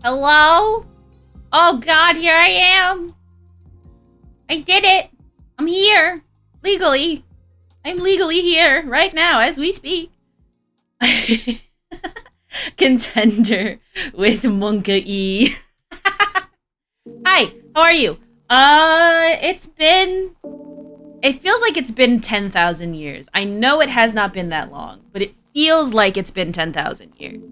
Hello? Oh god, here I am. I did it. I'm here. Legally. I'm legally here right now as we speak. Contender with Monka E. Hi, how are you? It feels like it's been 10,000 years. I know it has not been that long, but it feels like it's been 10,000 years.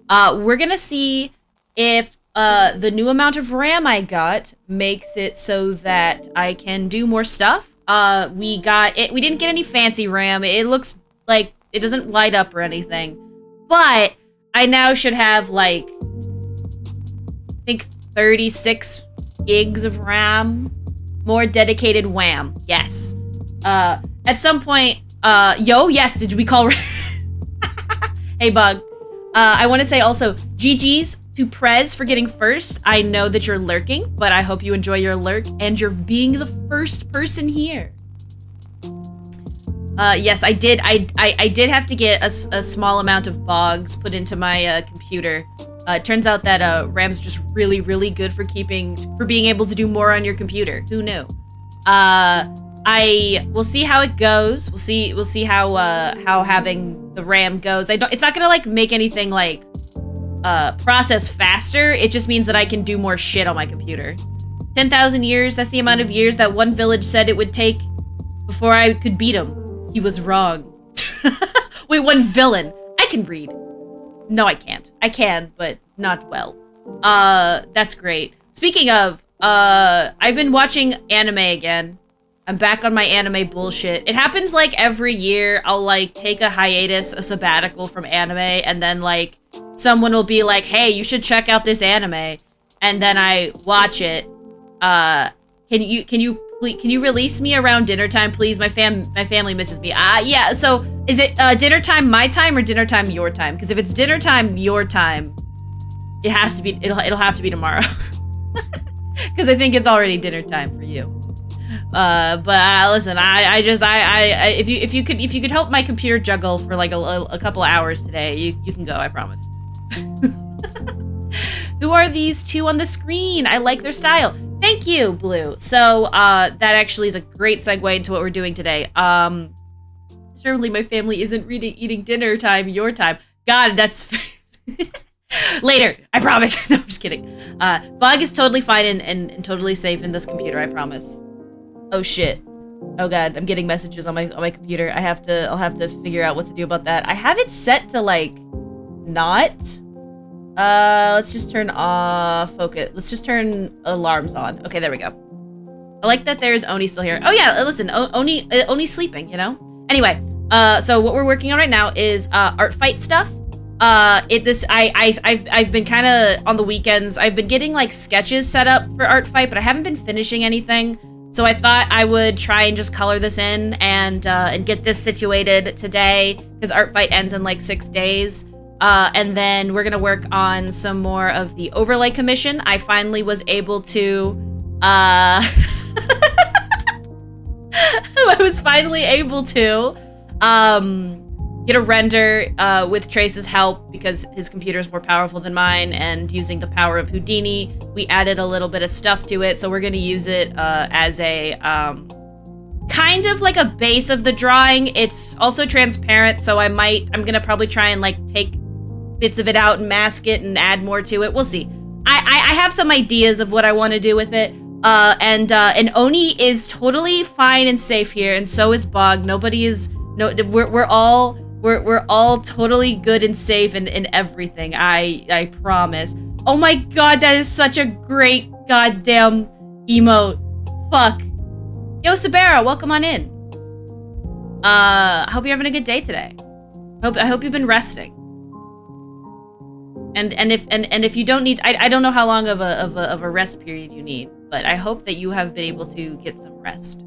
We're gonna see if the new amount of RAM I got makes it so that I can do more stuff. We didn't get any fancy RAM. It looks like it doesn't light up or anything. But I now should have like, I think 36 gigs of RAM. More dedicated wham. Yes. At some point, yes, did we call Hey Bug. I want to say also, GG's to Prez for getting first. I know that you're lurking, but I hope you enjoy your lurk and you're being the first person here. Yes, I did. I did have to get a small amount of bogs put into my computer. It turns out that RAM's just really, really good for being able to do more on your computer. Who knew? We'll see how it goes. We'll see how having the RAM goes. It's not gonna like make anything like process faster. It just means that I can do more shit on my computer. 10,000 years, that's the amount of years that one village said it would take before I could beat him. He was wrong. Wait, one villain. I can read. No, I can't. I can, but not well. That's great. Speaking of, I've been watching anime again. I'm back on my anime bullshit. It happens like every year. I'll like take a hiatus, a sabbatical from anime, and then like someone will be like, "Hey, you should check out this anime," and then I watch it. Can you release me around dinner time, please? My family misses me. Yeah. So is it dinner time my time or dinner time your time? Because if it's dinner time your time, it has to be. It'll have to be tomorrow. Because I think it's already dinner time for you. But listen, if you could help my computer juggle for like a couple hours today, you can go. I promise. Who are these two on the screen? I like their style. Thank you, Blue. So that actually is a great segue into what we're doing today. Certainly my family isn't eating dinner time your time. God, that's later. I promise. No, I'm just kidding. Bug is totally fine and totally safe in this computer. I promise. Oh shit. Oh god, I'm getting messages on my computer. I'll have to figure out what to do about that. I have it set to like not. Let's just turn off focus. Let's just turn alarms on. Okay, there we go. I like that there's Oni still here. Oh yeah, listen, Oni's sleeping, you know? Anyway, so what we're working on right now is art fight stuff. I've been kind of on the weekends, I've been getting like sketches set up for art fight, but I haven't been finishing anything. So I thought I would try and just color this in and get this situated today, because art fight ends in like 6 days. And then we're gonna work on some more of the overlay commission. I finally was able to, I was finally able to, get a render, with Trace's help, because his computer is more powerful than mine, and using the power of Houdini, we added a little bit of stuff to it, so we're gonna use it, as a, kind of like a base of the drawing. It's also transparent, so I'm gonna probably try and like take bits of it out and mask it and add more to it. We'll see. I have some ideas of what I want to do with it, And Oni is totally fine and safe here, and so is Bog. Nobody is we're all totally good and safe and everything. I promise. Oh my god, that is such a great goddamn emote. Fuck. Yo, Sabera, welcome on in. Hope you're having a good day today. I hope you've been resting. And if you don't need, I don't know how long of a rest period you need, but I hope that you have been able to get some rest.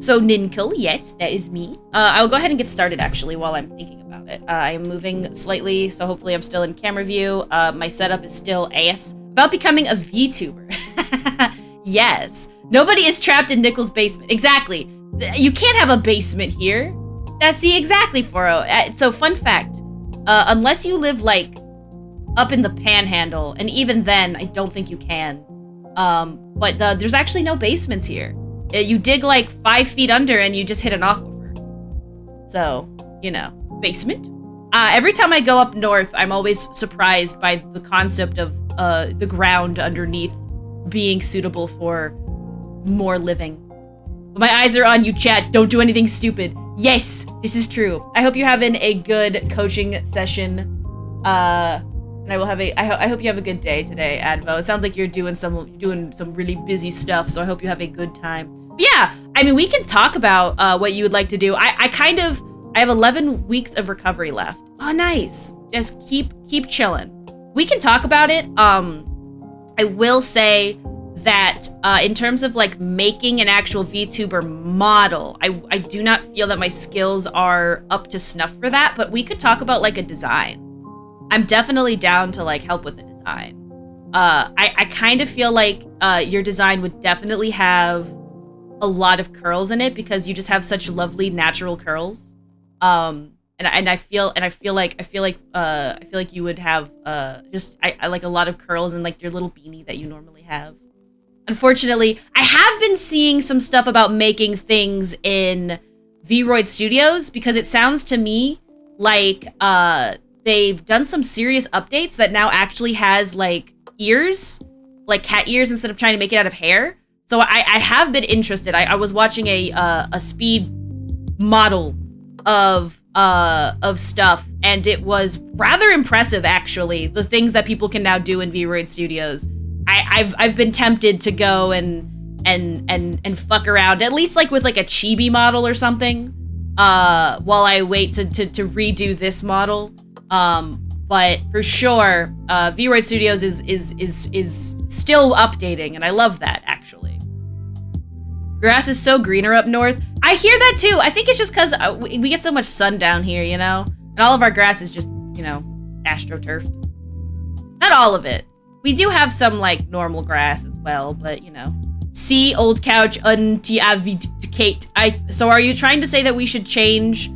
So Ninkle, yes, that is me. I'll go ahead and get started actually while I'm thinking about it. I am moving slightly, so hopefully I'm still in camera view. My setup is still ass. About becoming a VTuber. Yes. Nobody is trapped in Nickel's basement. Exactly. You can't have a basement here. That's exactly, Foro. So fun fact, unless you live like up in the panhandle, and even then, I don't think you can. But there's actually no basements here. You dig like 5 feet under and you just hit an aquifer. So, you know, basement. Every time I go up north, I'm always surprised by the concept of the ground underneath being suitable for more living. My eyes are on you, chat. Don't do anything stupid. Yes, this is true. I hope you're having a good coaching session. And I hope you have a good day today, Advo. It sounds like you're doing some really busy stuff, so I hope you have a good time. But yeah, I mean, we can talk about what you would like to do. I have 11 weeks of recovery left. Oh, nice. Just keep chilling. We can talk about it. I will say that in terms of like making an actual VTuber model, I do not feel that my skills are up to snuff for that, but we could talk about like a design. I'm definitely down to like help with the design. I kind of feel like your design would definitely have a lot of curls in it because you just have such lovely natural curls. And I feel like you would have I like a lot of curls and like your little beanie that you normally have. Unfortunately, I have been seeing some stuff about making things in VODS Studios because it sounds to me like they've done some serious updates that now actually has like ears, like cat ears instead of trying to make it out of hair. So I have been interested. I was watching a speed model of stuff, and it was rather impressive actually. The things that people can now do in VODS Studios. I've been tempted to go and fuck around, at least like with like a chibi model or something, while I wait to redo this model. But for sure, VODS Studios is still updating, and I love that actually. Grass is so greener up north. I hear that too. I think it's just because we get so much sun down here, you know, and all of our grass is just, you know, astroturfed. Not all of it. We do have some, like, normal grass as well, but, you know. See, old couch, Kate. So are you trying to say that we should change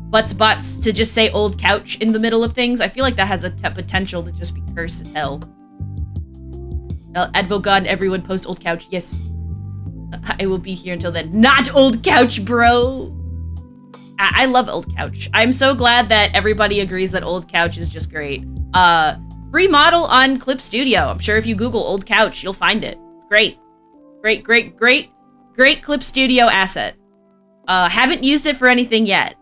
butts to just say old couch in the middle of things? I feel like that has a potential to just be cursed as hell. Advogod, everyone post old couch. Yes. I will be here until then. Not old couch, bro! I love old couch. I'm so glad that everybody agrees that old couch is just great. Free model on Clip Studio. I'm sure if you Google old couch, you'll find it. It's great. Great Clip Studio asset. Haven't used it for anything yet.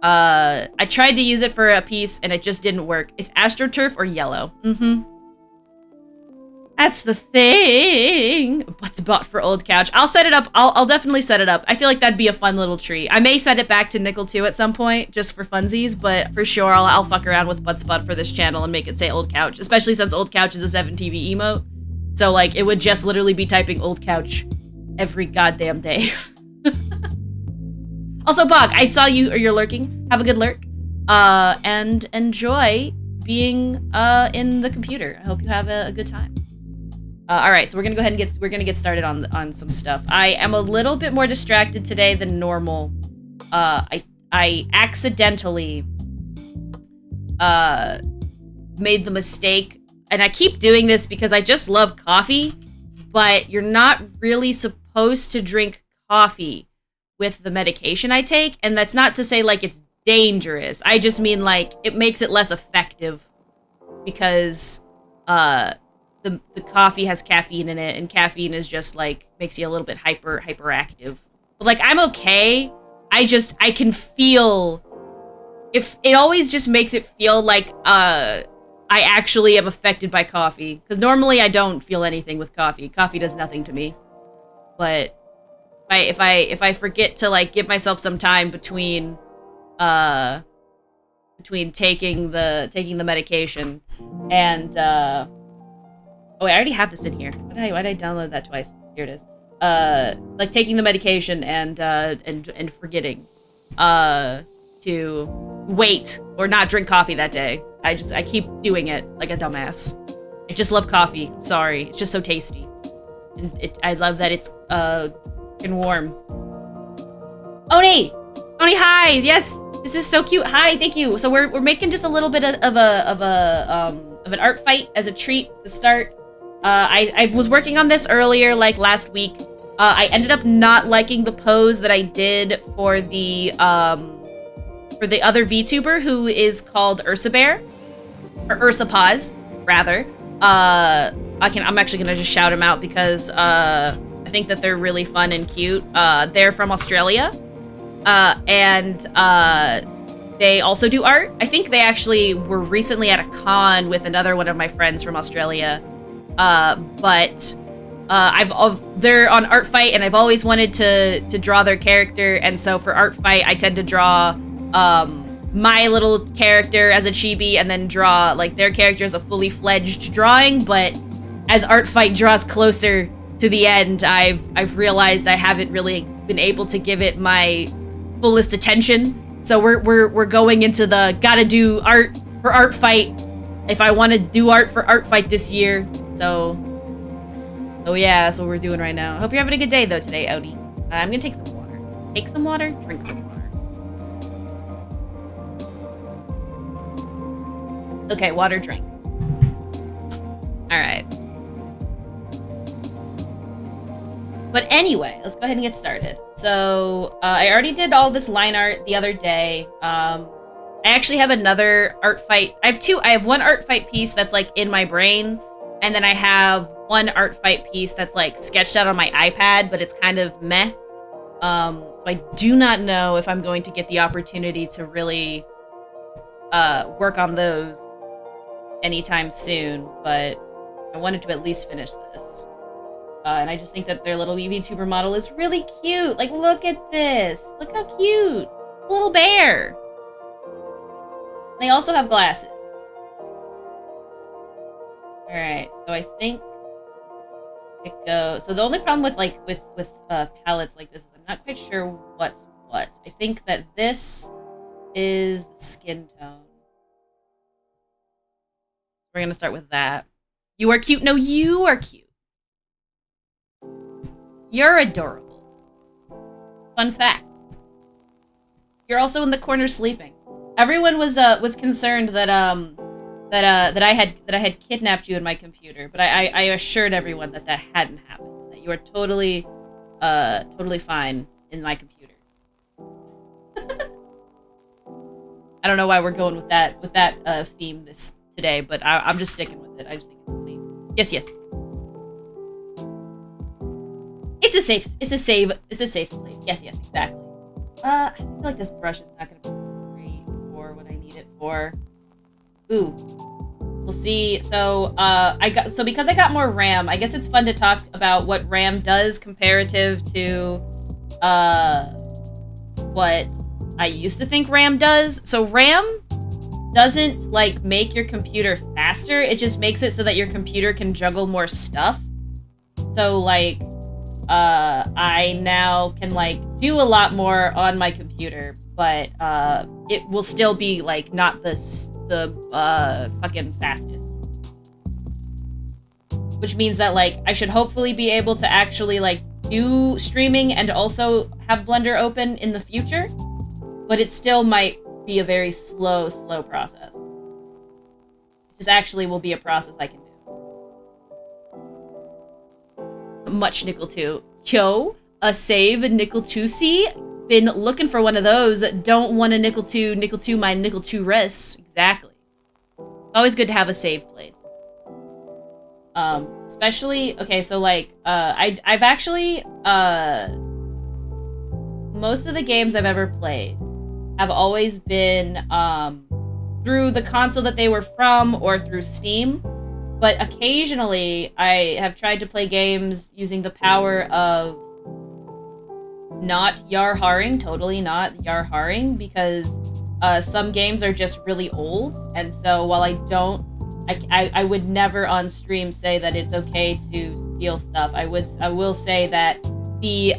I tried to use it for a piece and it just didn't work. It's AstroTurf or yellow. That's the thing. What's bought for old couch? I'll set it up. I'll definitely set it up. I feel like that'd be a fun little treat. I may set it back to Nickel 2 at some point, just for funsies, but for sure I'll fuck around with Buttspot for this channel and make it say old couch, especially since old couch is a 7TV emote. So like it would just literally be typing old couch every goddamn day. Also, Bog, I saw you or you're lurking. Have a good lurk. And enjoy being in the computer. I hope you have a good time. All right, so we're gonna go ahead and get started on some stuff. I am a little bit more distracted today than normal. I accidentally made the mistake, and I keep doing this because I just love coffee, but you're not really supposed to drink coffee with the medication I take, and that's not to say like it's dangerous. I just mean like it makes it less effective because the coffee has caffeine in it, and caffeine is just like makes you a little bit hyperactive. But like I'm okay. I can feel if it always just makes it feel like I actually am affected by coffee, because normally I don't feel anything with coffee. Coffee does nothing to me. But if I forget to like give myself some time between taking the medication and oh wait, I already have this in here. Why did I download that twice? Here it is. Like taking the medication and forgetting to wait or not drink coffee that day. I keep doing it like a dumbass. I just love coffee. Sorry, it's just so tasty, and I love that it's and warm. Oni, hi. Yes, this is so cute. Hi, thank you. So we're making just a little bit of an art fight as a treat to start. I was working on this earlier, like last week. I ended up not liking the pose that I did for the other VTuber who is called Ursa Bear, or Ursa Paws, rather. I'm actually gonna just shout him out because I think that they're really fun and cute. They're from Australia, and they also do art. I think they actually were recently at a con with another one of my friends from Australia. But they're on Art Fight, and I've always wanted to draw their character, and so for Art Fight, I tend to draw my little character as a chibi, and then draw like their character as a fully fledged drawing. But as Art Fight draws closer to the end, I've realized I haven't really been able to give it my fullest attention. So we're going into the gotta do art for Art Fight if I want to do art for Art Fight this year. So yeah, that's what we're doing right now. I hope you're having a good day though today, Odie. I'm gonna take some water. Take some water, drink some water. Okay, water, drink. All right. But anyway, let's go ahead and get started. So I already did all this line art the other day. I actually have another art fight. I have one art fight piece that's like in my brain, and then I have one art fight piece that's like sketched out on my iPad, but it's kind of meh. So I do not know if I'm going to get the opportunity to really work on those anytime soon, but I wanted to at least finish this. And I just think that their little VTuber model is really cute. Like, look at this. Look how cute. Little bear. They also have glasses. Alright, so I think it goes. So the only problem with palettes like this is I'm not quite sure what's what. I think that this is the skin tone. We're gonna start with that. You are cute. No, you are cute. You're adorable. Fun fact. You're also in the corner sleeping. Everyone was concerned that I had kidnapped you in my computer, but I assured everyone that hadn't happened. That you are totally fine in my computer. I don't know why we're going with that theme today, but I'm just sticking with it. I just think it's funny. Yes. It's a safe place. Yes, exactly. I feel like this brush is not gonna be great for what I need it for. Ooh. We'll see. So because I got more RAM, I guess it's fun to talk about what RAM does comparative to what I used to think RAM does. So RAM doesn't like make your computer faster, it just makes it so that your computer can juggle more stuff. So like I now can like do a lot more on my computer, but it will still be like not the fucking fastest. Which means that like I should hopefully be able to actually like do streaming and also have Blender open in the future, but it still might be a very slow process. This actually will be a process I can do. Much nickel 2. Yo, a save nickel 2C. Been looking for one of those. Don't want a nickel 2 my nickel 2 res. Exactly. Always good to have a save place. Especially, okay, so like, I've actually, most of the games I've ever played have always been, through the console that they were from or through Steam. But occasionally, I have tried to play games using the power of not Yarharing, totally not Yarharing, because some games are just really old, and so while I would never on stream say that it's okay to steal stuff. I will say that the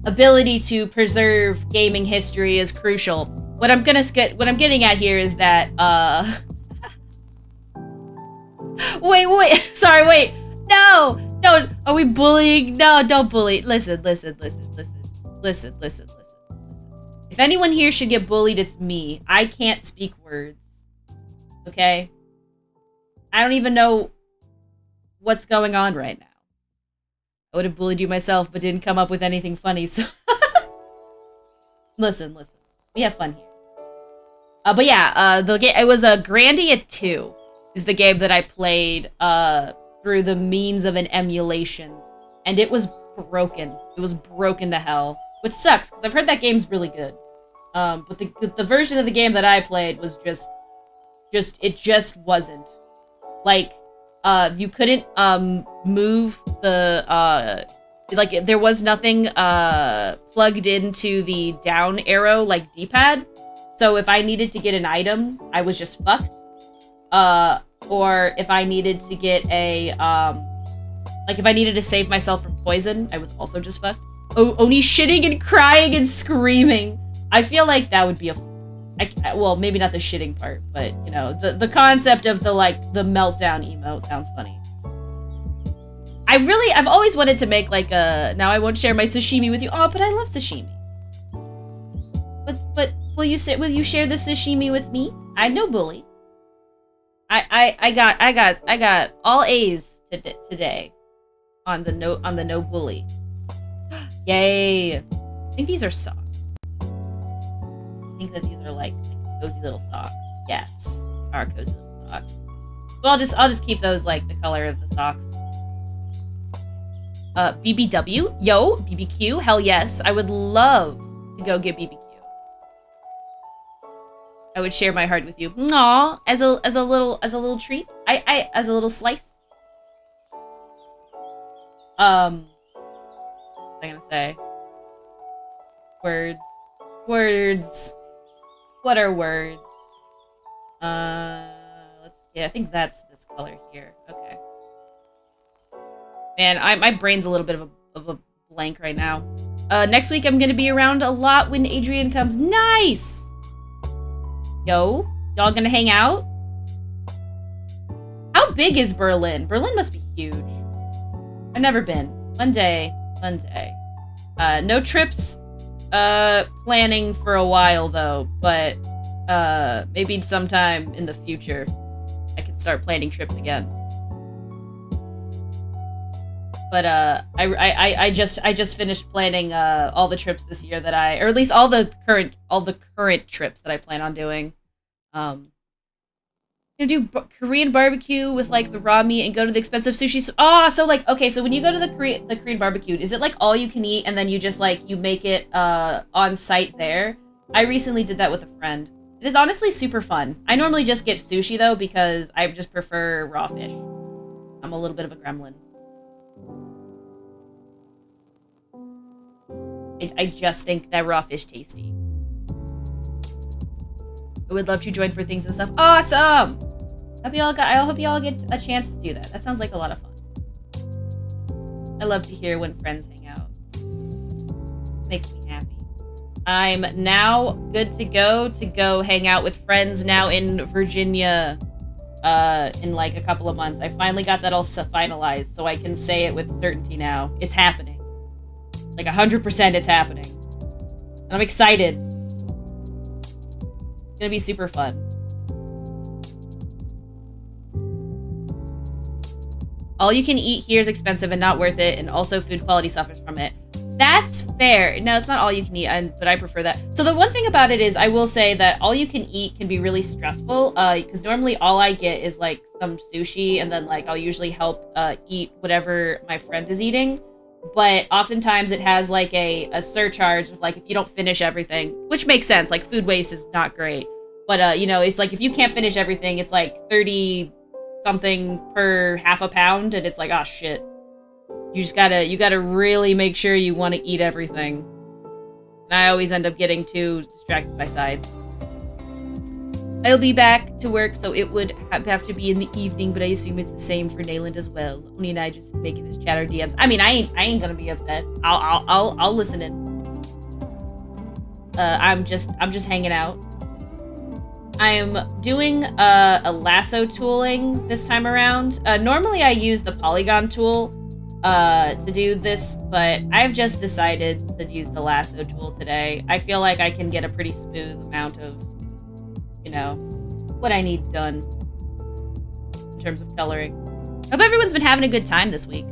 ability to preserve gaming history is crucial. What I'm getting at here is that wait, sorry, wait. No, don't. Are we bullying? No, don't bully. Listen. If anyone here should get bullied, it's me. I can't speak words. Okay? I don't even know what's going on right now. I would have bullied you myself, but didn't come up with anything funny, so... Listen. We have fun here. But yeah, the game, it was Grandia 2 is the game that I played through the means of an emulation. And it was broken. It was broken to hell. Which sucks, because I've heard that game's really good. But the version of the game that I played was it just wasn't. Like, you couldn't, move the, like, there was nothing, plugged into the down arrow, like, D-pad. So if I needed to get an item, I was just fucked. Or if I needed to get a, like, if I needed to save myself from poison, I was also just fucked. Oni shitting and crying and screaming. I feel like that would be well, maybe not the shitting part, but, you know, the concept of the meltdown emo sounds funny. I've always wanted to make, like, now I won't share my sashimi with you. Oh, but I love sashimi. But will you share the sashimi with me? I no bully. I got all A's today on the no bully. Yay. I think these are socks. I think that these are like cozy little socks. Yes, are cozy little socks. So I'll just keep those like the color of the socks. BBW, yo, BBQ, hell yes. I would love to go get BBQ. I would share my heart with you. Aw, as a little treat. I as a little slice. What was I gonna say? Words. What are words? I think that's this color here. Okay. Man, my brain's a little bit of a blank right now. Next week I'm gonna be around a lot when Adrian comes. Nice! Yo, y'all gonna hang out? How big is Berlin? Berlin must be huge. I've never been. One day. No trips, planning for a while though, but, maybe sometime in the future I can start planning trips again. But, I just finished planning, all the trips this year that or at least all the current trips that I plan on doing. Gonna do Korean barbecue with, like, the raw meat and go to the expensive sushi. So, like, okay, so when you go to the Korean barbecue, is it, like, all you can eat and then you just, like, you make it, on site there? I recently did that with a friend. It is honestly super fun. I normally just get sushi, though, because I just prefer raw fish. I'm a little bit of a gremlin. I just think that raw fish tasty. I would love to join for things and stuff. Awesome! I hope y'all get a chance to do that. That sounds like a lot of fun. I love to hear when friends hang out. Makes me happy. I'm now good to go hang out with friends now in Virginia in like a couple of months. I finally got that all finalized, so I can say it with certainty now. It's happening. Like 100% it's happening. And I'm excited. It's gonna be super fun. All you can eat here is expensive and not worth it, and also food quality suffers from it. That's fair. No, it's not all you can eat, but I prefer that. So the one thing about it is, I will say that all you can eat can be really stressful. Because normally all I get is like some sushi, and then like I'll usually help eat whatever my friend is eating. But oftentimes it has like a surcharge of like if you don't finish everything, which makes sense. Like food waste is not great, but you know, it's like if you can't finish everything, it's like 30 something per half a pound, and it's like, oh shit. You gotta really make sure you want to eat everything. And I always end up getting too distracted by sides. I'll be back to work, so it would have to be in the evening, but I assume it's the same for Nayland as well. Oni and I just making this chat or DMs. I mean, I ain't gonna be upset. I'll listen in. I'm just hanging out. I'm doing a lasso tooling this time around. Normally I use the polygon tool to do this, but I've just decided to use the lasso tool today. I feel like I can get a pretty smooth amount of, you know, what I need done in terms of coloring. Hope everyone's been having a good time this week.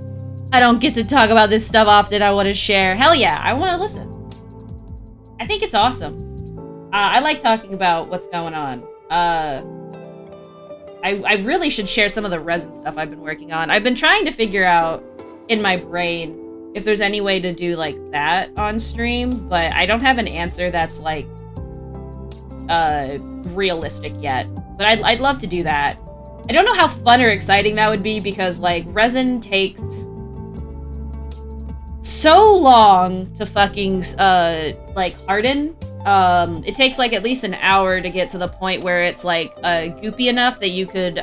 I don't get to talk about this stuff often. I want to share. Hell yeah, I want to listen. I think it's awesome. I like talking about what's going on. I really should share some of the resin stuff I've been working on. I've been trying to figure out in my brain if there's any way to do like that on stream, but I don't have an answer that's like realistic yet. But I'd love to do that. I don't know how fun or exciting that would be, because like resin takes so long to fucking like harden. It takes like at least an hour to get to the point where it's like goopy enough that you could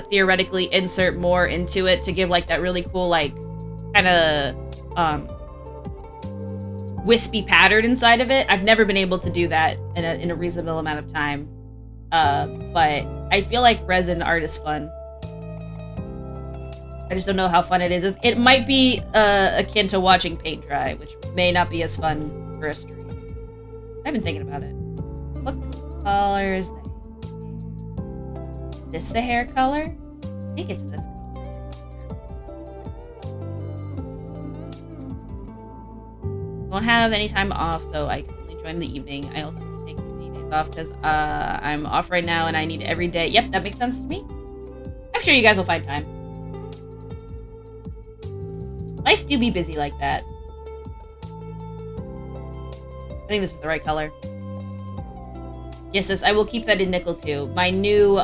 theoretically insert more into it to give like that really cool like kind of wispy pattern inside of it. I've never been able to do that in a reasonable amount of time, but I feel like resin art is fun. I just don't know how fun it is. It might be akin to watching paint dry, which may not be as fun for a stream. I've been thinking about it. What color is that? Is this the hair color? I think it's this color. Won't have any time off, so I can only join in the evening. I also can take 15 days off because I'm off right now and I need every day. Yep, that makes sense to me. I'm sure you guys will find time. Life do be busy like that. I think this is the right color. Yes, I will keep that in nickel too. My new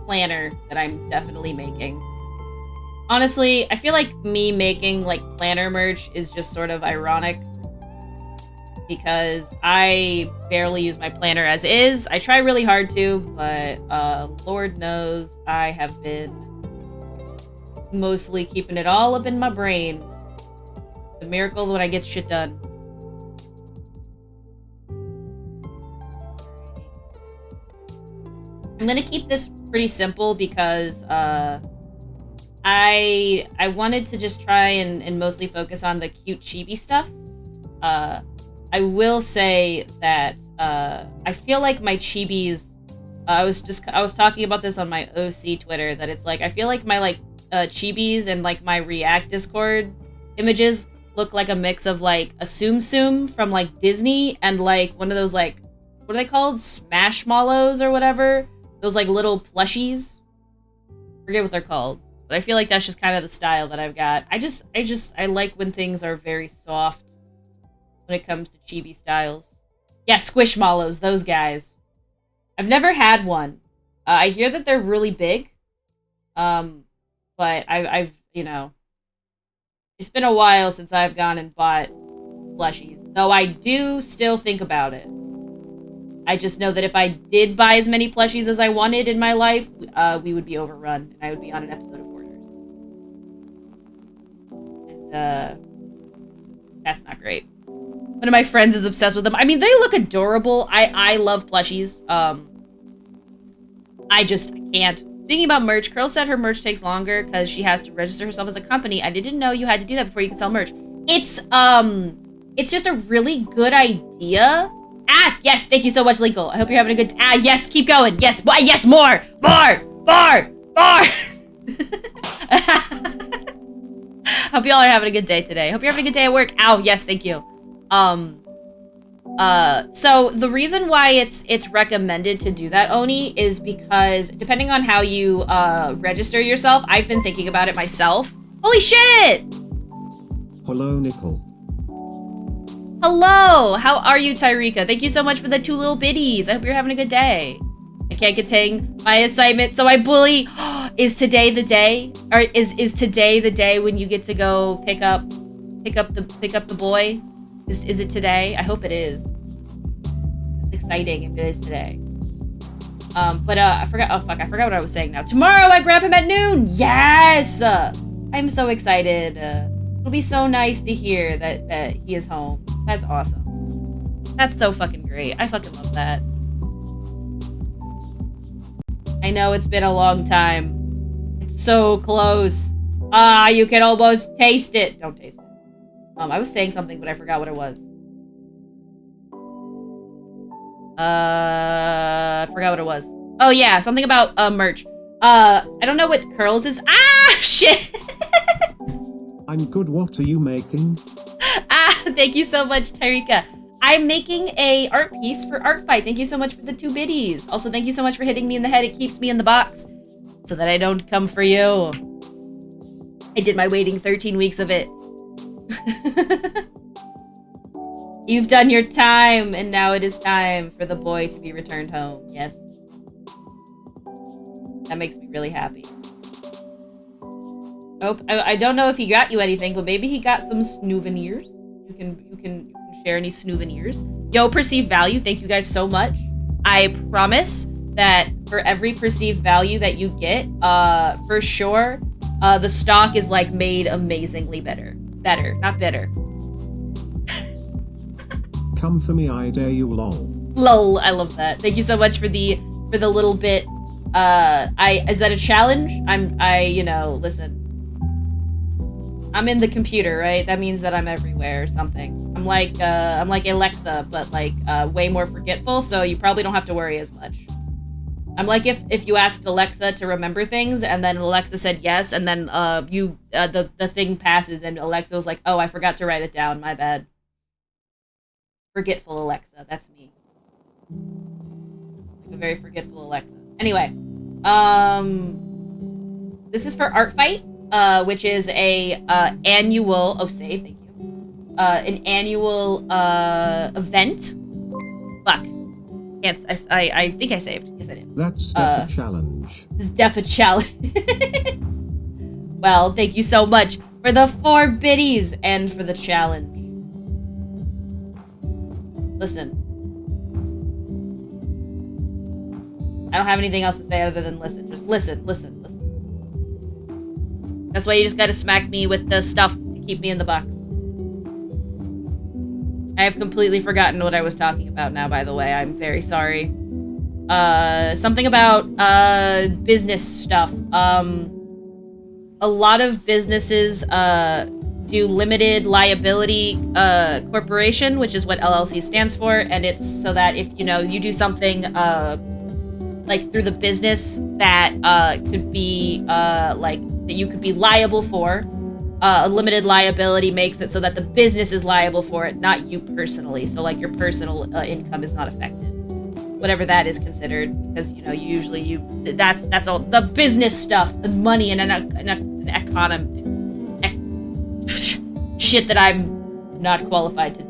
planner that I'm definitely making. Honestly, I feel like me making like planner merch is just sort of ironic because I barely use my planner as is. I try really hard to, but Lord knows I have been mostly keeping it all up in my brain. It's a miracle when I get shit done. I'm gonna keep this pretty simple because I wanted to just try and mostly focus on the cute chibi stuff. I will say that I feel like my chibis. I was talking about this on my OC Twitter that it's like I feel like my like chibis and like my React Discord images look like a mix of like a Tsum Tsum from like Disney and like one of those like what are they called, Smashmallows or whatever. Those like little plushies. Forget what they're called. But I feel like that's just kind of the style that I've got. I like when things are very soft when it comes to chibi styles. Yeah, Squishmallows, those guys. I've never had one. I hear that they're really big. But I've you know, it's been a while since I've gone and bought plushies. Though I do still think about it. I just know that if I did buy as many plushies as I wanted in my life, we would be overrun, and I would be on an episode of Hoarders. And, that's not great. One of my friends is obsessed with them. I mean, they look adorable. I love plushies. I can't. Speaking about merch, Curl said her merch takes longer because she has to register herself as a company. I didn't know you had to do that before you could sell merch. It's just a really good idea. Ah, yes, thank you so much, Linkle. I hope you're having a good yes, keep going. Yes, why, yes, more. Hope y'all are having a good day today. Hope you're having a good day at work. Ow, yes, thank you. So the reason why it's recommended to do that, Oni, is because depending on how you register yourself, I've been thinking about it myself. Holy shit! Hello, Nicole. Hello! How are you, Tyrika? Thank you so much for the 2 little biddies. I hope you're having a good day. I can't contain my excitement, so I bully. Is today the day? Or is today the day when you get to go pick up the boy? Is it today? I hope it is. It's exciting if it is today. But I forgot. Oh fuck! I forgot what I was saying now. Tomorrow I grab him at noon. Yes! I'm so excited. It'll be so nice to hear that he is home. That's awesome. That's so fucking great. I fucking love that. I know it's been a long time. It's so close. You can almost taste it. Don't taste it. I was saying something, but I forgot what it was. I forgot what it was. Oh yeah, something about merch. I don't know what curls is. Ah, shit. I'm good. What are you making? Thank you so much, Tyrika. I'm making a art piece for Art Fight. Thank you so much for the 2 biddies. Also, thank you so much for hitting me in the head. It keeps me in the box so that I don't come for you. I did my waiting 13 weeks of it. You've done your time, and now it is time for the boy to be returned home. Yes. That makes me really happy. Oh, I don't know if he got you anything, but maybe he got some souvenirs. You can share any souvenirs. Yo, perceived value, thank you guys so much. I promise that for every perceived value that you get, for sure, the stock is like made amazingly better. Better, not bitter. Come for me, I dare you, lol. Lol, I love that. Thank you so much for the little bit. Is that a challenge? you know, listen. I'm in the computer, right? That means that I'm everywhere or something. I'm like Alexa, but like way more forgetful, so you probably don't have to worry as much. I'm like if you asked Alexa to remember things and then Alexa said yes, and then the thing passes and Alexa was like, oh, I forgot to write it down, my bad. Forgetful Alexa, that's me. Like a very forgetful Alexa. Anyway, this is for Art Fight, which is a annual, oh save, thank you. An annual event. Fuck. Can't, I think I saved. Yes, I did. That's def a challenge. This is def a challenge. Well, thank you so much for the 4 biddies and for the challenge. Listen. I don't have anything else to say other than listen. Just listen. That's why you just gotta smack me with the stuff to keep me in the box. I have completely forgotten what I was talking about now, by the way. I'm very sorry. Something about business stuff. A lot of businesses do limited liability corporation, which is what LLC stands for, and it's so that if you do something like through the business that could be like that you could be liable for. A limited liability makes it so that the business is liable for it, not you personally. So like your personal income is not affected, whatever that is considered, because that's all the business stuff, the money and an economy shit that I'm not qualified to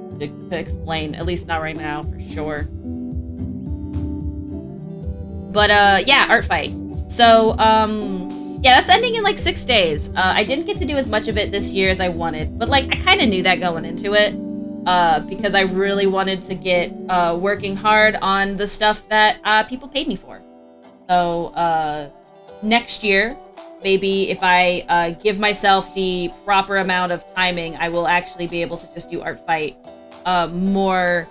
explain, at least not right now for sure. But yeah, Art Fight. So yeah, that's ending in like 6 days. I didn't get to do as much of it this year as I wanted, but like I kind of knew that going into it, because I really wanted to get working hard on the stuff that people paid me for. So next year, maybe if I give myself the proper amount of timing, I will actually be able to just do Art Fight more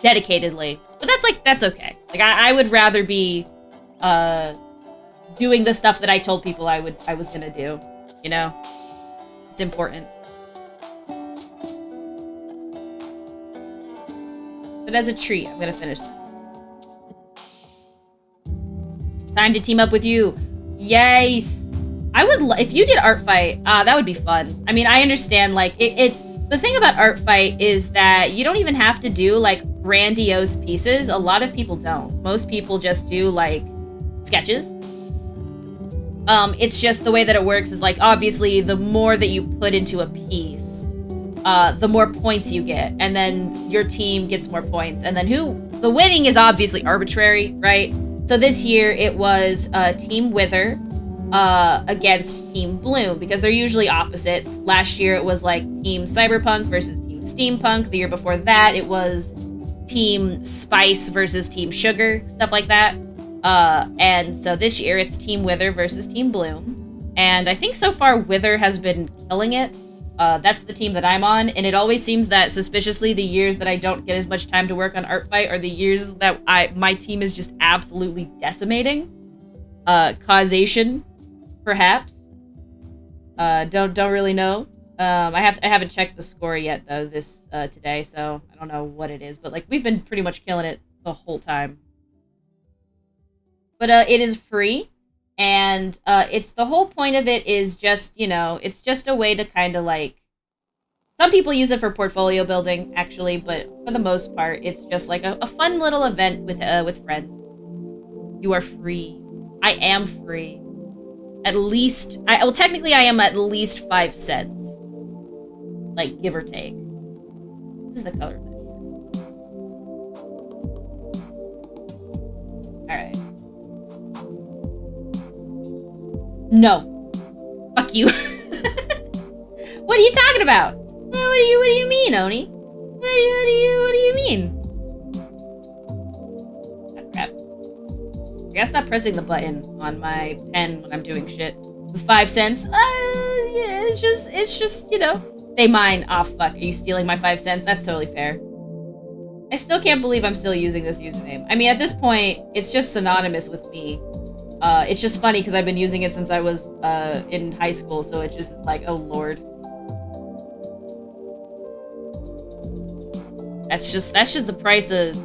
dedicatedly. But that's okay. Like I would rather be doing the stuff that I told people I was gonna do, it's important. But as a treat, I'm gonna finish this. Time to team up with you. Yes. I would if you did art fight, that would be fun. I mean, I understand like it's the thing about art fight is that you don't even have to do like grandiose pieces. A lot of people don't. Most people just do like sketches. It's just the way that it works is like obviously the more that you put into a piece, the more points you get, and then your team gets more points, and then the winning is obviously arbitrary, right? So this year it was Team Wither against Team Bloom because they're usually opposites. Last year it was like Team Cyberpunk versus Team Steampunk. The year before that it was Team Spice versus Team Sugar, stuff like that. And so this year it's Team Wither versus Team Bloom. And I think so far Wither has been killing it. That's the team that I'm on, and it always seems that suspiciously the years that I don't get as much time to work on art fight are the years that my team is just absolutely decimating. Causation, perhaps. Don't really know. I haven't checked the score yet though this today, so I don't know what it is, but like we've been pretty much killing it the whole time. But it is free. And it's the whole point of it is just, you know, it's just a way to kind of like, some people use it for portfolio building actually, but for the most part, it's just like a fun little event with friends. You are free. I am free. At least, well, technically I am at least 5 cents. Like, give or take. What is the color of that? Alright. No. Fuck you. What are you talking about? What do you mean, Oni? What do you mean? Oh, crap. I gotta stop pressing the button on my pen when I'm doing shit. The 5 cents. Yeah, it's just, you know. They mine. Oh, fuck. Are you stealing my 5 cents? That's totally fair. I still can't believe I'm still using this username. I mean, at this point, it's just synonymous with me. It's just funny because I've been using it since I was in high school, so it just is like, oh lord. That's just the price of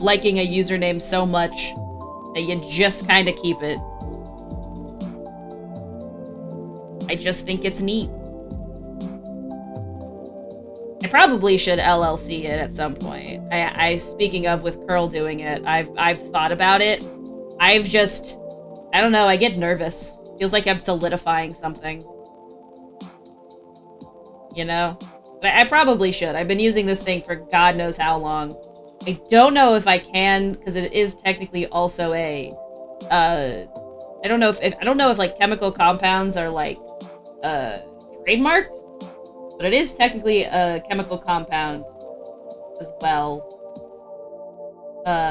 liking a username so much that you just kind of keep it. I just think it's neat. I probably should LLC it at some point. Speaking of with Curl doing it, I've thought about it. I don't know, I get nervous. Feels like I'm solidifying something. You know? But I probably should. I've been using this thing for God knows how long. I don't know if I can, because it is technically also a, I don't know if like chemical compounds are like, trademarked, but it is technically a chemical compound as well.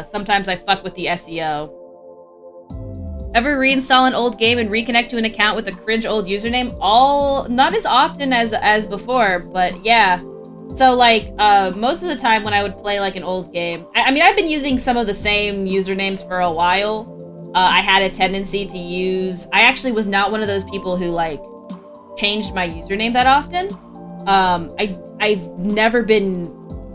Sometimes I fuck with the SEO. Ever reinstall an old game and reconnect to an account with a cringe old username? Not as often as before, but yeah. So like, most of the time when I would play like an old game, I mean, I've been using some of the same usernames for a while. I had a tendency to use, I actually was not one of those people who like changed my username that often. I've never been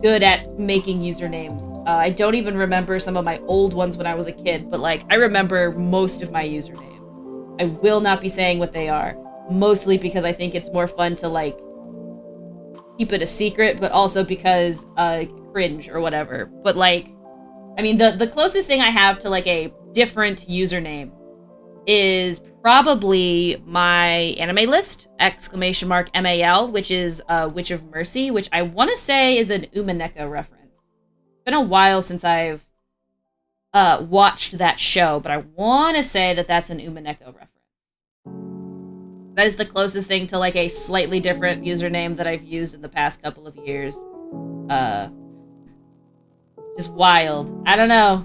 good at making usernames. I don't even remember some of my old ones when I was a kid, but like I remember most of my usernames. I will not be saying what they are, mostly because I think it's more fun to like keep it a secret, but also because cringe or whatever. But like, I mean, the closest thing I have to like a different username is probably my anime list, !MAL, which is Witch of Mercy, which I want to say is an Umaneka reference. It's been a while since I've watched that show, but I want to say that that's an Umaneka reference. That is the closest thing to like a slightly different username that I've used in the past couple of years. Just wild. I don't know.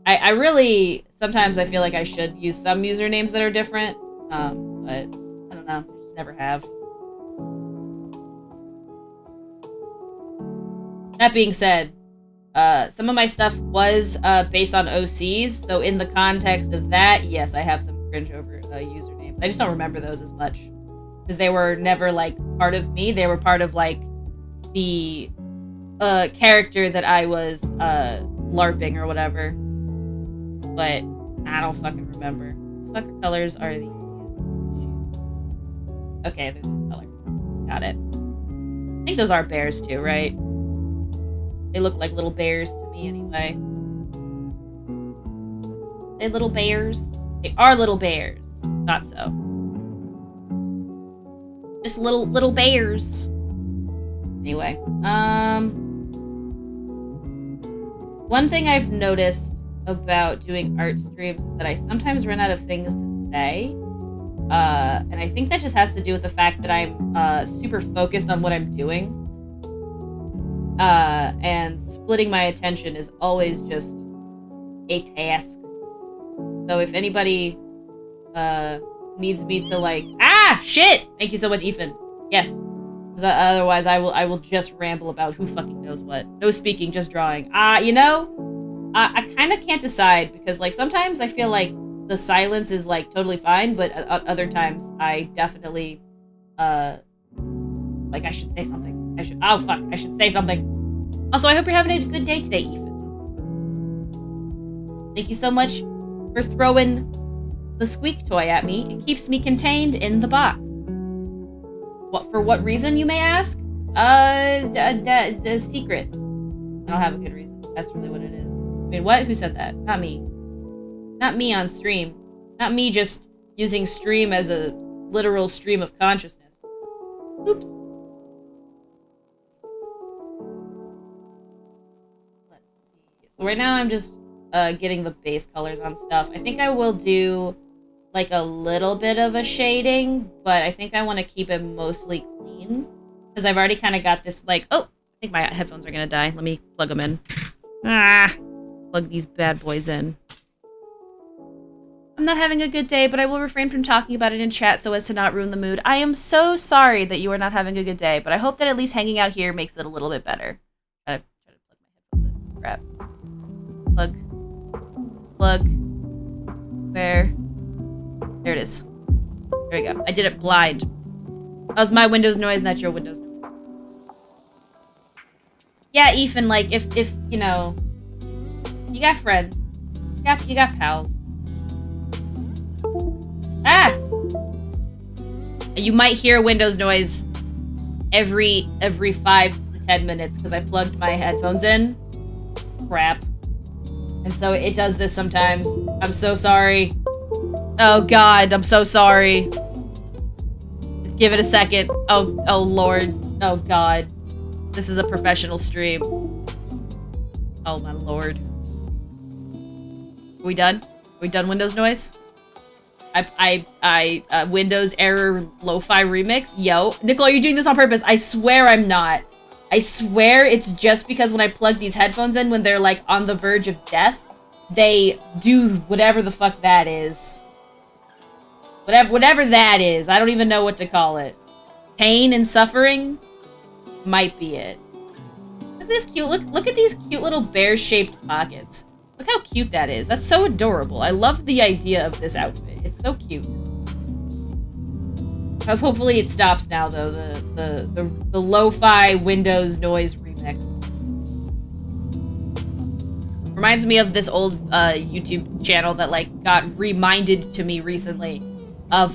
I really, sometimes I feel like I should use some usernames that are different, but I don't know, I just never have. That being said, some of my stuff was based on OCs, so in the context of that, yes, I have some cringe over usernames. I just don't remember those as much, because they were never, like, part of me. They were part of, like, the character that I was LARPing or whatever. But I don't fucking remember. What fucking colors are these Okay, this color. Got it. I think those are bears too, right? They look like little bears to me anyway. They little bears? They are little bears. Thought so. Just little bears. Anyway, one thing I've noticed about doing art streams is that I sometimes run out of things to say. And I think that just has to do with the fact that I'm super focused on what I'm doing. And splitting my attention is always just a task. So if anybody needs me to like shit! Thank you so much, Ethan. Yes. Otherwise I will just ramble about who fucking knows what. No speaking, just drawing. You know, I kind of can't decide because like sometimes I feel like the silence is like totally fine, but at other times I definitely like I should say something. I should say something. Also, I hope you're having a good day today, Ethan. Thank you so much for throwing the squeak toy at me. It keeps me contained in the box. For what reason, you may ask? The secret. I don't have a good reason. That's really what it is. I mean, what? Who said that? Not me. Not me on stream. Not me just using stream as a literal stream of consciousness. Oops. Let's see. So right now I'm just getting the base colors on stuff. I think I will do like a little bit of a shading, but I think I want to keep it mostly clean because I've already kind of got this like, oh, I think my headphones are gonna die. Let me plug them in. Plug these bad boys in. I'm not having a good day, but I will refrain from talking about it in chat so as to not ruin the mood. I am so sorry that you are not having a good day, but I hope that at least hanging out here makes it a little bit better. Try to plug my headphones in. Crap. Plug. Where? There it is. There we go. I did it blind. That was my Windows noise, not your Windows noise. Yeah, Ethan, like, if you know, you got friends. You got pals. You might hear a Windows noise every 5 to 10 minutes because I plugged my headphones in. Crap. And so it does this sometimes. I'm so sorry. Oh god, I'm so sorry. Give it a second. Oh lord. Oh god. This is a professional stream. Oh my lord. Are we done? Are we done Windows noise? Windows error lo-fi remix? Yo. Nicole, are you doing this on purpose? I swear I'm not. I swear it's just because when I plug these headphones in when they're like on the verge of death, they do whatever the fuck that is. Whatever that is. I don't even know what to call it. Pain and suffering? Might be it. Look at this cute, look at these cute little bear-shaped pockets. Look how cute that is. That's so adorable. I love the idea of this outfit. It's so cute. Hopefully it stops now, though. The lo-fi Windows noise remix. Reminds me of this old YouTube channel that like got reminded to me recently of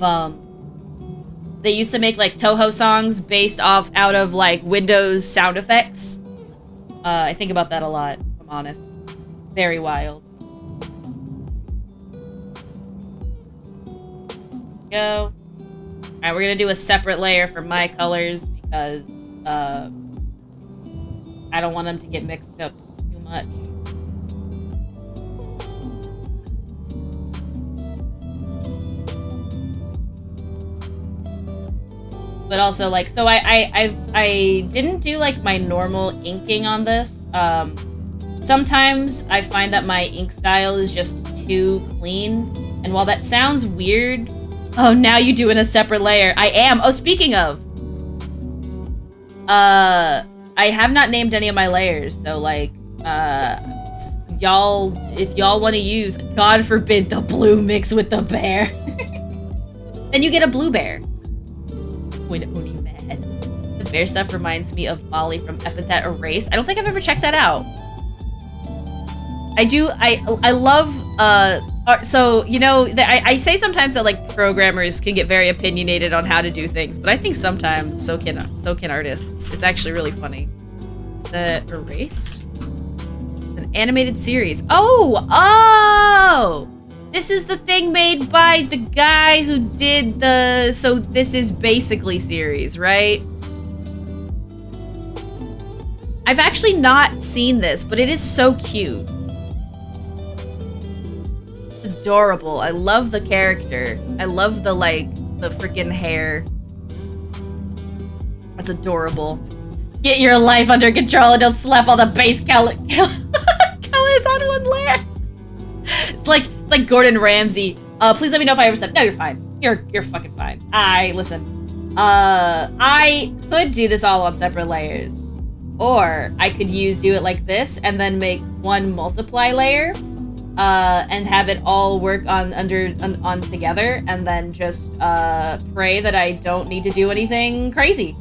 they used to make like Toho songs based out of like Windows sound effects. I think about that a lot, if I'm honest. Very wild. Go. Alright, we're gonna do a separate layer for my colors because I don't want them to get mixed up too much. But also, like, so I didn't do like my normal inking on this. Sometimes I find that my ink style is just too clean, and while that sounds weird, oh, now you do in a separate layer. I am. Oh, speaking of, I have not named any of my layers, so like, y'all, if y'all want to use, God forbid, the blue mix with the bear, then you get a blue bear. When only mad. The bear stuff reminds me of Molly from Epithet Erased. I don't think I've ever checked that out. I love So, you know, I say sometimes that like programmers can get very opinionated on how to do things, but I think sometimes so can artists. It's actually really funny. The Erased? An animated series. Oh! This is the thing made by the guy who did the... So this is basically series, right? I've actually not seen this, but it is so cute. Adorable. I love the character. I love the, like, the freaking hair. That's adorable. Get your life under control and don't slap all the base colors on one layer. It's like Gordon Ramsay. Please let me know if I ever said, no, you're fine. You're fucking fine. Listen. I could do this all on separate layers. Or I could do it like this and then make one multiply layer. And have it all work on together, and then just pray that I don't need to do anything crazy.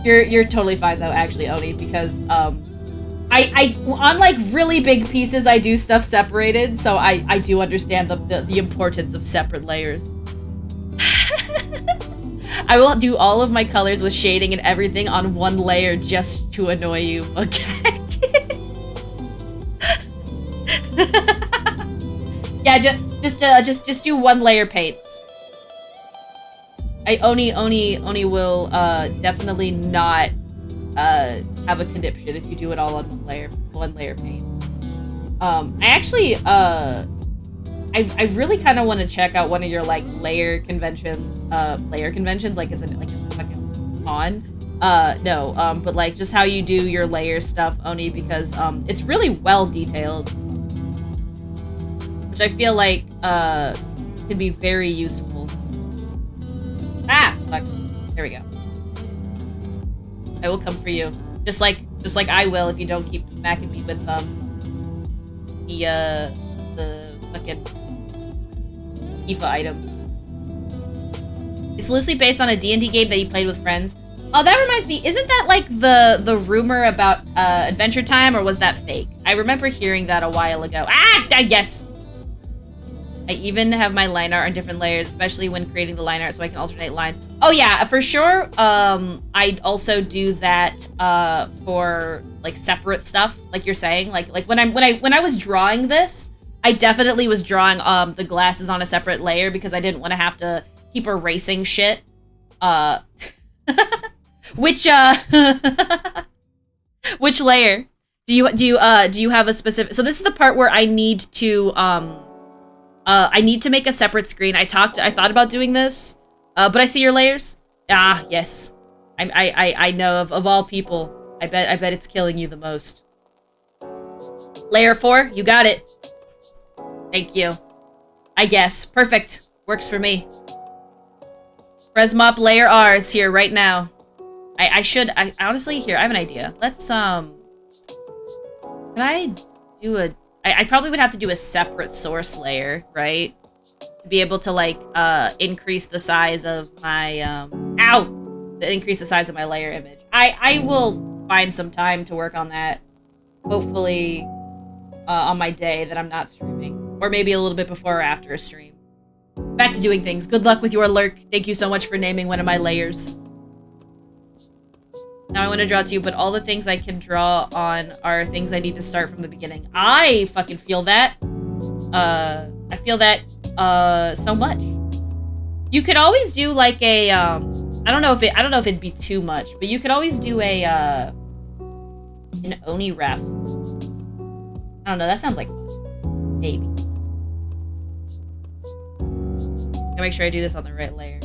You're totally fine though, actually, Oni, because I on like really big pieces I do stuff separated, so I do understand the importance of separate layers. I will do all of my colors with shading and everything on one layer just to annoy you. Okay. Yeah, just do one layer paints. Oni will definitely not have a conniption if you do it all on one layer paint. I actually I really kind of want to check out one of your like layer conventions, like it's a fucking con. No, but like just how you do your layer stuff, Oni, because it's really well detailed. Which I feel like can be very useful. Ah, fuck. There we go. I will come for you, just like I will if you don't keep smacking me with the fucking IFA item. It's loosely based on a D&D game that you played with friends. Oh, that reminds me. Isn't that like the rumor about Adventure Time, or was that fake? I remember hearing that a while ago. Ah, yes. I even have my line art on different layers, especially when creating the line art, so I can alternate lines. Oh yeah, for sure. I'd also do that for like separate stuff, like you're saying. Like when I was drawing this, I definitely was drawing the glasses on a separate layer because I didn't want to have to keep erasing shit. Which which layer? Do you have a specific? So this is the part where I need to make a separate screen. I thought about doing this, but I see your layers. Ah, yes. I know of all people. I bet it's killing you the most. Layer 4, you got it. Thank you. I guess. Perfect. Works for me. Resmop layer R is here right now. I honestly, here, I have an idea. Let's, can I do I probably would have to do a separate source layer, right? To be able to, like, increase the size of my, increase the size of my layer image. I will find some time to work on that. Hopefully, on my day that I'm not streaming. Or maybe a little bit before or after a stream. Back to doing things. Good luck with your lurk. Thank you so much for naming one of my layers. Now I want to draw too, but all the things I can draw on are things I need to start from the beginning. I fucking feel that. I feel that, so much. You could always do like a, I don't know if it'd be too much, but you could always do a, an Oni ref. I don't know, that sounds like fun. Maybe. Gotta make sure I do this on the right layer.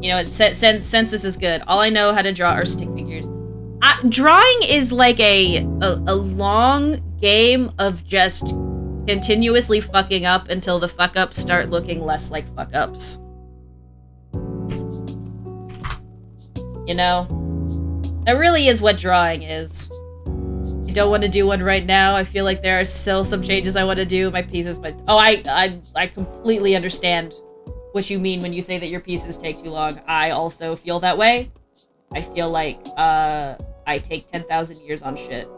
You know, since this is good, all I know how to draw are stick figures. Drawing is like a long game of just continuously fucking up until the fuck-ups start looking less like fuck-ups. You know? That really is what drawing is. I don't want to do one right now. I feel like there are still some changes I want to do. My pieces, but... Oh, I completely understand what you mean when you say that your pieces take too long. I also feel that way. I feel like I take 10,000 years on shit,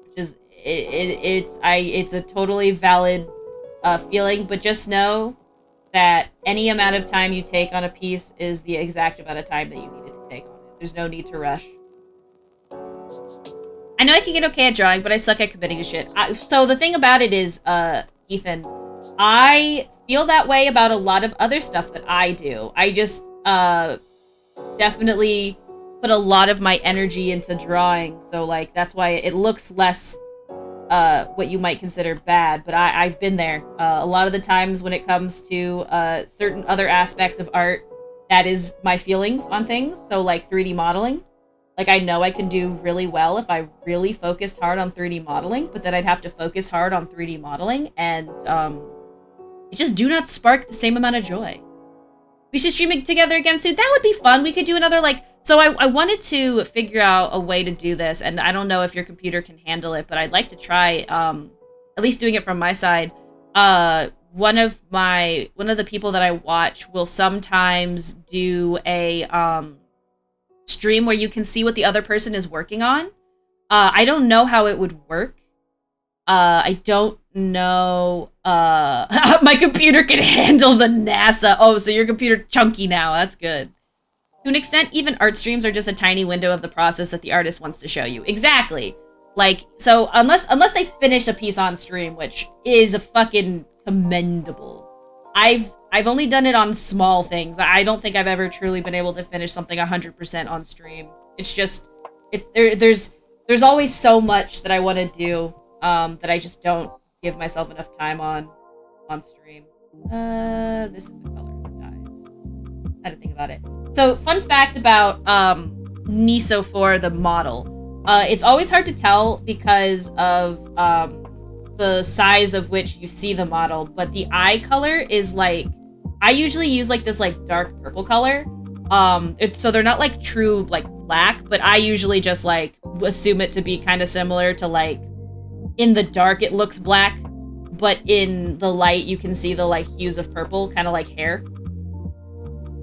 which is it's a totally valid feeling, but just know that any amount of time you take on a piece is the exact amount of time that you needed to take on it. There's no need to rush. I know I can get okay at drawing, but I suck at committing to shit. So the thing about it is, Ethan, I feel that way about a lot of other stuff that I do. I just definitely put a lot of my energy into drawing, so like that's why it looks less what you might consider bad, but I've been there. A lot of the times when it comes to certain other aspects of art, that is my feelings on things. So like 3D modeling. Like I know I can do really well if I really focused hard on 3D modeling, but then I'd have to focus hard on 3D modeling, and it just do not spark the same amount of joy. We should stream it together again soon. That would be fun. We could do another, like... So I wanted to figure out a way to do this, and I don't know if your computer can handle it, but I'd like to try, at least doing it from my side. One of the people that I watch will sometimes do a stream where you can see what the other person is working on. I don't know how it would work. I don't know my computer can handle the NASA. Oh, so your computer chunky now. That's good. To an extent, even art streams are just a tiny window of the process that the artist wants to show you. Exactly. Like, so unless they finish a piece on stream, which is a fucking commendable. I've only done it on small things. I don't think I've ever truly been able to finish something 100% on stream. It's just there's always so much that I want to do that I just don't give myself enough time on stream. This is the color, guys. I had to think about it. So, fun fact about Niso for the model. It's always hard to tell because of the size of which you see the model, but the eye color is like, I usually use like this like dark purple color. So they're not like true like black, but I usually just like assume it to be kind of similar to like, in the dark it looks black, but in the light you can see the like hues of purple, kind of like hair.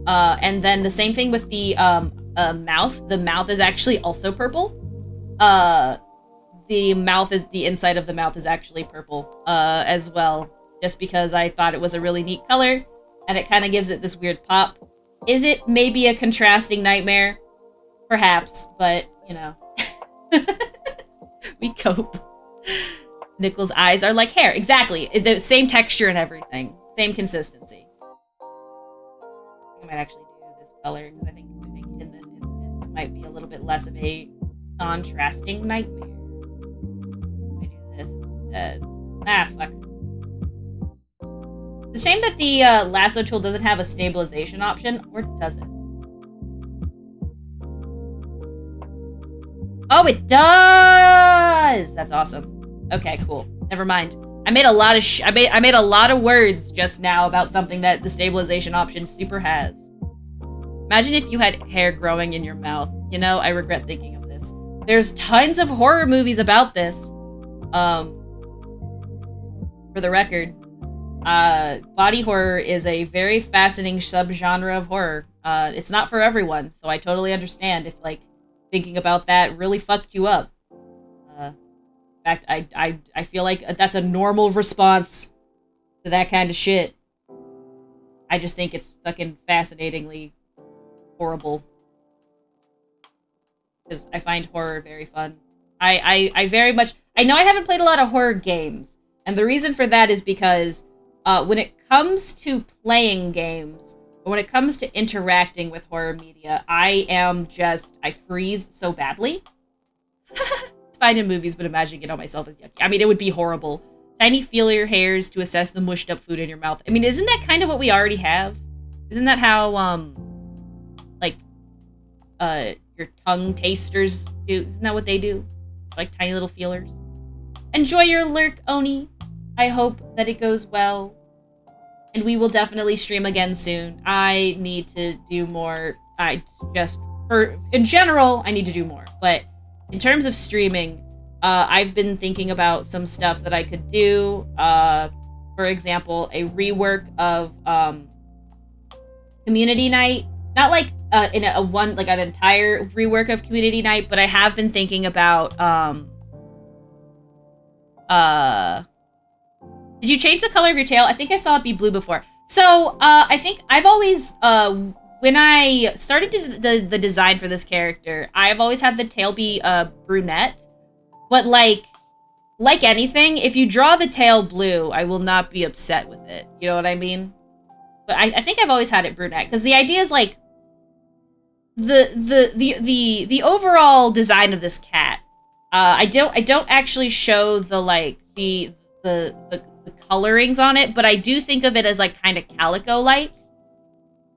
And then the same thing with the mouth. The mouth is actually also purple. The inside of the mouth is actually purple as well, just because I thought it was a really neat color, and it kind of gives it this weird pop. Is it maybe a contrasting nightmare? Perhaps, but, you know. We cope. Nicole's eyes are like hair. Exactly. The same texture and everything. Same consistency. I might actually do this color because I think in this instance it might be a little bit less of a contrasting nightmare. I do this instead. Fuck. It's a shame that the lasso tool doesn't have a stabilization option, or does it? Oh, it does! That's awesome. Okay, cool. Never mind. I made a lot of I made a lot of words just now about something that the stabilization option super has. Imagine if you had hair growing in your mouth. You know, I regret thinking of this. There's tons of horror movies about this. For the record, body horror is a very fascinating subgenre of horror. It's not for everyone, so I totally understand if like thinking about that really fucked you up. In fact, I feel like that's a normal response to that kind of shit. I just think it's fucking fascinatingly horrible. Because I find horror very fun. I very much... I know I haven't played a lot of horror games. And the reason for that is because when it comes to playing games, or when it comes to interacting with horror media, I freeze so badly. Fine in movies, but imagining it on myself is yucky. I mean, it would be horrible. Tiny feeler hairs to assess the mushed up food in your mouth. I mean, isn't that kind of what we already have? Isn't that how, your tongue tasters do? Isn't that what they do? Like tiny little feelers? Enjoy your lurk, Oni. I hope that it goes well. And we will definitely stream again soon. I need to do more. In general, I need to do more. But in terms of streaming, I've been thinking about some stuff that I could do. For example, a rework of Community Night. Not like an entire rework of Community Night, but I have been thinking about Did you change the color of your tail? I think I saw it be blue before. So, I think I've always, when I started the design for this character, I've always had the tail be, brunette. But, like anything, if you draw the tail blue, I will not be upset with it. You know what I mean? But I think I've always had it brunette, because the idea is, like, the overall design of this cat, I don't actually show the, like, the colorings on it, but I do think of it as, like, kind of calico-like,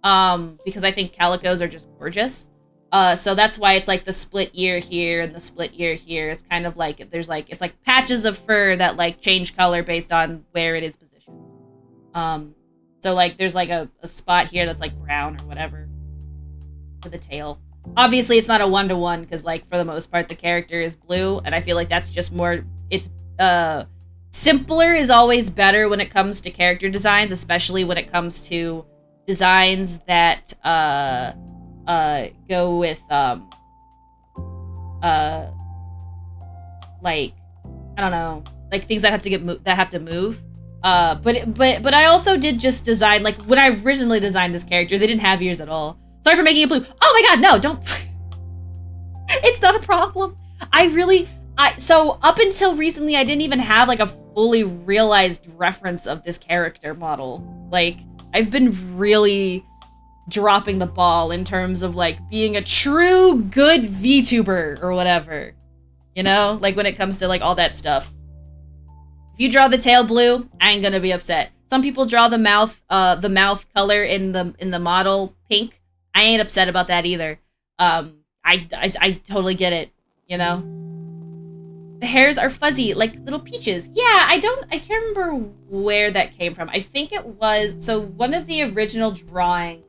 because I think calicos are just gorgeous. So that's why it's, like, the split ear here and the split ear here. It's kind of like, there's, like, it's like patches of fur that, like, change color based on where it is positioned. So, like, there's, like, a spot here that's, like, brown or whatever for the tail. Obviously, it's not a one-to-one, because, like, for the most part, the character is blue, and I feel like that's just more, it's, simpler is always better when it comes to character designs, especially when it comes to designs that, go with, like, I don't know, like, things that have to move. But I also did just design, like, when I originally designed this character, they didn't have ears at all. Sorry for making it blue. Oh my god, no, don't. It's not a problem. So up until recently, I didn't even have, like, a fully realized reference of this character model. Like, I've been really dropping the ball in terms of, like, being a true good VTuber or whatever. You know? Like, when it comes to, like, all that stuff. If you draw the tail blue, I ain't gonna be upset. Some people draw the mouth color in the model pink. I ain't upset about that either. I totally get it, you know? The hairs are fuzzy, like little peaches. Yeah, I can't remember where that came from. I think it was, so one of the original drawings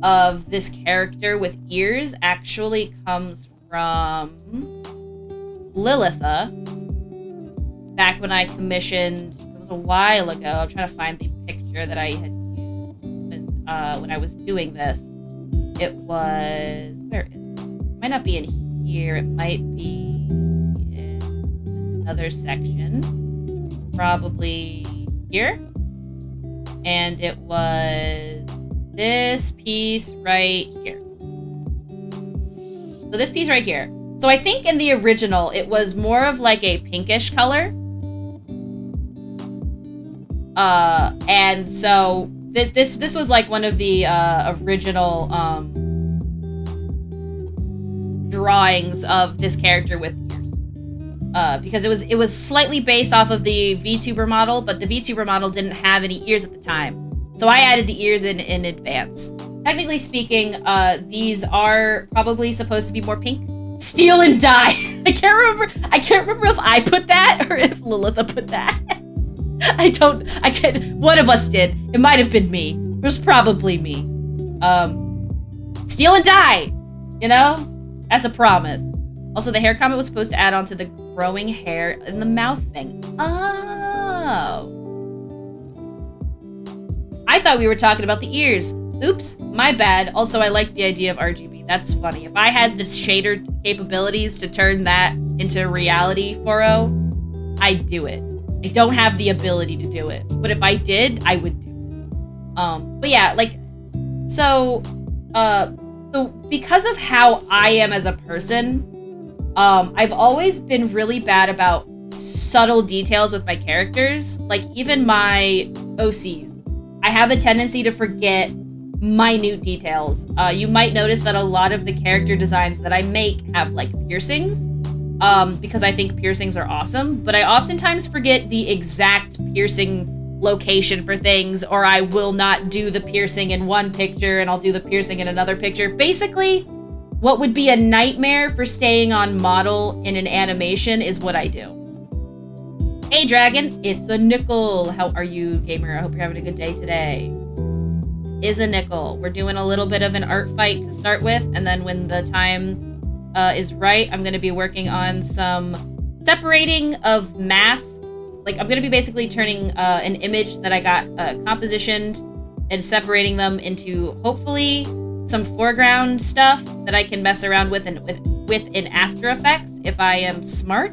of this character with ears actually comes from Lilitha. Back when I commissioned, it was a while ago. I'm trying to find the picture that I had used when I was doing this. It was, where is it? It might not be in here. It might be another section, probably here, and it was this piece right here. So this piece right here. So I think in the original, it was more of like a pinkish color. And so this was like one of the original drawings of this character with ears, because it was slightly based off of the VTuber model, but the VTuber model didn't have any ears at the time, so I added the ears in advance. Technically speaking, these are probably supposed to be more pink. Steal and die. I can't remember if I put that or if Lilitha put that. One of us did. It might have been me. It was probably me. Steal and die, you know? As a promise. Also, the hair comment was supposed to add on to the growing hair in the mouth thing. Oh. I thought we were talking about the ears. Oops, my bad. Also, I like the idea of RGB. That's funny. If I had the shader capabilities to turn that into reality 4.0, I'd do it. I don't have the ability to do it, but if I did, I would do it. But yeah, like, so because of how I am as a person, I've always been really bad about subtle details with my characters. Like, even my OCs, I have a tendency to forget minute details. You might notice that a lot of the character designs that I make have, like, piercings, because I think piercings are awesome, but I oftentimes forget the exact piercing location for things, or I will not do the piercing in one picture and I'll do the piercing in another picture. Basically, what would be a nightmare for staying on model in an animation is what I do. Hey Dragon, it's a nickel. How are you, gamer? I hope you're having a good day today. Is a nickel. We're doing a little bit of an art fight to start with, and then when the time is right, I'm going to be working on some separating of masks. Like, I'm going to be basically turning an image that I got compositioned and separating them into, hopefully, some foreground stuff that I can mess around with in After Effects if I am smart.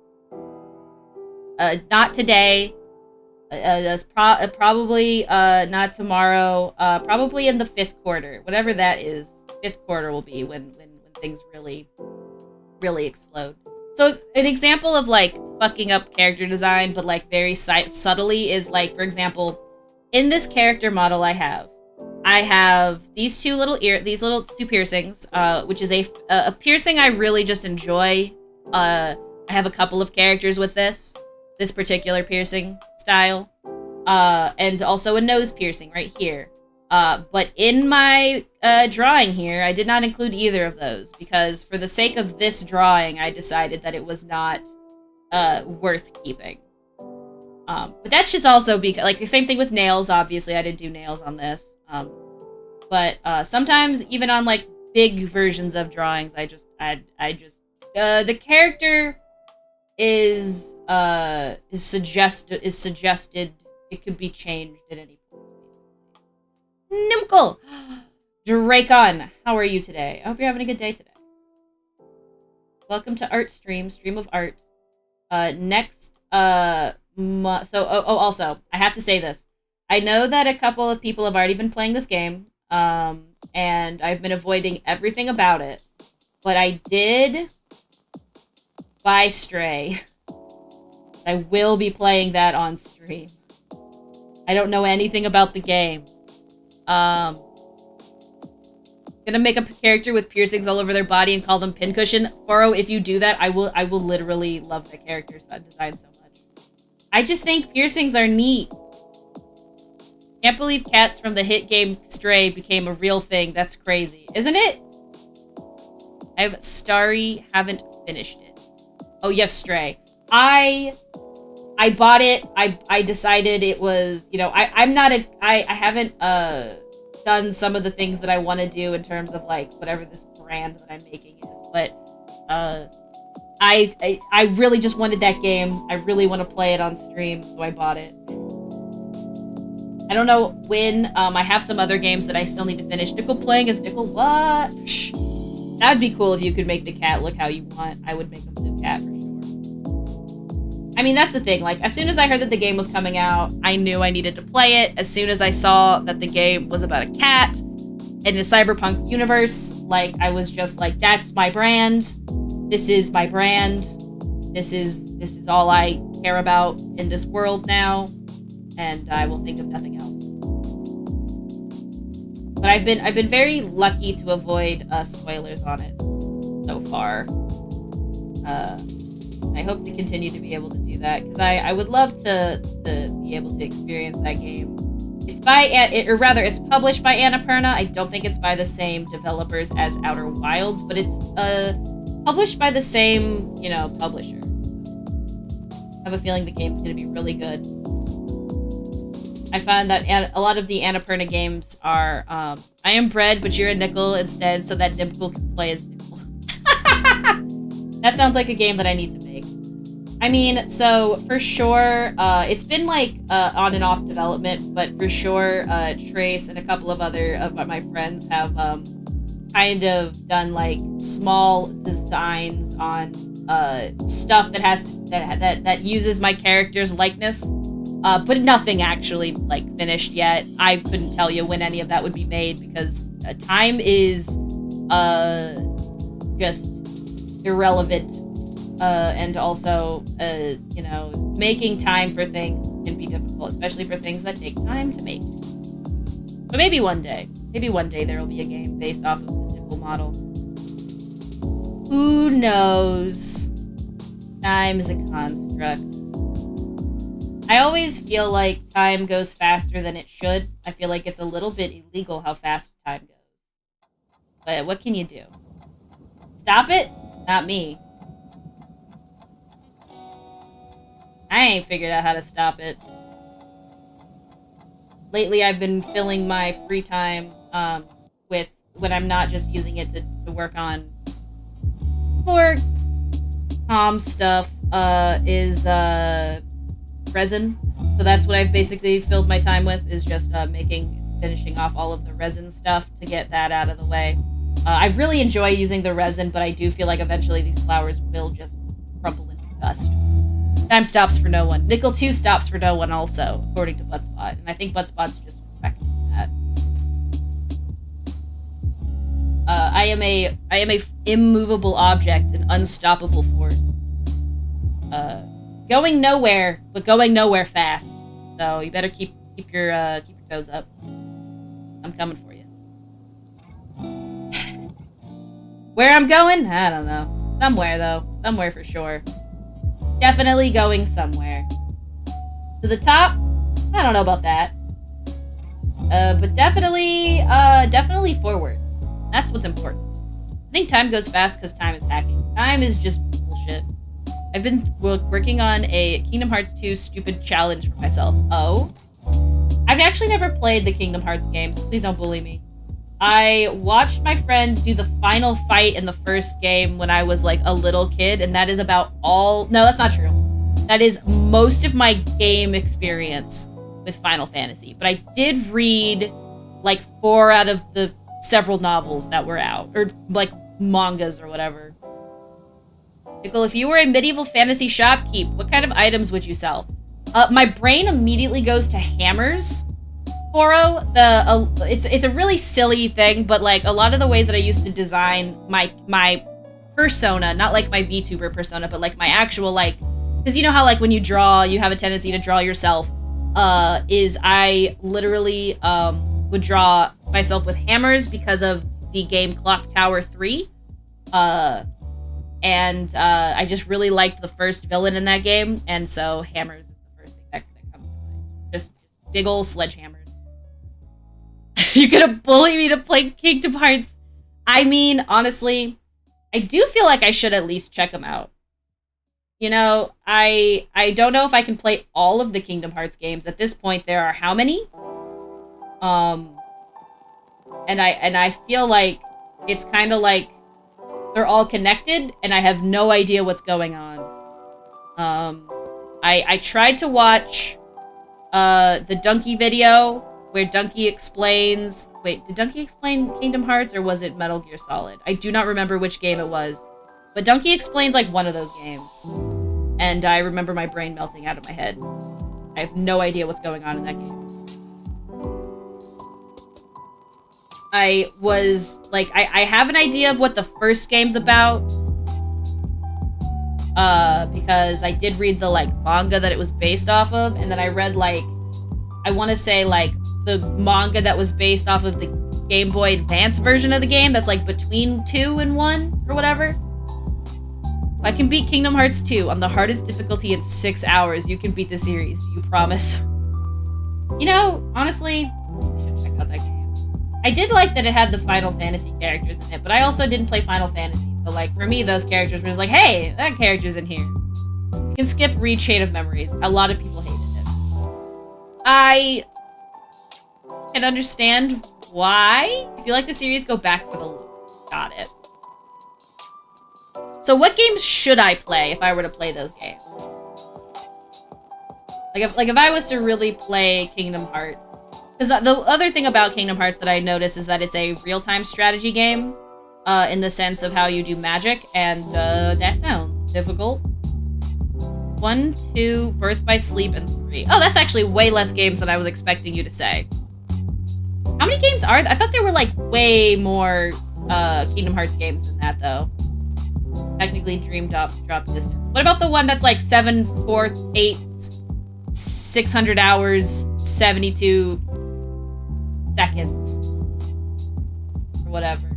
not today. Probably not tomorrow. Probably in the 5th quarter, whatever that is. 5th quarter will be when things really explode. So an example of like fucking up character design, but like very subtly, is like, for example, in this character model I have these two little two piercings, which is a piercing I really just enjoy. I have a couple of characters with this particular piercing style, and also a nose piercing right here. But in my drawing here, I did not include either of those because for the sake of this drawing, I decided that it was not worth keeping. But that's just also because, like, the same thing with nails. Obviously, I didn't do nails on this. But sometimes, even on like big versions of drawings, the character is suggested. It could be changed at any point. Nimkle! Dracon, how are you today? I hope you're having a good day today. Welcome to Art Stream of art. Also, I have to say this. I know that a couple of people have already been playing this game, and I've been avoiding everything about it, but I did buy Stray. I will be playing that on stream. I don't know anything about the game. Gonna make a character with piercings all over their body and call them Pincushion. Foro, if you do that, I will literally love the character design so much. I just think piercings are neat. Can't believe cats from the hit game Stray became a real thing. That's crazy, isn't it? I have Starry, haven't finished it. Oh, you have Stray. I bought it. I decided it was, I haven't done some of the things that I want to do in terms of like whatever this brand that I'm making is, but I really just wanted that game. I really want to play it on stream, so I bought it. I don't know when. I have some other games that I still need to finish. Nickel playing as Nickel. What? That'd be cool if you could make the cat look how you want. I would make a blue cat for sure. I mean, that's the thing. Like, as soon as I heard that the game was coming out, I knew I needed to play it. As soon as I saw that the game was about a cat in the cyberpunk universe, like, I was just like, that's my brand. This is my brand. This is all I care about in this world now, and I will think of nothing else. But I've been very lucky to avoid spoilers on it so far. I hope to continue to be able to do that because I would love to be able to experience that game. It's it's published by Annapurna. I don't think it's by the same developers as Outer Wilds, but it's published by the same, publisher. I have a feeling the game's going to be really good. I found that a lot of the Annapurna games are, I am bread, but you're a nickel instead, so that Dimple can play as Nickel. That sounds like a game that I need to make. I mean, so for sure, it's been like on and off development, but for sure, Trace and a couple of other of my friends have kind of done like small designs on stuff that has that uses my character's likeness. But nothing actually like finished yet. I couldn't tell you when any of that would be made because time is just irrelevant. And also, making time for things can be difficult, especially for things that take time to make. But maybe one day there will be a game based off of the Nickel model. Who knows? Time is a construct. I always feel like time goes faster than it should. I feel like it's a little bit illegal how fast time goes. But what can you do? Stop it? Not me. I ain't figured out how to stop it. Lately, I've been filling my free time with, when I'm not just using it to work on more calm stuff, is resin. So that's what I've basically filled my time with, is just finishing off all of the resin stuff to get that out of the way. I really enjoy using the resin, but I do feel like eventually these flowers will just crumble into dust. Time stops for no one. Nickel 2 stops for no one also, according to Buttspot. And I think Buttspot's just respecting that. I am a immovable object, an unstoppable force. Going nowhere, but going nowhere fast. So you better keep your toes up. I'm coming for you. Where I'm going? I don't know. Somewhere though. Somewhere for sure. Definitely going somewhere. To the top? I don't know about that. But definitely forward. That's what's important. I think time goes fast because time is hacking. Time is just bullshit. I've been working on a Kingdom Hearts 2 stupid challenge for myself. Oh? I've actually never played the Kingdom Hearts games. Please don't bully me. I watched my friend do the final fight in the first game when I was like a little kid, and that is about all... No, that's not true. That is most of my game experience with Final Fantasy. But I did read like 4 out of the several novels that were out, or like mangas or whatever. Nicole, if you were a medieval fantasy shopkeep, what kind of items would you sell? My brain immediately goes to hammers. Foro, it's a really silly thing, but like a lot of the ways that I used to design my persona, not like my VTuber persona, but like my actual like, because you know how like when you draw, you have a tendency to draw yourself. Is I literally would draw myself with hammers because of the game Clock Tower 3. And I just really liked the first villain in that game, and so hammers is the first thing that comes to mind. Just big old sledgehammers. You're gonna bully me to play Kingdom Hearts. I mean, honestly, I do feel like I should at least check them out. You know, I don't know if I can play all of the Kingdom Hearts games. At this point, there are how many? And I feel like it's kind of like they're all connected, and I have no idea what's going on. I tried to watch the Donkey video where Donkey explains... Wait, did Donkey explain Kingdom Hearts, or was it Metal Gear Solid? I do not remember which game it was. But Donkey explains, like, one of those games. And I remember my brain melting out of my head. I have no idea what's going on in that game. I was, like, I have an idea of what the first game's about. Because I did read the, like, manga that it was based off of. And then I read, like, I want to say, like, the manga that was based off of the Game Boy Advance version of the game. That's, like, between 2 and 1, or whatever. I can beat Kingdom Hearts 2 on the hardest difficulty in 6 hours. You can beat the series. Do you promise? You know, honestly, I should check out that game. I did like that it had the Final Fantasy characters in it, but I also didn't play Final Fantasy. So, like, for me, those characters were just like, hey, that character's in here. You can skip Read Chain of Memories. A lot of people hated it. I can understand why. If you like the series, go back for the loop. Got it. So what games should I play if I were to play those games? Like if I was to really play Kingdom Hearts. Because the other thing about Kingdom Hearts that I noticed is that it's a real-time strategy game. In the sense of how you do magic. And that sounds difficult. 1, 2, Birth by Sleep, and 3. Oh, that's actually way less games than I was expecting you to say. How many games are there? I thought there were, like, way more Kingdom Hearts games than that, though. Technically, Dream Drop Distance. What about the one that's, like, 7, 4, 8, 600 hours, 72 seconds? Or whatever.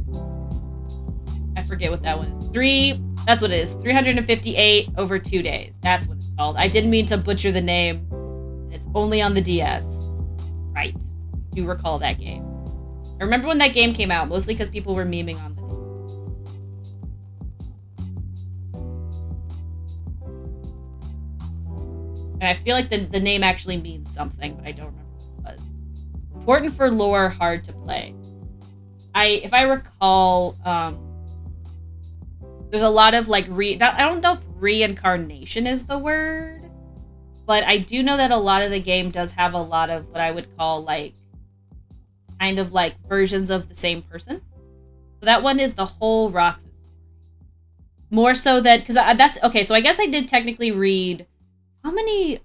I forget what that one is. 3... That's what it is. 358 over 2 days. That's what it's called. I didn't mean to butcher the name. It's only on the DS. Right. I do recall that game. I remember when that game came out, mostly because people were memeing on the name. And I feel like the name actually means something, but I don't remember what it was. Important for lore, hard to play. If I recall, there's a lot of, like, I don't know if reincarnation is the word, but I do know that a lot of the game does have a lot of what I would call, like, kind of, like, versions of the same person. So that one is the whole Roxas. More so that, because that's, okay, so I guess I did technically read how many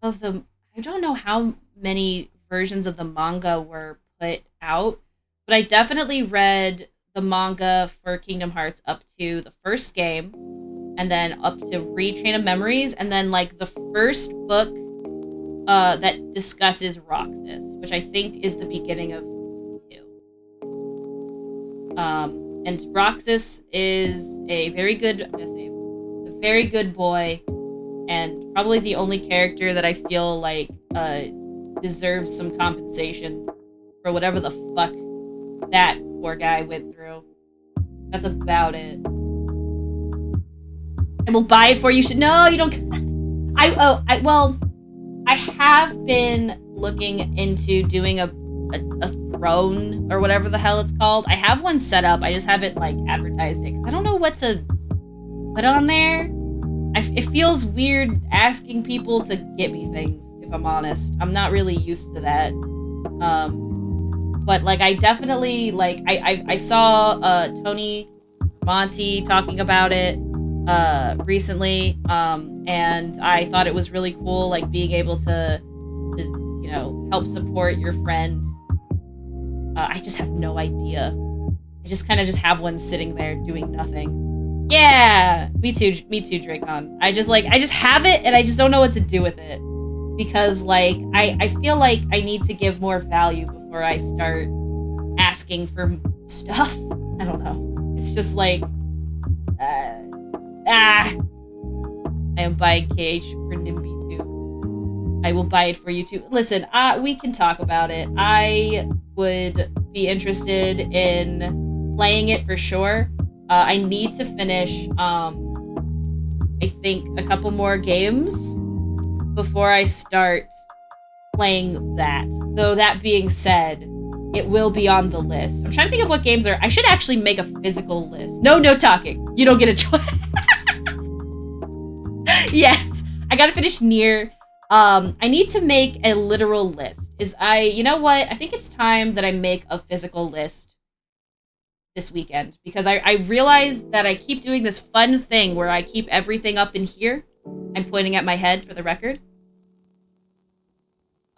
of the, I don't know how many versions of the manga were put out, but I definitely read the manga for Kingdom Hearts up to the first game, and then up to Retrain of Memories, and then like the first book that discusses Roxas, which I think is the beginning of 2. And Roxas is a very good, I'm gonna say, a very good boy, and probably the only character that I feel like deserves some compensation for whatever the fuck that poor guy went through. That's about it. I will buy it for you. No, you don't. I have been looking into doing a throne or whatever the hell it's called. I have one set up. I just haven't like advertised it because I don't know what to put on there. It feels weird asking people to get me things, if I'm honest. I'm not really used to that. But like I definitely like I saw Tony Monty talking about it recently, and I thought it was really cool, like being able to you know, help support your friend. I just have no idea. I just kind of just have one sitting there doing nothing. Yeah, me too, Dracon. I just have it and I just don't know what to do with it. Because like I feel like I need to give more value before I start asking for stuff. I don't know. It's just like I am buying KH for Nimby too. I will buy it for you too. Listen, we can talk about it. I would be interested in playing it for sure. I need to finish, I think, a couple more games before I start playing that. Though that being said, it will be on the list. I'm trying to think of what games are. I should actually make a physical list. No talking. You don't get a choice. Yes, I gotta finish Nier. I need to make a literal list. You know what? I think it's time that I make a physical list this weekend, because I realized that I keep doing this fun thing where I keep everything up in here. I'm pointing at my head for the record.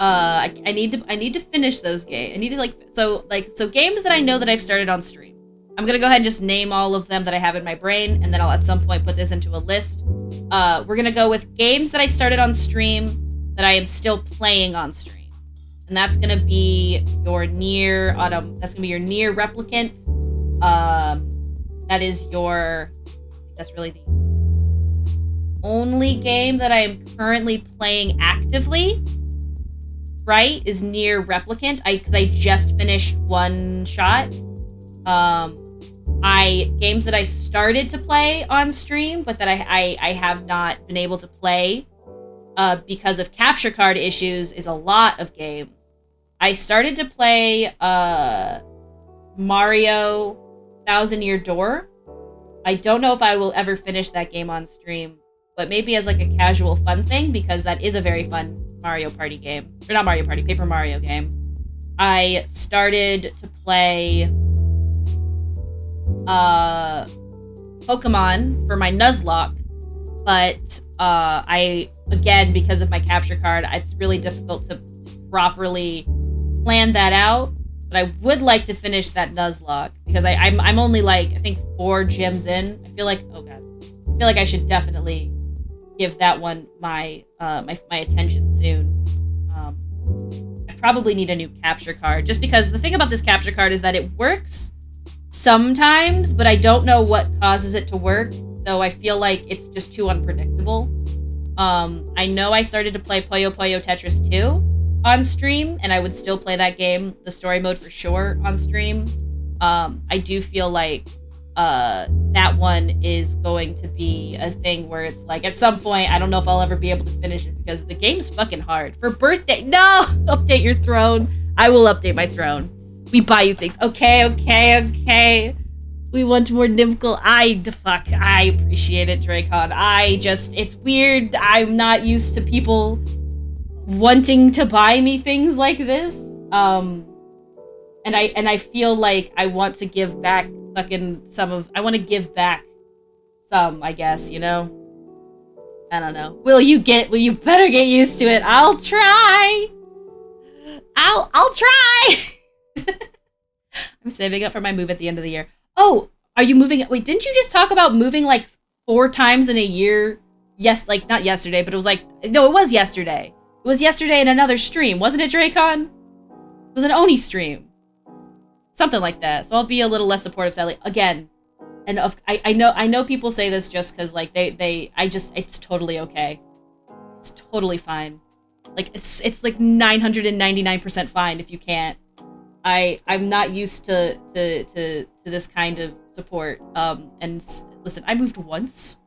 I need to finish those games. I need to so games that I know that I've started on stream. I'm gonna go ahead and just name all of them that I have in my brain, and then I'll at some point put this into a list. We're gonna go with games that I started on stream that I am still playing on stream, and that's gonna be your Nier Autumn. That's gonna be your Nier Replicant. That's really the only game that I am currently playing actively, right, is Nier Replicant. Because I just finished one shot. Games that I started to play on stream, but that I have not been able to play because of capture card issues is a lot of games. I started to play Mario Thousand Year Door. I don't know if I will ever finish that game on stream, but maybe as like a casual fun thing, because that is a very fun Mario Party game. Or not Mario Party, Paper Mario game. I started to play Pokemon for my Nuzlocke, but again, because of my capture card, it's really difficult to properly plan that out. But I would like to finish that Nuzlocke, because I'm only like, I think 4 gyms in. I feel like, oh god, I feel like I should definitely give that one my attention soon. I probably need a new capture card, just because the thing about this capture card is that it works sometimes, but I don't know what causes it to work, so I feel like it's just too unpredictable. I know I started to play Puyo Puyo Tetris 2 on stream, and I would still play that game, the story mode for sure, on stream. I do feel like that one is going to be a thing where it's like, at some point, I don't know if I'll ever be able to finish it, because the game's fucking hard. For birthday, no! Update your throne. I will update my throne. We buy you things. Okay. We want more Nimkle. I appreciate it, Dracon. It's weird. I'm not used to people wanting to buy me things like this. And I feel like I want to give back I want to give back some, I guess, you know? I don't know. Will you better get used to it. I'll try. I'll try. I'm saving up for my move at the end of the year. Oh, are you moving? Wait, didn't you just talk about moving like 4 times in a year? Yes, like not yesterday, but it was like, no, it was yesterday. It was yesterday in another stream. Wasn't it, Dracon? It was an Oni stream. Something like that. So I'll be a little less supportive, sadly. Again, and I know people say this just because like it's totally okay. It's totally fine. Like it's like 999% fine if you can't. I'm not used to this kind of support. And listen, I moved once.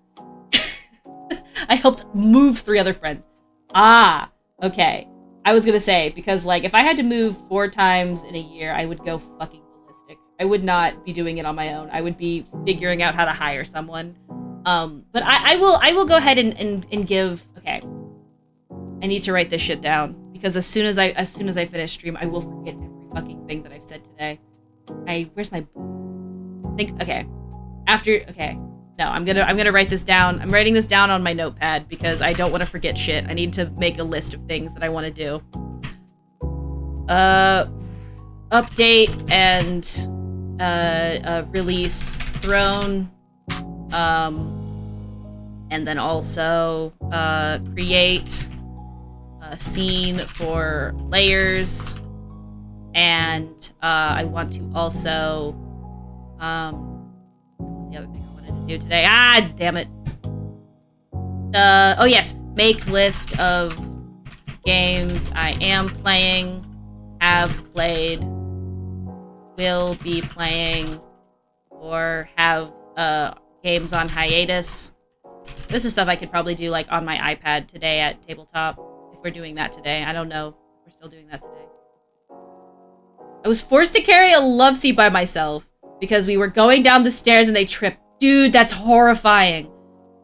I helped move 3 other friends. Ah, okay. I was gonna say, because like if I had to move 4 times in a year, I would go fucking ballistic. I would not be doing it on my own. I would be figuring out how to hire someone. But I will go ahead and give. Okay, I need to write this shit down because as soon as I finish stream, I will forget every fucking thing that I've said today. Where's my book? Okay. No, I'm gonna write this down. I'm writing this down on my notepad because I don't want to forget shit. I need to make a list of things that I want to do. Update and release Throne. And then also create a scene for layers. And I want to also what's the other thing I wanted to do today? Ah, damn it. Oh yes, make list of games I am playing, have played, will be playing, or have games on hiatus. This is stuff I could probably do like on my iPad today at tabletop if we're doing that today. I don't know if we're still doing that today. I was forced to carry a love seat by myself because we were going down the stairs and they tripped. Dude, that's horrifying.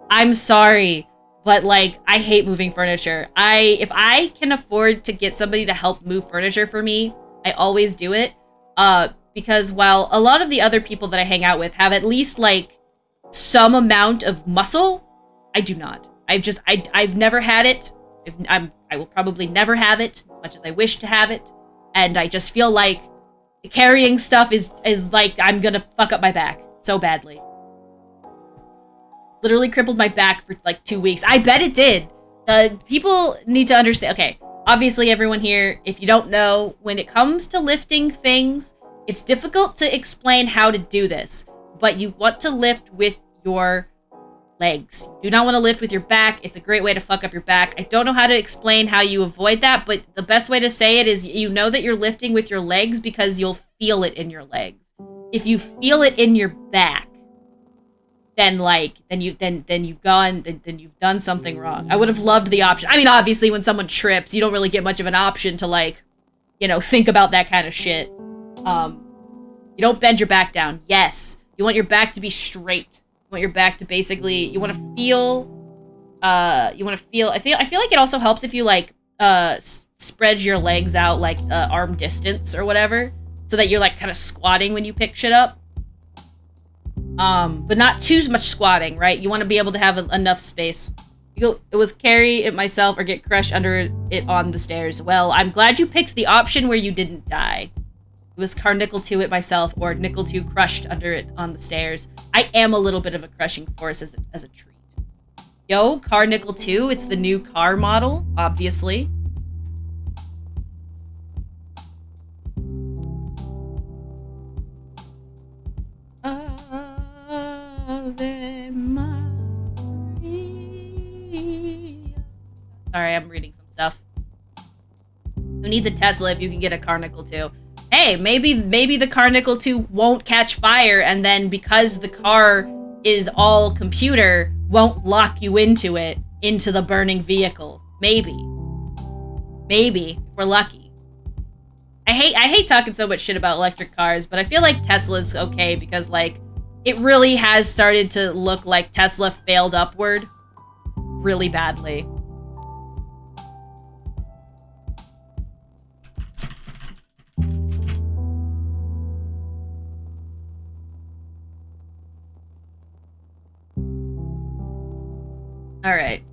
I'm sorry, but like I hate moving furniture. If I can afford to get somebody to help move furniture for me, I always do it. Because while a lot of the other people that I hang out with have at least like some amount of muscle, I do not. I've never had it. I will probably never have it as much as I wish to have it. And I just feel like carrying stuff is like I'm gonna fuck up my back so badly. Literally crippled my back for like 2 weeks. I bet it did. People need to understand. Okay, obviously everyone here, if you don't know, when it comes to lifting things, it's difficult to explain how to do this. But you want to lift with your legs. You do not want to lift with your back. It's a great way to fuck up your back. I don't know how to explain how you avoid that, but the best way to say it is you know that you're lifting with your legs because you'll feel it in your legs. If you feel it in your back, then you've done something wrong. I would have loved the option. I mean, obviously when someone trips, you don't really get much of an option to like, you know, think about that kind of shit. You don't bend your back down. Yes. You want your back to be straight. You want your back to basically, you want to feel, I feel like it also helps if you like, spread your legs out like arm distance or whatever, so that you're like kind of squatting when you pick shit up. But not too much squatting, right? You want to be able to have enough space. It was carry it myself or get crushed under it on the stairs. Well, I'm glad you picked the option where you didn't die. It was car nickel 2 it myself or nickel 2 crushed under it on the stairs. I am a little bit of a crushing force as a treat. Yo, car nickel 2, it's the new car model, obviously. Ave Maria. Sorry, I'm reading some stuff. Who needs a Tesla if you can get a car nickel 2? Hey, maybe the car nickel 2 won't catch fire, and then because the car is all computer, won't lock you into the burning vehicle. Maybe, if we're lucky. I hate talking so much shit about electric cars, but I feel like Tesla's okay because like it really has started to look like Tesla failed upward really badly. All right.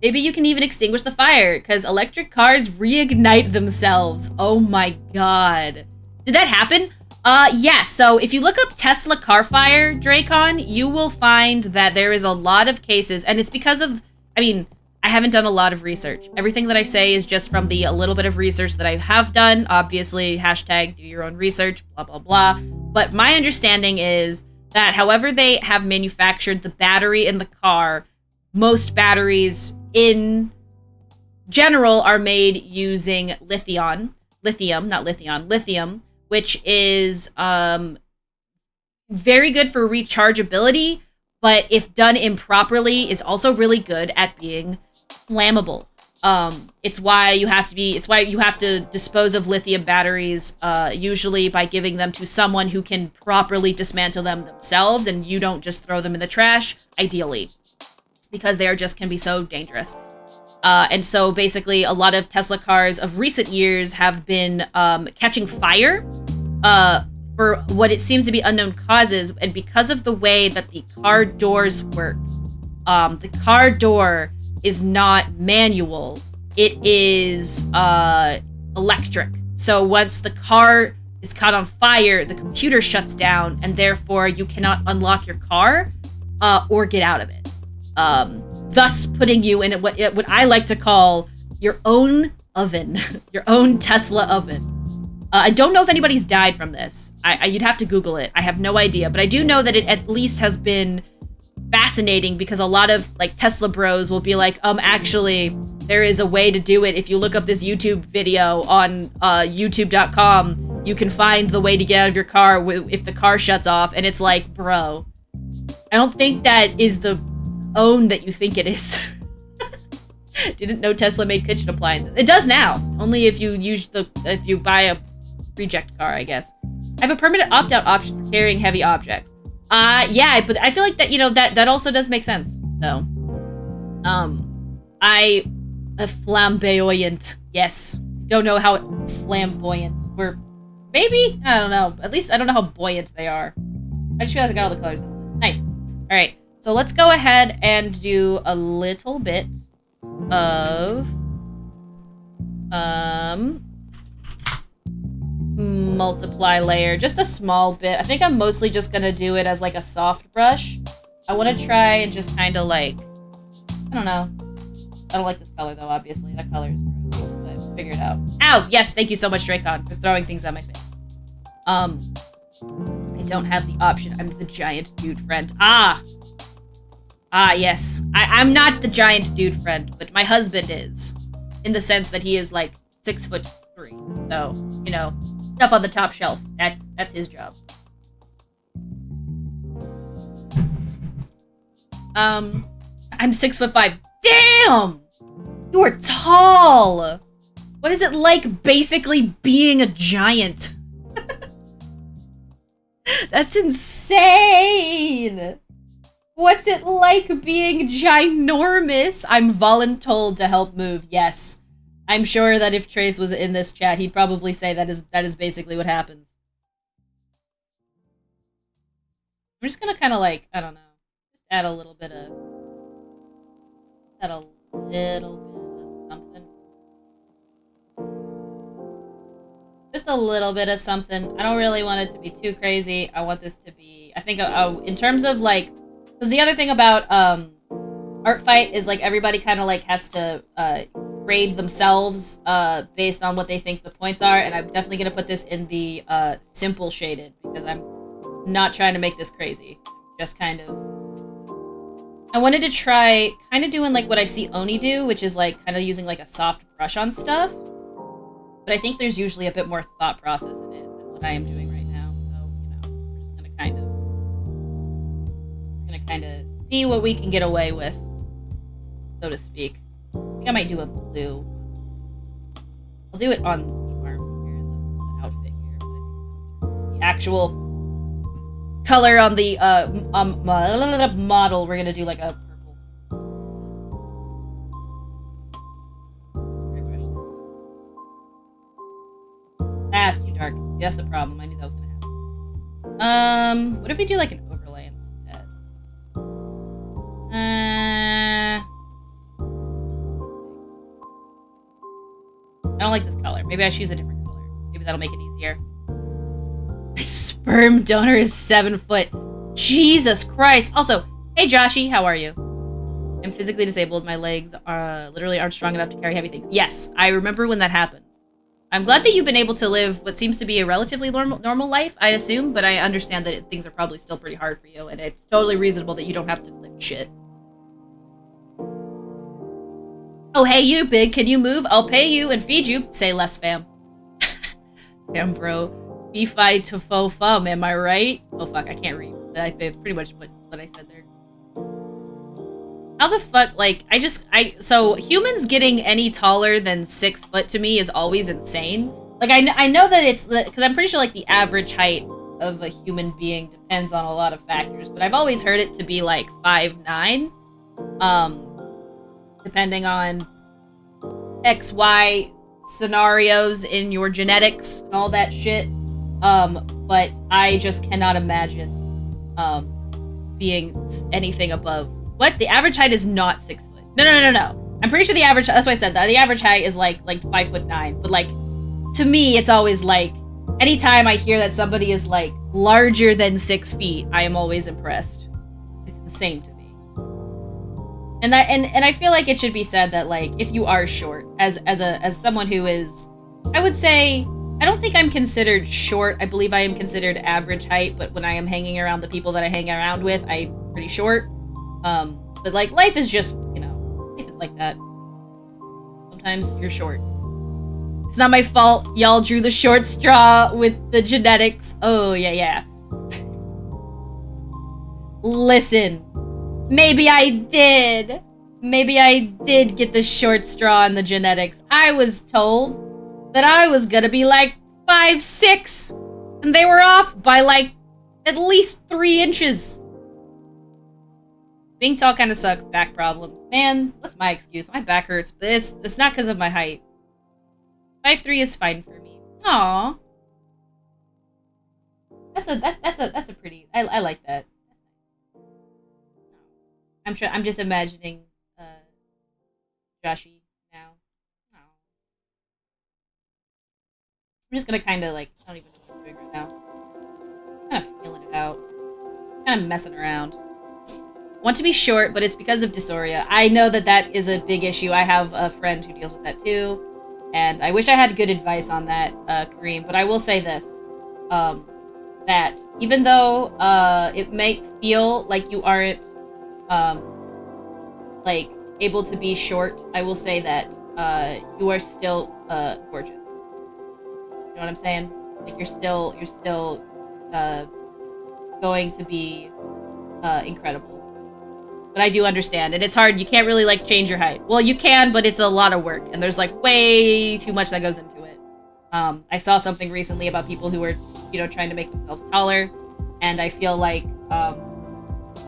Maybe you can even extinguish the fire, because electric cars reignite themselves. Oh my god. Did that happen? Yeah, so if you look up Tesla car fire, Dracon, you will find that there is a lot of cases, and it's because of, I mean, I haven't done a lot of research. Everything that I say is just from a little bit of research that I have done. Obviously, hashtag do your own research, blah, blah, blah. But my understanding is that however they have manufactured the battery in the car, most batteries in general are made using lithium, which is very good for rechargeability, but if done improperly is also really good at being flammable. It's why you have to dispose of lithium batteries usually by giving them to someone who can properly dismantle them themselves, and you don't just throw them in the trash, ideally, because they can be so dangerous. And so basically a lot of Tesla cars of recent years have been catching fire for what it seems to be unknown causes, and because of the way that the car doors work, the car door is not manual, it is electric. So once the car is caught on fire, the computer shuts down, and therefore you cannot unlock your car or get out of it. Thus putting you in what I like to call your own oven, your own Tesla oven. I don't know if anybody's died from this. You'd have to Google it. I have no idea, but I do know that it at least has been fascinating, because a lot of like Tesla bros will be like, actually, there is a way to do it. If you look up this YouTube video on youtube.com, you can find the way to get out of your car if the car shuts off. And it's like, bro, I don't think that is the own that you think it is. Didn't know Tesla made kitchen appliances. It does now. Only if you buy a reject car, I guess. I have a permanent opt-out option for carrying heavy objects. Yeah, but I feel like that, that also does make sense, though. A flamboyant. Yes. Don't know how flamboyant. Or maybe? I don't know. At least I don't know how buoyant they are. I just realized I got all the colors. Nice. Alright. So let's go ahead and do a little bit of multiply layer. Just a small bit. I think I'm mostly just gonna do it as like a soft brush. I want to try and just kind of like, I don't know. I don't like this color though, obviously. That color is gross, but figure it out. Ow! Yes, thank you so much, Dracon, for throwing things at my face. I don't have the option. I'm the giant dude friend. Yes. I'm not the giant dude friend, but my husband is. In the sense that he is like 6'3". So, you know, stuff on the top shelf. That's his job. I'm 6'5". Damn! You are tall! What is it like basically being a giant? That's insane! What's it like being ginormous? I'm voluntold to help move, yes. I'm sure that if Trace was in this chat, he'd probably say that is basically what happens. I'm just gonna kind of like, I don't know, just add a little bit of something. Just a little bit of something. I don't really want it to be too crazy. I want this to be, I think, in terms of like, because the other thing about Art Fight is like everybody kind of like has to grade themselves based on what they think the points are, and I'm definitely gonna put this in the simple shaded because I'm not trying to make this crazy. Just kind of, I wanted to try kind of doing like what I see Oni do, which is like kind of using like a soft brush on stuff. But I think there's usually a bit more thought process in it than what I am doing right now. So, you know, we're just gonna kind of see what we can get away with, so to speak. I think I might do a blue. I'll do it on the arms here, the outfit here. But the actual color on the model, we're gonna do like a purple. It's too dark. See, that's the problem. I knew that was gonna happen. What if we do like an overlay instead? don't like this color. Maybe I should use a different color. Maybe that'll make it easier. My sperm donor is 7 foot. Jesus Christ. Also, hey Joshy, how are you? I'm physically disabled. My legs literally aren't strong enough to carry heavy things. Yes, I remember when that happened. I'm glad that you've been able to live what seems to be a relatively normal life, I assume, but I understand that things are probably still pretty hard for you, and it's totally reasonable that you don't have to lift shit. Oh, hey you, Big, can you move? I'll pay you and feed you. Say less, fam. Damn, bro. Fee-fi to faux fum, am I right? Oh, fuck, I can't read. I pretty much what I said there. How the fuck, like, so humans getting any taller than 6 foot to me is always insane. Like, I know that it's, because I'm pretty sure, like, the average height of a human being depends on a lot of factors, but I've always heard it to be, like, 5'9", depending on XY scenarios in your genetics and all that shit. But I just cannot imagine, being anything above. What? The average height is not 6 foot. No. I'm pretty sure the average, that's why I said that. The average height is like 5'9". But like, to me, it's always like, anytime I hear that somebody is like larger than 6 feet, I am always impressed. It's insane to me. And I feel like it should be said that like, if you are short, as someone who is, I would say, I don't think I'm considered short. I believe I am considered average height, but when I am hanging around the people that I hang around with, I'm pretty short. But like, life is just, you know, life is like that. Sometimes you're short. It's not my fault y'all drew the short straw with the genetics. Oh, yeah. Listen, maybe I did. Maybe I did get the short straw in the genetics. I was told that I was gonna be like 5'6", and they were off by like at least 3 inches. Being tall kind of sucks. Back problems. Man, that's my excuse. My back hurts, but it's not because of my height. 5'3" is fine for me. Aww. That's a pretty. I like that. I'm just imagining Joshy now. Aww. I'm just gonna kind of like, I don't even know what I'm doing right now. Kind of feeling it out. Kind of messing around. Want to be short, but it's because of dysphoria. I know that is a big issue. I have a friend who deals with that too, and I wish I had good advice on that, Kareem. But I will say this, that even though it may feel like you aren't like able to be short, I will say that you are still gorgeous. You know what I'm saying? Like you're still going to be incredible. But I do understand, and it's hard. You can't really like change your height. Well, you can, but it's a lot of work, and there's like way too much that goes into it. I saw something recently about people who were, you know, trying to make themselves taller, and I feel like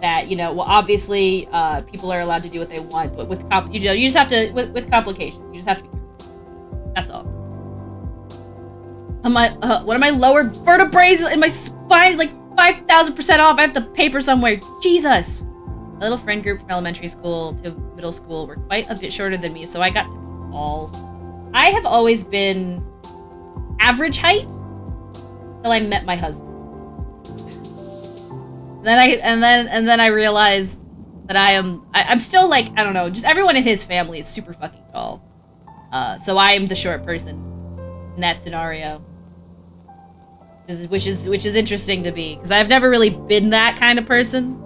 that, you know, well, obviously people are allowed to do what they want, but with you just have to with complications. You just have to be careful. That's all. One of my lower vertebrae in my spine is like 5,000% off. I have to paper somewhere. Jesus. My little friend group from elementary school to middle school were quite a bit shorter than me, so I got to be tall. I have always been average height till I met my husband. Then I realized that I'm still like, I don't know, just everyone in his family is super fucking tall. So I am the short person in that scenario. Which is interesting to me, because I've never really been that kind of person.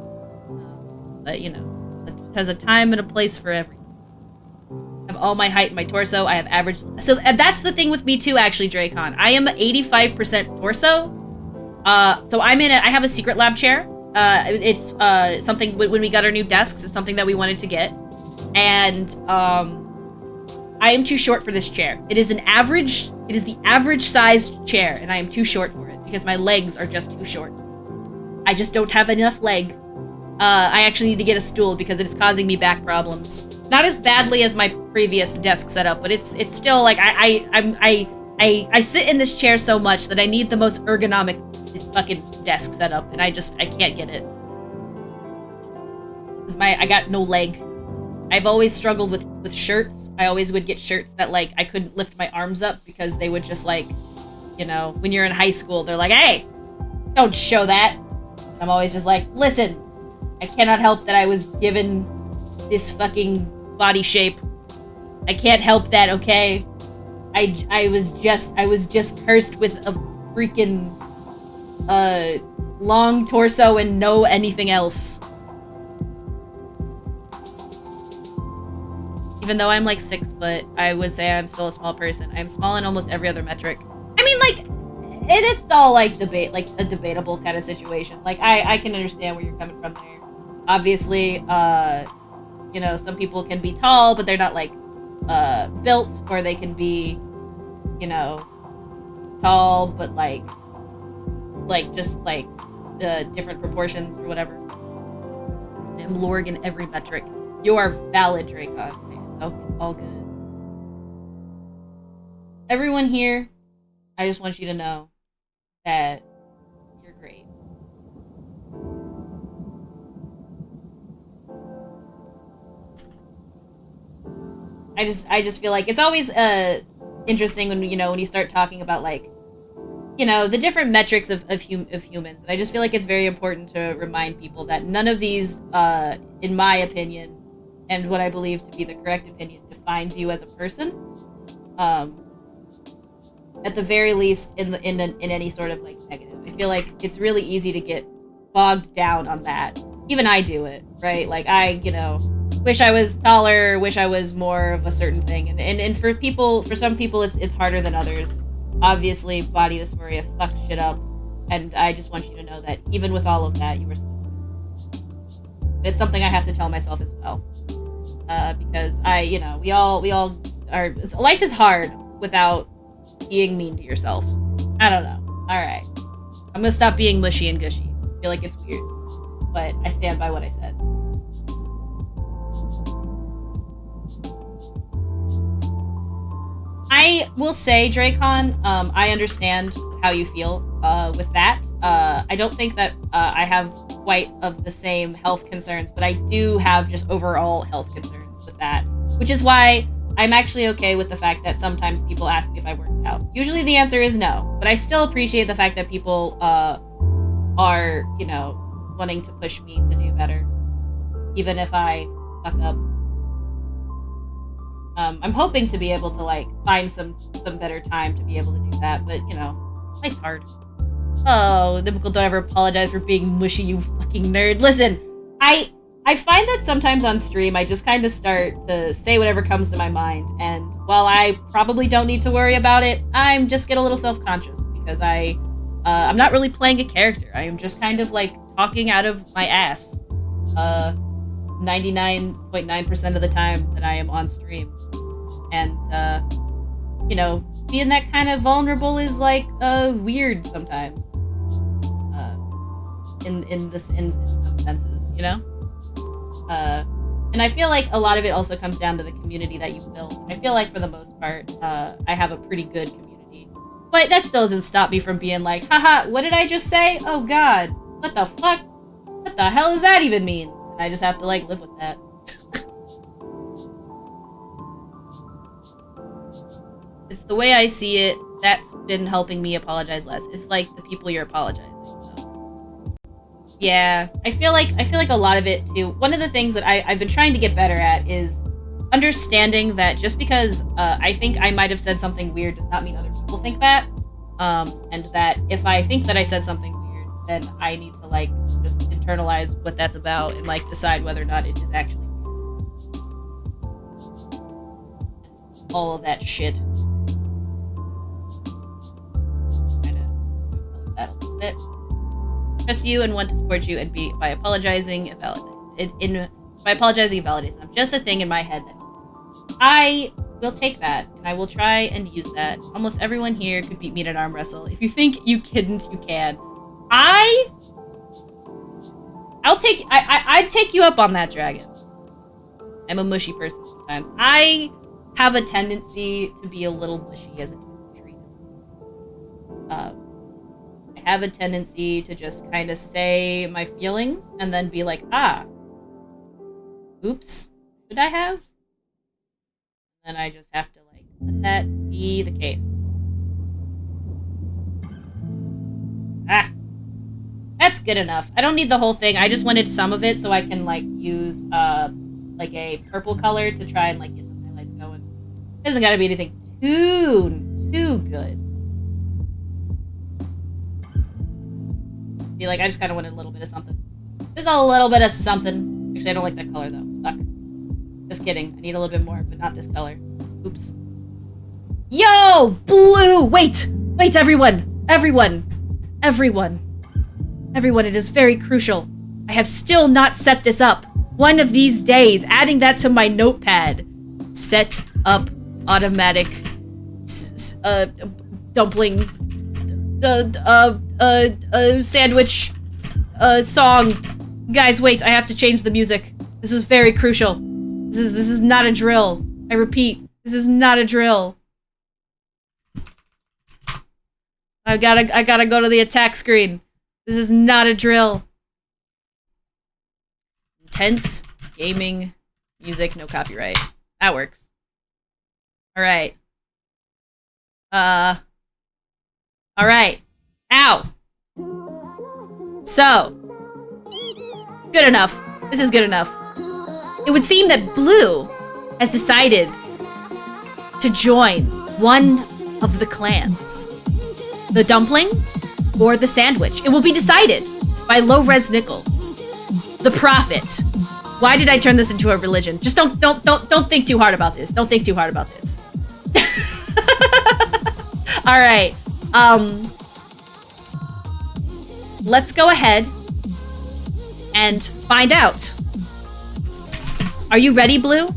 But, you know, there's a time and a place for everything. I have all my height in my torso. I have average... So that's the thing with me too, actually, Dracon. I am 85% torso. So I have a secret lab chair. It's something, when we got our new desks, it's something that we wanted to get. And I am too short for this chair. It is the average sized chair, and I am too short for it, because my legs are just too short. I just don't have enough leg. I actually need to get a stool because it's causing me back problems. Not as badly as my previous desk setup, but it's still like I sit in this chair so much that I need the most ergonomic fucking desk setup, and I can't get it. 'Cause I got no leg. I've always struggled with shirts. I always would get shirts that, like, I couldn't lift my arms up because they would just, like, you know, when you're in high school, they're like, hey, don't show that. I'm always just like, listen, I cannot help that I was given this fucking body shape. I can't help that, okay? I was just cursed with a freaking long torso and no anything else. Even though I'm like 6 foot, I would say I'm still a small person. I'm small in almost every other metric. I mean, like, it is all like a debatable kind of situation. Like, I can understand where you're coming from there. Obviously, you know, some people can be tall, but they're not like built, or they can be, you know, tall, but like just like different proportions or whatever. I'm Lorg in every metric. You are valid, Dracon. Okay, it's all good. Everyone here, I just want you to know that you're great. I just feel like it's always interesting when, you know, when you start talking about, like, you know, the different metrics of humans. And I just feel like it's very important to remind people that none of these, in my opinion, and what I believe to be the correct opinion, defines you as a person. At the very least, in any sort of like negative. I feel like it's really easy to get bogged down on that. Even I do it, right? Like, I, you know, wish I was taller, wish I was more of a certain thing. And for some people, it's harder than others. Obviously, body dysphoria fucks shit up, and I just want you to know that even with all of that, you were still. It's something I have to tell myself as well. Because you know, we all are. Life is hard without being mean to yourself. I don't know. All right, I'm gonna stop being mushy and gushy. I feel like it's weird, but I stand by what I said. I will say, Dracon, I understand how you feel with that. I don't think that I have quite of the same health concerns, but I do have just overall health concerns with that, which is why I'm actually okay with the fact that sometimes people ask me if I worked out. Usually the answer is no, but I still appreciate the fact that people are, you know, wanting to push me to do better, even if I fuck up. I'm hoping to be able to, like, find some better time to be able to do that, but, you know, life's hard. Oh, Typical, don't ever apologize for being mushy, you fucking nerd. Listen, I find that sometimes on stream, I just kind of start to say whatever comes to my mind, and while I probably don't need to worry about it, I'm just get a little self-conscious, because I'm not really playing a character. I am just kind of, like, talking out of my ass. 99.9% of the time that I am on stream. And, you know, being that kind of vulnerable is, like, weird sometimes. In some senses, you know? And I feel like a lot of it also comes down to the community that you build. I feel like, for the most part, I have a pretty good community. But that still doesn't stop me from being like, haha, what did I just say? Oh god, what the fuck? What the hell does that even mean? And I just have to, like, live with that. It's the way I see it. That's been helping me apologize less. It's like the people you're apologizing. So. Yeah, I feel like a lot of it too. One of the things that I've been trying to get better at is understanding that just because I think I might have said something weird does not mean other people think that. And that if I think that I said something weird, then I need to, like, just internalize what that's about and, like, decide whether or not it is actually weird. All of that shit. That a little bit. Trust you and want to support you, and by apologizing, by apologizing, validates them. Just a thing in my head that I will take that, and I will try and use that. Almost everyone here could beat me in an arm wrestle. If you think you couldn't, you can. I'd take you up on that, dragon. I'm a mushy person sometimes. I have a tendency to be a little mushy as a treat. I have a tendency to just kind of say my feelings and then be like, oops. Should I have? Then I just have to, like, let that be the case. Ah! That's good enough. I don't need the whole thing. I just wanted some of it so I can, like, use, like, a purple color to try and, like, get some highlights going. It doesn't gotta be anything too good. I feel like I just kind of wanted a little bit of something. Just a little bit of something. Actually, I don't like that color, though. Fuck. Just kidding. I need a little bit more, but not this color. Oops. Yo! Blue! Wait! Wait, everyone! Everyone! It is very crucial. I have still not set this up. One of these days, adding that to my notepad. Set up automatic dumpling sandwich song. Guys, wait, I have to change the music. This is very crucial. This is not a drill. I repeat, this is not a drill. I gotta go to the attack screen. This is not a drill. Intense gaming music, no copyright. That works. Alright. Alright. Ow! So. Good enough. This is good enough. It would seem that Blue has decided to join one of the clans. The dumpling or the sandwich. It will be decided by Low Res Nickel. The prophet. Why did I turn this into a religion? Just don't think too hard about this. Don't think too hard about this. All right. Let's go ahead and find out. Are you ready, Blue?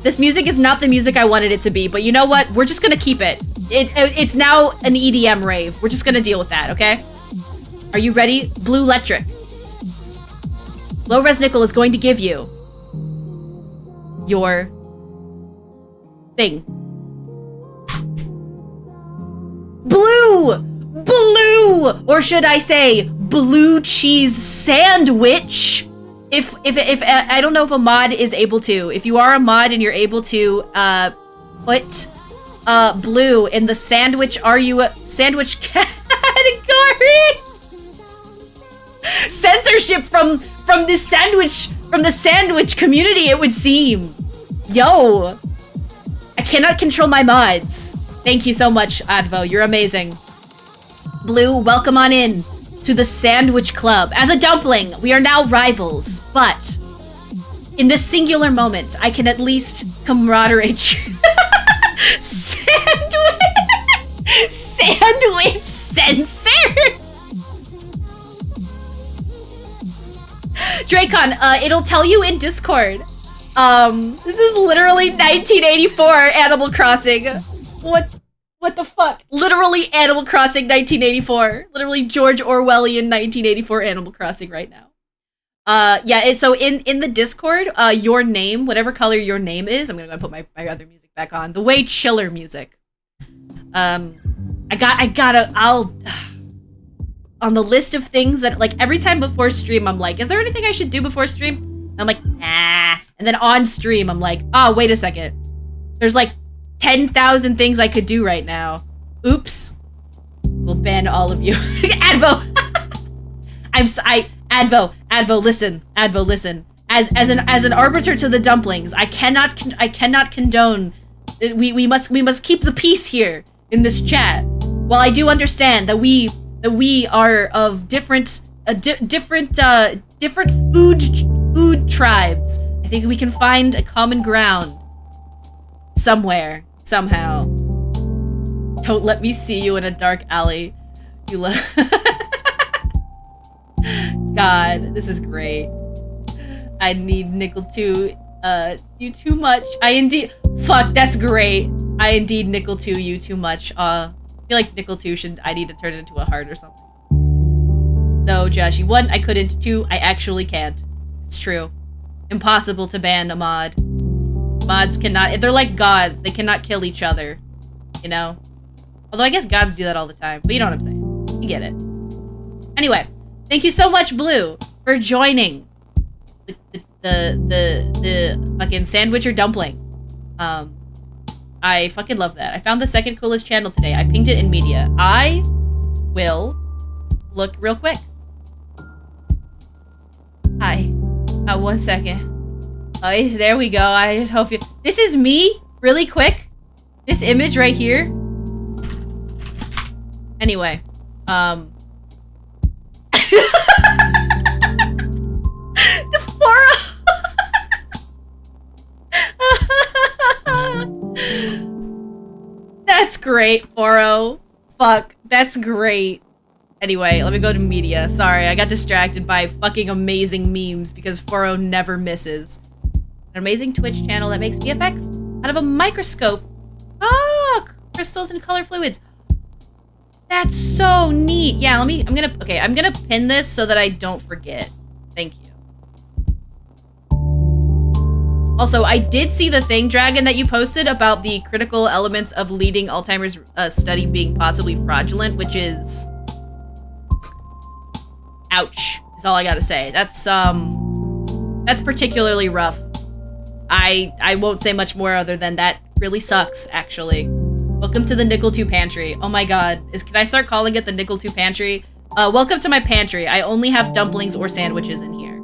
This music is not the music I wanted it to be, but you know what? We're just gonna keep it. It's now an EDM rave. We're just gonna deal with that, okay? Are you ready? Blue Electric. Low Res Nickel is going to give you your thing. Blue! Blue! Or should I say blue cheese sandwich? If I don't know if a mod is able to. If you are a mod and you're able to put blue in the sandwich, are you a sandwich category? Censorship from the sandwich community, it would seem. Yo, I cannot control my mods. Thank you so much, Advo. You're amazing. Blue, welcome on in to the Sandwich Club. As a dumpling, we are now rivals, but in this singular moment, I can at least camaraderate you. Sandwich censor? Dracon, it'll tell you in Discord. This is literally 1984 Animal Crossing. What the fuck? Literally Animal Crossing 1984. Literally George Orwellian 1984 Animal Crossing right now. Yeah, so in the Discord, your name, whatever color your name is, I'm gonna go put my other music back on. The way chiller music. I'll on the list of things that, like, every time before stream, I'm like, is there anything I should do before stream? And I'm like, nah. And then on stream, I'm like, oh, wait a second. There's like 10,000 things I could do right now. Oops. We'll ban all of you. Advo. Advo, listen. Advo, listen. As an arbiter to the dumplings, I cannot condone. We must keep the peace here in this chat. While I do understand that we are of different food tribes, I think we can find a common ground somewhere, somehow. Don't let me see you in a dark alley. You God, this is great. I need Nickel 2, you too much. Fuck, that's great. I indeed Nickel 2 you too much. I feel like Nickel 2 I need to turn it into a heart or something. No, Joshy. 1, I couldn't. 2, I actually can't. It's true. Impossible to ban a mod. Mods cannot, they're like gods. They cannot kill each other, you know? Although I guess gods do that all the time, but you know what I'm saying. You get it. Anyway, thank you so much, Blue, for joining the fucking sandwich or dumpling. I fucking love that. I found the second coolest channel today. I pinged it in media. I will look real quick. Hi. 1 second. Oh, there we go. I just hope you... This is me? Really quick? This image right here? Anyway. The Foro. That's great, Foro. Fuck. That's great. Anyway, let me go to media. Sorry, I got distracted by fucking amazing memes because Foro never misses. An amazing Twitch channel that makes VFX out of a microscope. Oh, crystals and color fluids. That's so neat. Yeah, I'm gonna pin this so that I don't forget. Thank you. Also, I did see the thing, Dragon, that you posted about the critical elements of leading Alzheimer's study being possibly fraudulent, which is... ouch, is all I gotta say. That's particularly rough. I won't say much more other than that really sucks, actually. Welcome to the Nickel 2 Pantry. Oh my god. Can I start calling it the Nickel 2 Pantry? Welcome to my pantry. I only have dumplings or sandwiches in here.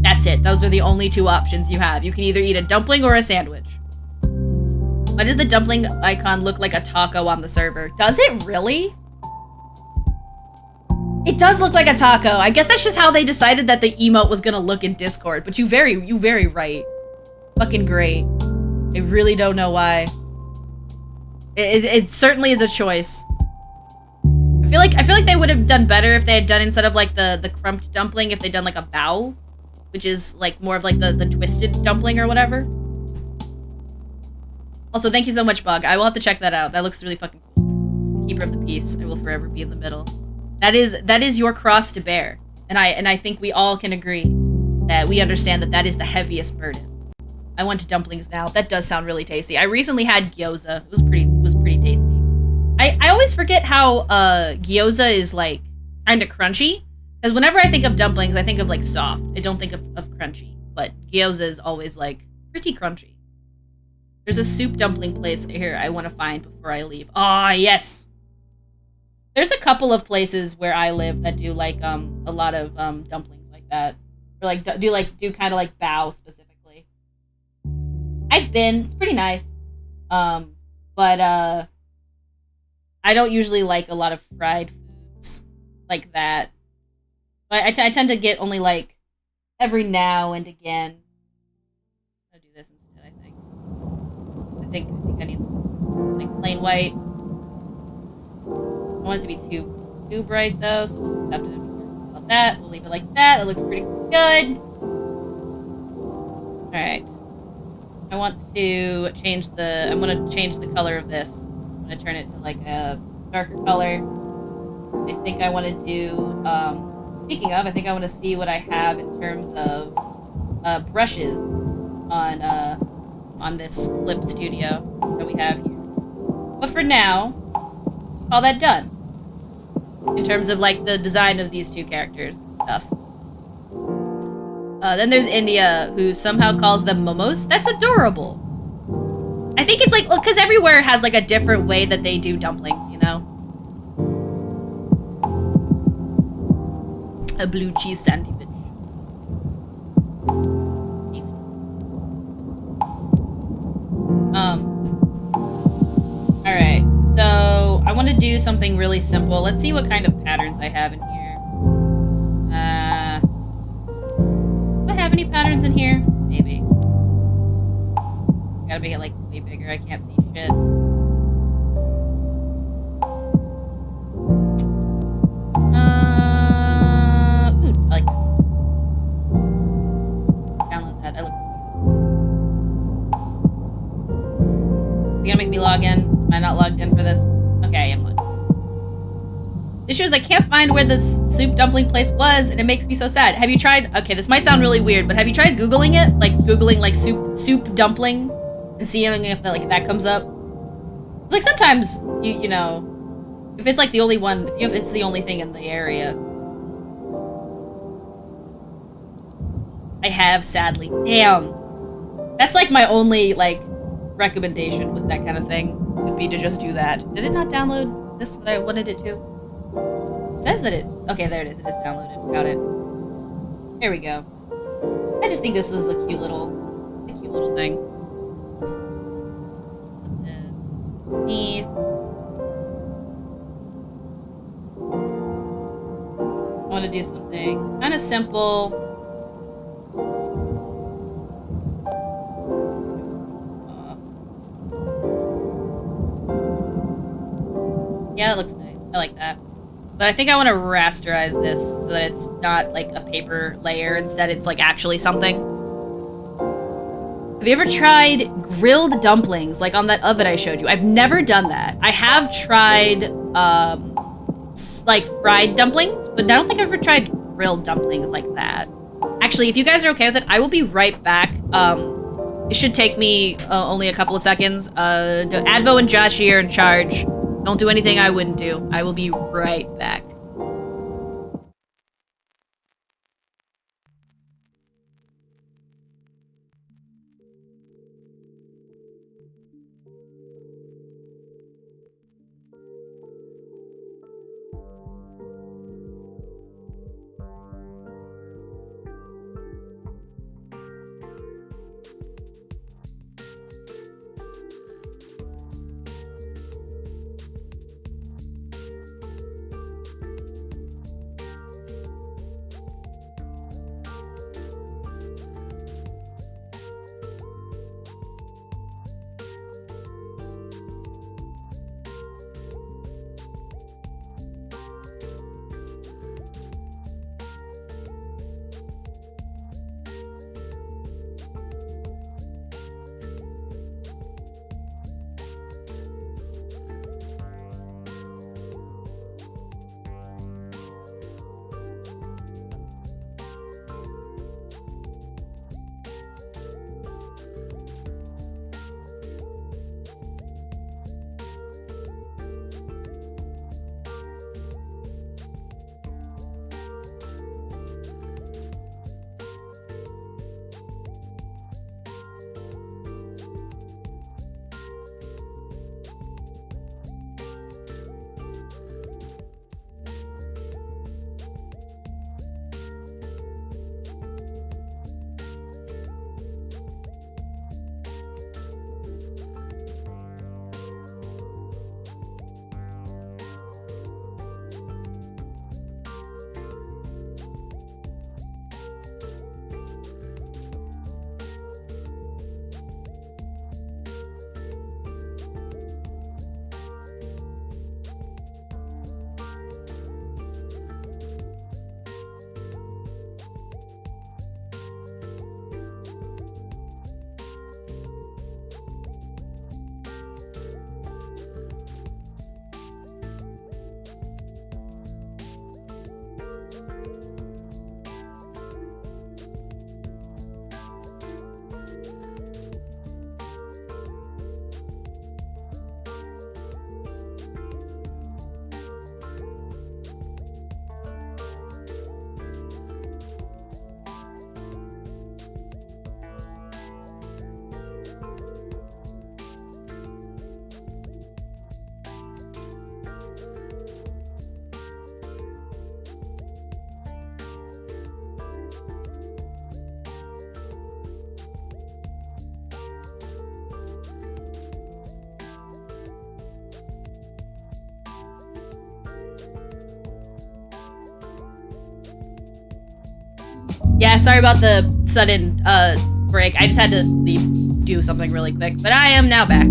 That's it. Those are the only two options you have. You can either eat a dumpling or a sandwich. Why does the dumpling icon look like a taco on the server? Does it really? It does look like a taco. I guess that's just how they decided that the emote was gonna look in Discord, but you very right. Fucking great. I really don't know why. It certainly is a choice. I feel like they would have done better if they had done, instead of like the crumped dumpling, if they'd done like a bao, which is like more of like the twisted dumpling or whatever. Also, thank you so much, Bug. I will have to check that out. That looks really fucking cool. Keeper of the peace. I will forever be in the middle. That is your cross to bear, and I think we all can agree that we understand that is the heaviest burden. I want dumplings now. That does sound really tasty. I recently had gyoza. It was pretty tasty. I always forget how gyoza is like kind of crunchy, because whenever I think of dumplings, I think of like soft. I don't think of crunchy, but gyoza is always like pretty crunchy. There's a soup dumpling place here I want to find before I leave. Ah, yes. There's a couple of places where I live that do like a lot of dumplings like that, or like do kind of like bao specifically. I've been. It's pretty nice, but I don't usually like a lot of fried foods like that. I tend to get only like every now and again. I'll do this instead. I think I need some like plain white. I don't want it to be too bright though, so we'll have to be careful about that. We'll leave it like that. It looks pretty good. All right. I want to change the color of this. I'm gonna turn it to like a darker color. I think I want to do, speaking of, I think I want to see what I have in terms of brushes on this Clip Studio that we have here. But for now, call that done. In terms of like the design of these two characters and stuff. Then there's India, who somehow calls them momos. That's adorable. I think it's like, well, because everywhere has like a different way that they do dumplings, you know? A blue cheese sandwich. Tasty. Alright, so I want to do something really simple. Let's see what kind of patterns I have in here. Do I have any patterns in here? Maybe. Gotta make it like way bigger. I can't see shit. Ooh, I like this. Download that. That looks good. Is it gonna make me log in? Am I not logged in for this? Okay, I am logged in. The issue is I can't find where this soup dumpling place was, and it makes me so sad. Have you tried... Okay, this might sound really weird, but have you tried Googling it? Like, Googling, like, soup dumpling? And seeing if, like, that comes up? Like, sometimes, you know... If it's, like, the only one... If it's the only thing in the area... I have, sadly. Damn. That's like my only like recommendation with that kind of thing would be to just do that. Did it not download this what I wanted it to? It says that it... Okay, there it is. It is downloaded. Got it. There we go. I just think this is a cute little thing. Put this underneath. I want to do something kind of simple. Yeah, it looks nice. I like that. But I think I want to rasterize this so that it's not like a paper layer. Instead, it's like actually something. Have you ever tried grilled dumplings like on that oven I showed you? I've never done that. I have tried like fried dumplings, but I don't think I've ever tried grilled dumplings like that. Actually, if you guys are okay with it, I will be right back. It should take me only a couple of seconds. Advo and Josh here in charge. Don't do anything I wouldn't do. I will be right back. Yeah, sorry about the sudden break. I just had to leave, do something really quick, but I am now back.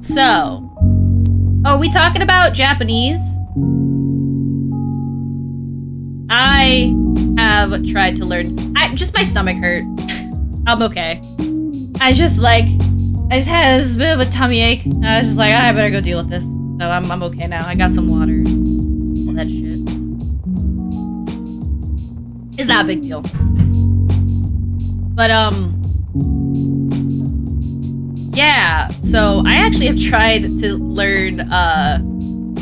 So, oh, we talking about Japanese? I have tried to learn. Just my stomach hurt. I'm okay. I just had this bit of a tummy ache. And I was just like, I better go deal with this. So I'm okay now. I got some water. All that shit. It's not a big deal. But yeah. So I actually have tried to learn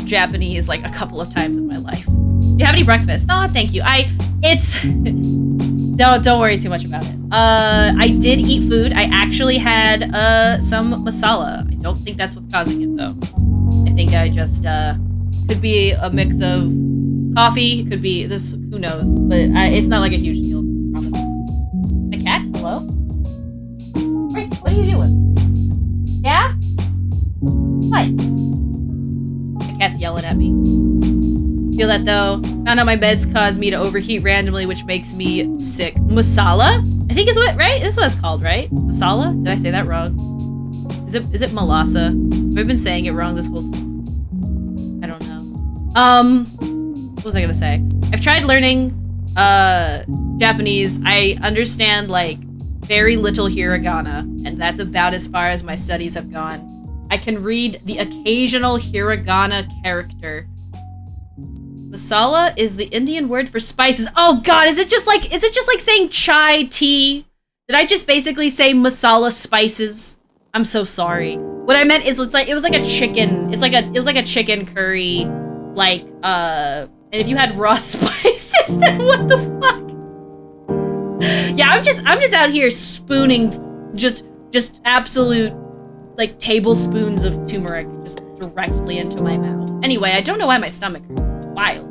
Japanese like a couple of times in my life. Do you have any breakfast? Oh, thank you. Don't worry too much about it. I did eat food. I actually had some masala. I don't think that's what's causing it though. I think I just could be a mix of coffee. It could be this. Who knows? But it's not like a huge deal. I promise. My cat. Hello. Bryce, what are you doing? Yeah. What? My cat's yelling at me. Feel that though. Found out my meds cause me to overheat randomly, which makes me sick. Masala? I think is what, right? This is what it's called, right? Masala? Did I say that wrong? Is it Malasa? Have I been saying it wrong this whole time? I don't know. What was I gonna say? I've tried learning Japanese. I understand like very little hiragana, and that's about as far as my studies have gone. I can read the occasional hiragana character. Masala is the Indian word for spices. Oh god, is it just like saying chai tea? Did I just basically say masala spices? I'm so sorry. What I meant is it was like a chicken. It was like a chicken curry, like and if you had raw spices, then what the fuck? Yeah, I'm just out here spooning just absolute like tablespoons of turmeric just directly into my mouth. Anyway, I don't know why my stomach hurts. Wild.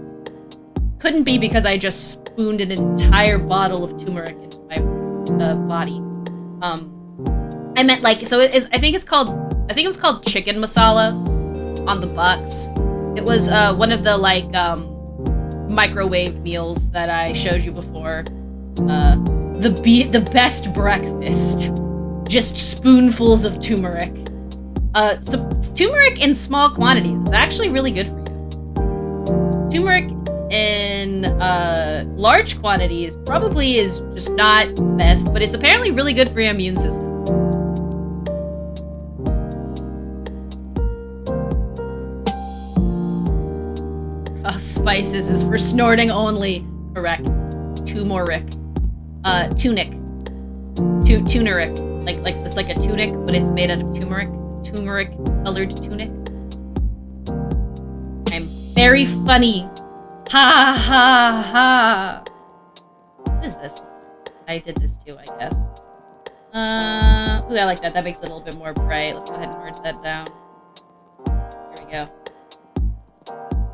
Couldn't be because I just spooned an entire bottle of turmeric into my body. I meant like, so it is. I think it was called chicken masala on the box. It was one of the like microwave meals that I showed you before. The best breakfast. Just spoonfuls of turmeric. So turmeric in small quantities is actually really good for you. Turmeric in large quantities probably is just not the best, but it's apparently really good for your immune system. Spices is for snorting only. Correct. Turmeric. Tunic. Tuneric. Like it's like a tunic, but it's made out of turmeric. Turmeric colored tunic. I'm very funny. Ha ha ha. What is this? I did this too, I guess. Ooh, I like that. That makes it a little bit more bright. Let's go ahead and merge that down. Here we go.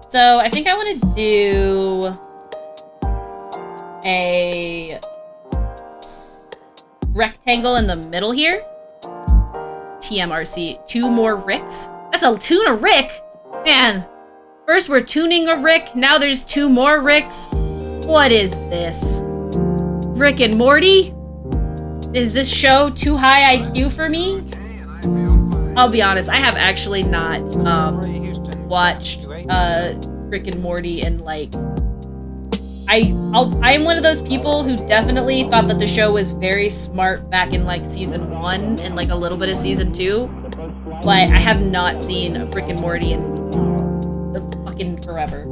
So I think I want to do a rectangle in the middle here. TMRC. 2 more ricks. That's a tuna rick? Man. First we're tuning a rick, now there's 2 more ricks. What is this? Rick and Morty? Is this show too high IQ for me? I'll be honest, I have actually not watched Rick and Morty in like... I'm one of those people who definitely thought that the show was very smart back in like season 1 and like a little bit of season 2. But I have not seen Rick and Morty in fucking forever.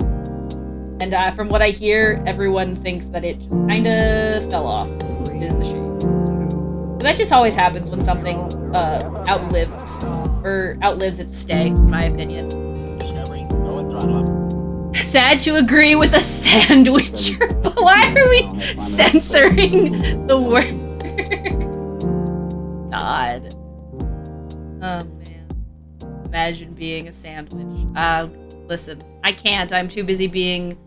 And from what I hear, everyone thinks that it just kind of fell off. It is a shame. But that just always happens when something outlives its stay, in my opinion. Sad to agree with a sandwicher, but why are we censoring the word? God. Oh man. Imagine being a sandwich. Listen, I can't. I'm too busy being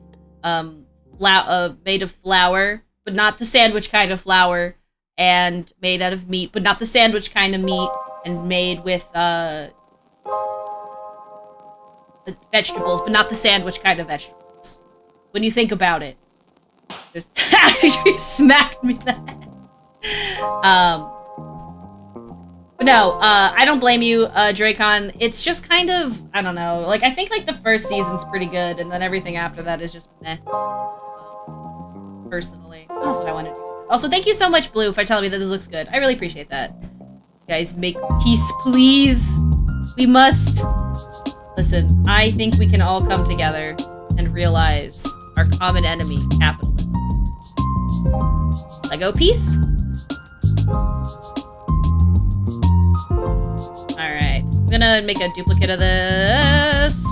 made of flour, but not the sandwich kind of flour, and made out of meat, but not the sandwich kind of meat, and made with vegetables, but not the sandwich kind of vegetables. When you think about it. Just actually smacked me in the head. But no, I don't blame you, Dracon. It's just kind of, I don't know. Like, I think like the first season's pretty good, and then everything after that is just meh. Personally. That's what I wanted to do. Also, thank you so much, Blue, for telling me that this looks good. I really appreciate that. Guys, make peace, please. We must. Listen, I think we can all come together and realize our common enemy, capitalism. Lego piece? Alright, I'm gonna make a duplicate of this.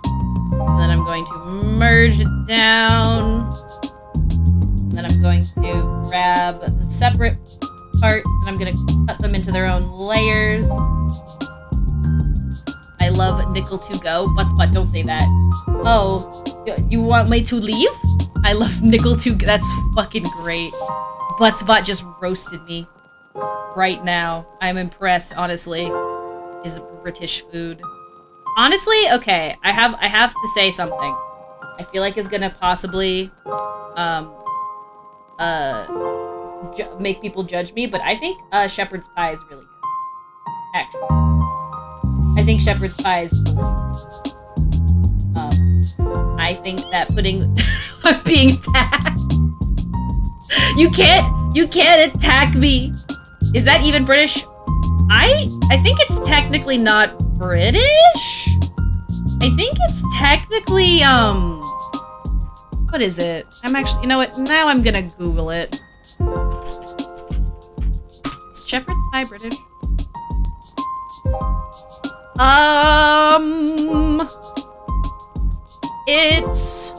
And then I'm going to merge it down. Then I'm going to grab the separate parts and I'm gonna cut them into their own layers. I love nickel to go. But don't say that. Oh, you want me to leave? I love nickel to go. That's fucking great. Buttsbot just roasted me right now. I'm impressed, honestly. Is British food. Honestly, okay, I have to say something. I feel like is gonna possibly make people judge me, but I think shepherd's pie is really good. Actually. I think shepherd's pie is delicious. I think that putting I'm being attacked. You can't attack me. Is that even British? I think it's technically not British. I think it's technically what is it? I'm actually, you know what? Now I'm gonna Google it. Is shepherd's pie British? It's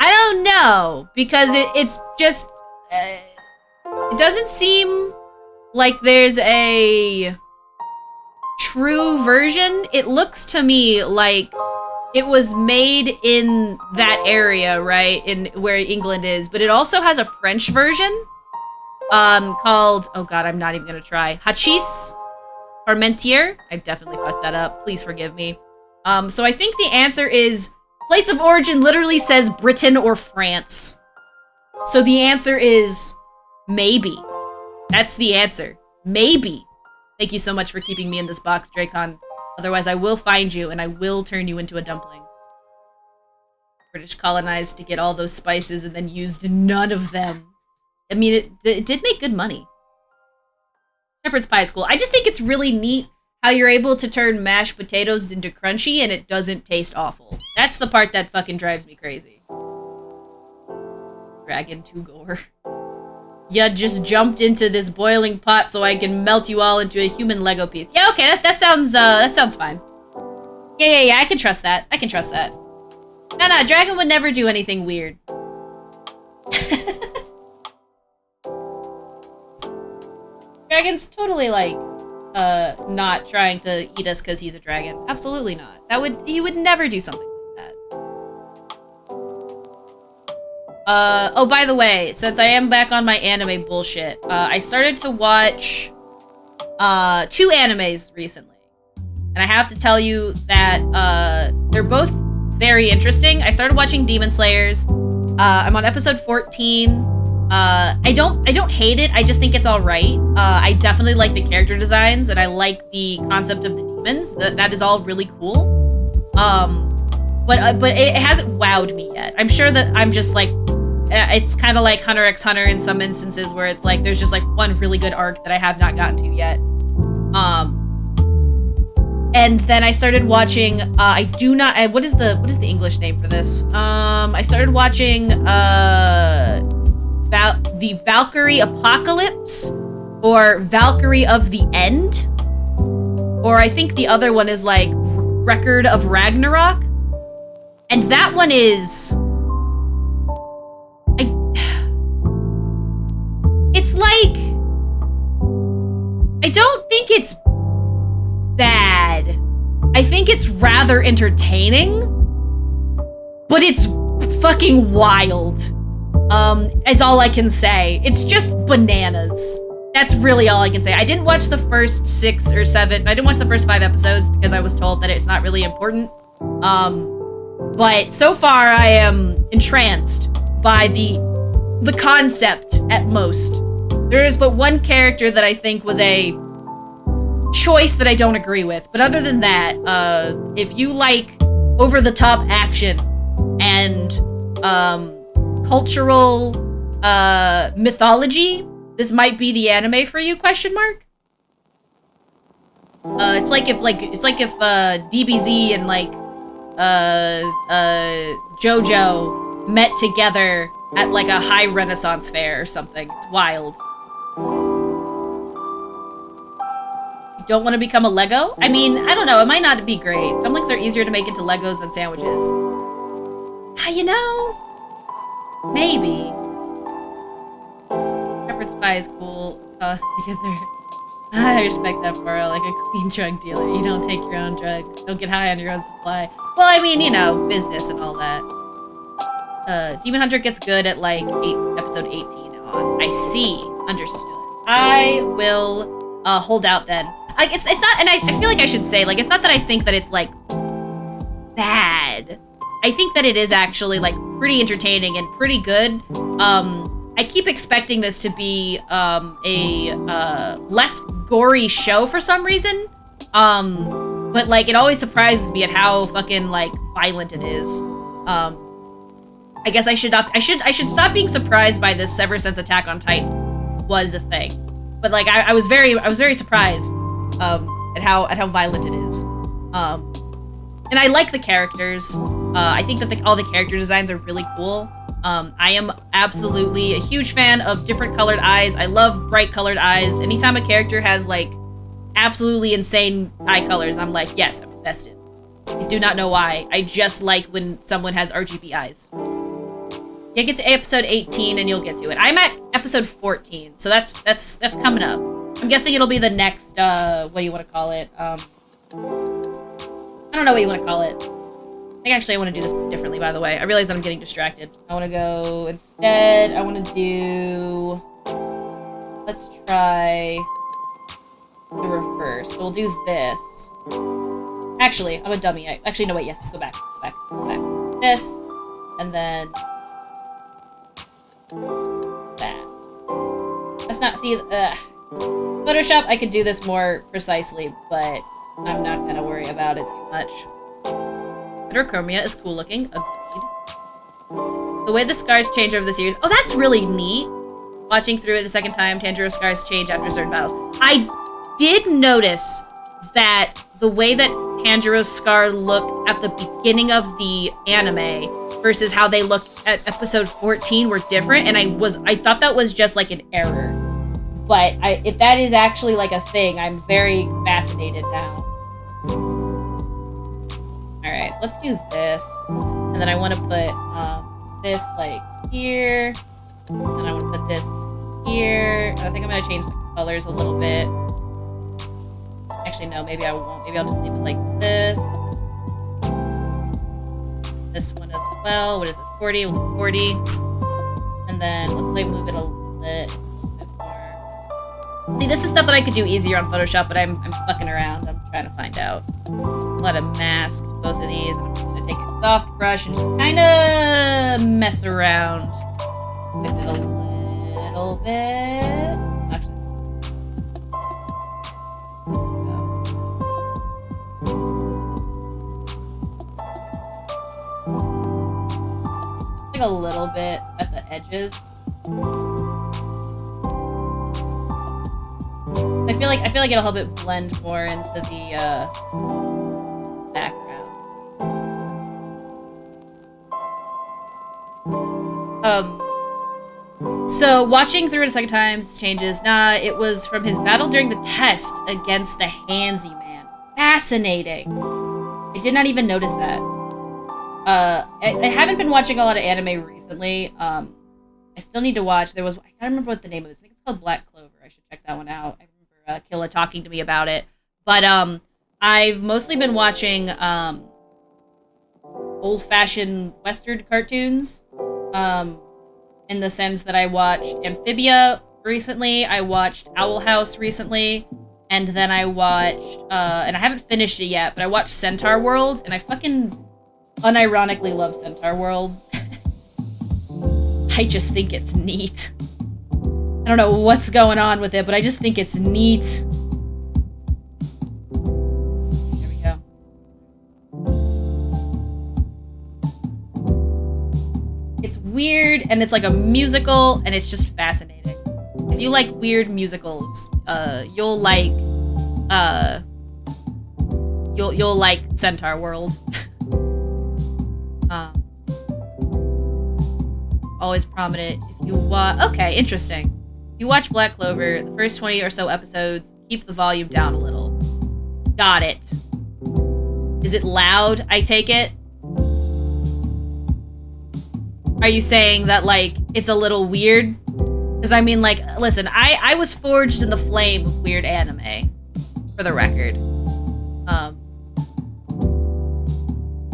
I don't know, because it's just it doesn't seem like there's a true version. It looks to me like it was made in that area, right, in where England is, but it also has a French version called, oh god, I'm not even gonna try, hachis parmentier. I definitely fucked that up, please forgive me. So I think the answer is place of origin literally says Britain or France. So the answer is maybe. That's the answer. Maybe. Thank you so much for keeping me in this box, Dracon. Otherwise, I will find you and I will turn you into a dumpling. British colonized to get all those spices and then used none of them. I mean, it did make good money. Shepherd's pie is cool. I just think it's really neat how you're able to turn mashed potatoes into crunchy and it doesn't taste awful. That's the part that fucking drives me crazy. Dragon to gore. You just jumped into this boiling pot so I can melt you all into a human Lego piece. Yeah, okay, that sounds fine. Yeah, I can trust that. I can trust that. No, Dragon would never do anything weird. Dragon's totally, like, not trying to eat us because he's a dragon. Absolutely not. He would never do something like that. Oh, by the way, since I am back on my anime bullshit, I started to watch, 2 animes recently. And I have to tell you that, they're both very interesting. I started watching Demon Slayers. I'm on episode 14. I don't hate it. I just think it's all right. I definitely like the character designs and I like the concept of the demons. That is all really cool. But it hasn't wowed me yet. I'm sure that I'm just like, it's kind of like Hunter x Hunter in some instances where it's like, there's just like one really good arc that I have not gotten to yet. And then I started watching, what is the English name for this? I started watching, the Valkyrie Apocalypse, or Valkyrie of the End, or I think the other one is like Record of Ragnarok, and that one is, it's like, I don't think it's bad. I think it's rather entertaining, but it's fucking wild. Is all I can say. It's just bananas. That's really all I can say. I didn't watch the first 6 or 7. I didn't watch the first 5 episodes because I was told that it's not really important. But so far I am entranced by the concept at most. There is but one character that I think was a choice that I don't agree with. But other than that, if you like over-the-top action and, cultural mythology, this might be the anime for you, question mark? It's like if DBZ and like JoJo met together at like a high Renaissance fair or something. It's wild. You don't want to become a Lego? I mean, I don't know. It might not be great. Dumplings are easier to make into Legos than sandwiches. You know, maybe. Shepherd's pie is cool. Together. I respect that, Faro. Like a clean drug dealer. You don't take your own drugs. Don't get high on your own supply. Well, I mean, you know, business and all that. Demon Hunter gets good at like episode 18 on. I see. Understood. I will hold out then. Like it's not, and I feel like I should say, like, it's not that I think that it's like bad. I think that it is actually like pretty entertaining and pretty good. I keep expecting this to be a less gory show for some reason. But like it always surprises me at how fucking like violent it is. I guess I should stop being surprised by this ever since Attack on Titan was a thing. But like I was very surprised at how violent it is. And I like the characters. I think that all the character designs are really cool. I am absolutely a huge fan of different colored eyes. I love bright colored eyes. Anytime a character has like absolutely insane eye colors, I'm like, yes, I'm invested. I do not know why. I just like when someone has RGB eyes. You get to episode 18 and you'll get to it. I'm at episode 14, so that's coming up. I'm guessing it'll be the next, what do you want to call it? I don't know what you want to call it. I think actually I want to do this differently, by the way. I realize that I'm getting distracted. I want to go, instead, I want to do, let's try the reverse. So we'll do this. Actually, I'm a dummy. Actually, no, wait, yes, go back. This, and then that. That's not, see, Photoshop, I could do this more precisely, but I'm not gonna worry about it too much. Heterochromia is cool looking, agreed. The way the scars change over the series, oh, that's really neat. Watching through it a second time, Tanjiro's scars change after certain battles. I did notice that the way that Tanjiro's scar looked at the beginning of the anime versus how they looked at episode 14 were different, and I thought that was just like an error. But if that is actually like a thing, I'm very fascinated now. Alright, so let's do this. And then I want to put this like here. And I want to put this here. And I think I'm going to change the colors a little bit. Actually, no, maybe I won't. Maybe I'll just leave it like this. This one as well. What is this? 40? We'll do 40. And then let's like move it a little bit more. See, this is stuff that I could do easier on Photoshop, but I'm fucking around. I'm trying to find out. Let it mask both of these, and I'm just gonna take a soft brush and just kind of mess around with it a little bit. Actually, like a little bit at the edges. I feel like it'll help it blend more into the background. So watching through it a second time changes. Nah, it was from his battle during the test against the Handsy Man. Fascinating. I did not even notice that. I haven't been watching a lot of anime recently. I still need to watch. I can't remember what the name of this. I think it's called Black Clover. I should check that one out. I remember Killa talking to me about it. But I've mostly been watching old-fashioned Western cartoons. In the sense that I watched Amphibia recently, I watched Owl House recently, and then I watched, and I haven't finished it yet, but I watched Centaur World, and I fucking unironically love Centaur World. I just think it's neat. I don't know what's going on with it, but I just think it's neat. There we go. It's weird, and it's like a musical, and it's just fascinating. If you like weird musicals, you'll like Centaur World. Always prominent. If you interesting. If you watch Black Clover, the first 20 or so episodes, keep the volume down a little. Got it. Is it loud, I take it? Are you saying that, like, it's a little weird? Because, I mean, like, listen, I was forged in the flame of weird anime, for the record.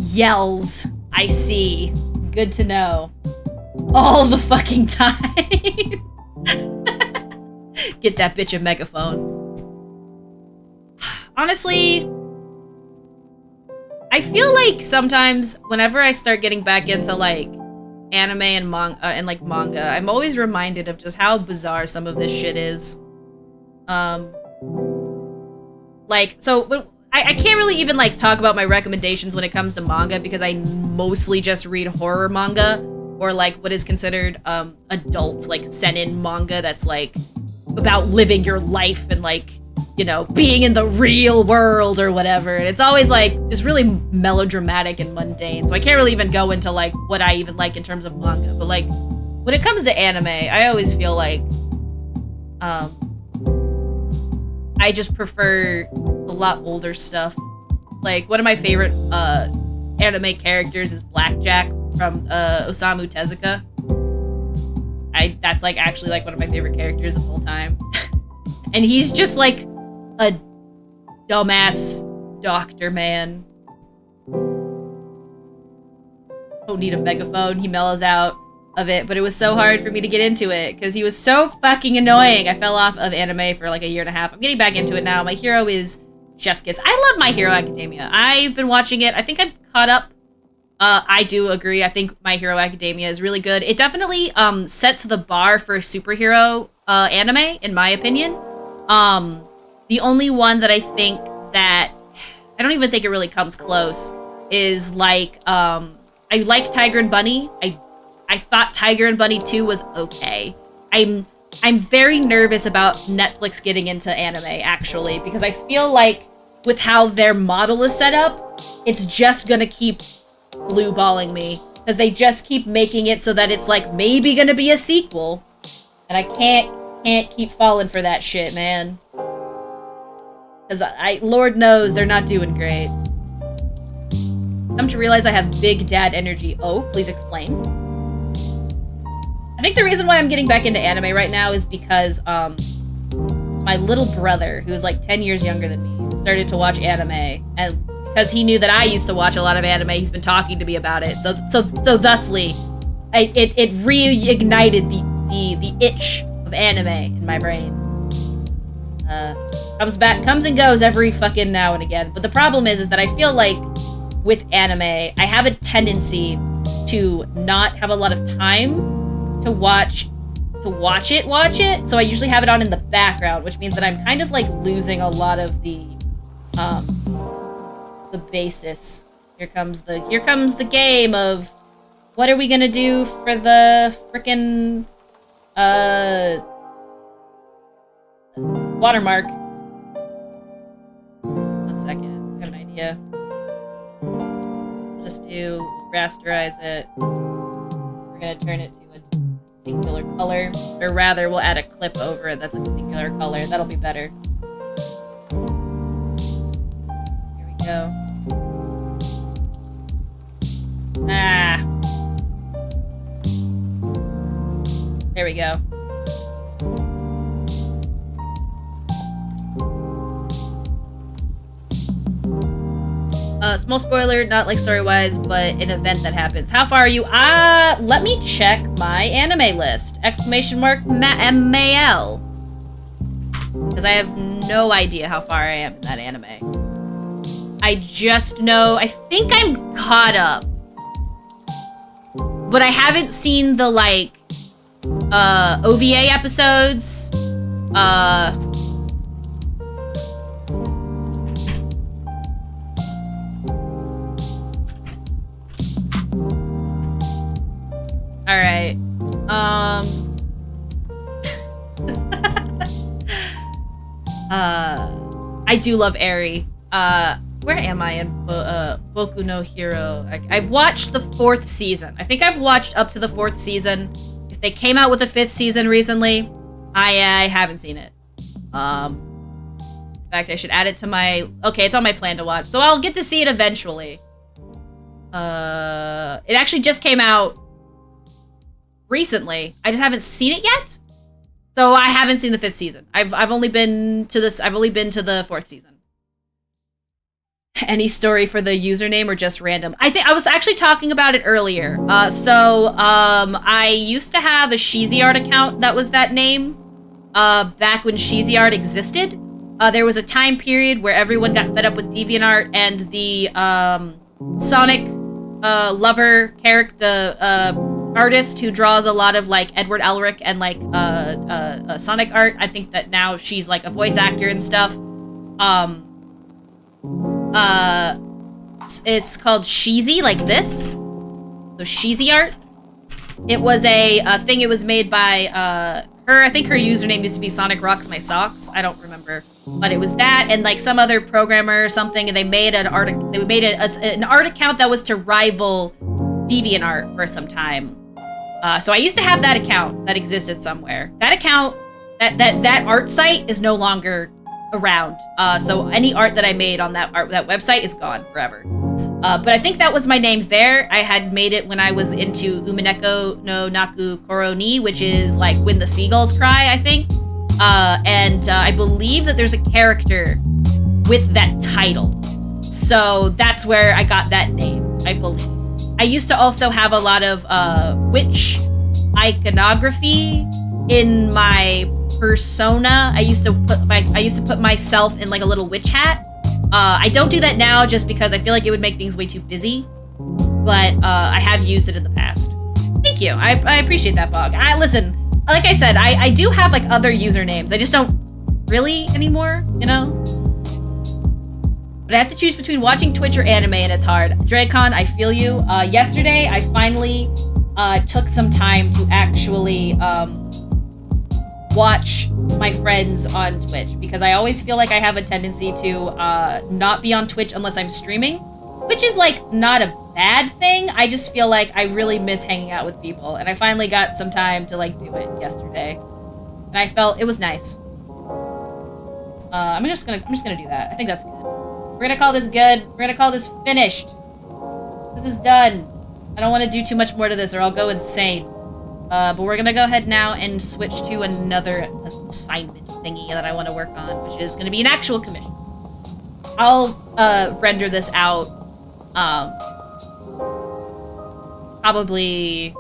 Yells. I see. Good to know. All the fucking time. Get that bitch a megaphone. Honestly, I feel like sometimes whenever I start getting back into like anime and manga, I'm always reminded of just how bizarre some of this shit is. Like, so I can't really even like talk about my recommendations when it comes to manga because I mostly just read horror manga or like what is considered adult, like seinen manga that's like about living your life and like, you know, being in the real world or whatever. And it's always like just really melodramatic and mundane. So I can't really even go into like what I even like in terms of manga. But like when it comes to anime, I always feel like I just prefer a lot older stuff. Like one of my favorite anime characters is Blackjack from Osamu Tezuka. That's like actually like one of my favorite characters of all time. And he's just like a dumbass doctor man. Don't need a megaphone. He mellows out of it, but it was so hard for me to get into it because he was so fucking annoying. I fell off of anime for like a year and a half. I'm getting back into it now. My hero is Chef's Kiss. I love My Hero Academia. I've been watching it. I think I'm caught up. I do agree. I think My Hero Academia is really good. It definitely sets the bar for superhero anime, in my opinion. The only one that I think that I don't even think it really comes close is like I like Tiger and Bunny. I thought Tiger and Bunny 2 was okay. I'm very nervous about Netflix getting into anime actually because I feel like with how their model is set up, it's just gonna keep blue balling me because they just keep making it so that it's like maybe gonna be a sequel, and I can't keep falling for that shit, man. Because Lord knows they're not doing great. Come to realize I have big dad energy. Oh, please explain. I think the reason why I'm getting back into anime right now is because my little brother, who's like 10 years younger than me, started to watch anime, and because he knew that I used to watch a lot of anime, he's been talking to me about it. So thusly, it reignited the itch of anime in my brain. Comes and goes every fucking now and again. But the problem is that I feel like with anime, I have a tendency to not have a lot of time to watch it. So I usually have it on in the background, which means that I'm kind of like losing a lot of the basis. Here comes the game of what are we gonna do for the frickin' watermark. One second, I have an idea. Just rasterize it. We're gonna turn it to a singular color, or rather, we'll add a clip over it that's a singular color. That'll be better. Here we go. There we go. Small spoiler, not like story-wise, but an event that happens. How far are you? Let me check my anime list. Exclamation mark MAL. Because I have no idea how far I am in that anime. I just know, I think I'm caught up. But I haven't seen the, like, OVA episodes. Alright. I do love Eri. Where am I in Boku no Hero? I've watched the 4th season. I think I've watched up to the 4th season. If they came out with a 5th season recently, I haven't seen it. In fact, I should add it to my... Okay, it's on my plan to watch. So I'll get to see it eventually. It actually just came out recently. I just haven't seen it yet. So I haven't seen the 5th season. I've only been to this. I've only been to the 4th season. Any story for the username or just random? I think I was actually talking about it earlier. I used to have a Sheezy Art account that was that name. Back when Sheezy Art existed. There was a time period where everyone got fed up with DeviantArt, and the Sonic lover character artist who draws a lot of like Edward Elric and like Sonic art. I think that now she's like a voice actor and stuff. It's called Sheezy, like this. So Sheezy Art. It was a thing. It was made by her. I think her username used to be Sonic Rocks My Socks. I don't remember, but it was that and like some other programmer or something. And they made an art. They made an art account that was to rival DeviantArt for some time. So I used to have that account that existed somewhere. That account, that art site is no longer around. So any art that I made on that website is gone forever. But I think that was my name there. I had made it when I was into Umineko no Naku Koro ni, which is like When the Seagulls Cry, I think. And I believe that there's a character with that title. So that's where I got that name, I believe. I used to also have a lot of witch iconography in my persona. I used to put myself in like a little witch hat. I don't do that now just because I feel like it would make things way too busy. But I have used it in the past. Thank you. I appreciate that, Bog. Listen, like I said, I do have like other usernames. I just don't really anymore, you know? But I have to choose between watching Twitch or anime, and it's hard. Dracon, I feel you. Yesterday, I finally took some time to actually watch my friends on Twitch, because I always feel like I have a tendency to not be on Twitch unless I'm streaming, which is like not a bad thing. I just feel like I really miss hanging out with people, and I finally got some time to like do it yesterday, and I felt it was nice. I'm just gonna do that. I think that's good. We're gonna call this good. We're gonna call this finished. This is done. I don't want to do too much more to this or I'll go insane. But we're gonna go ahead now and switch to another assignment thingy that I want to work on, which is gonna be an actual commission. I'll render this out probably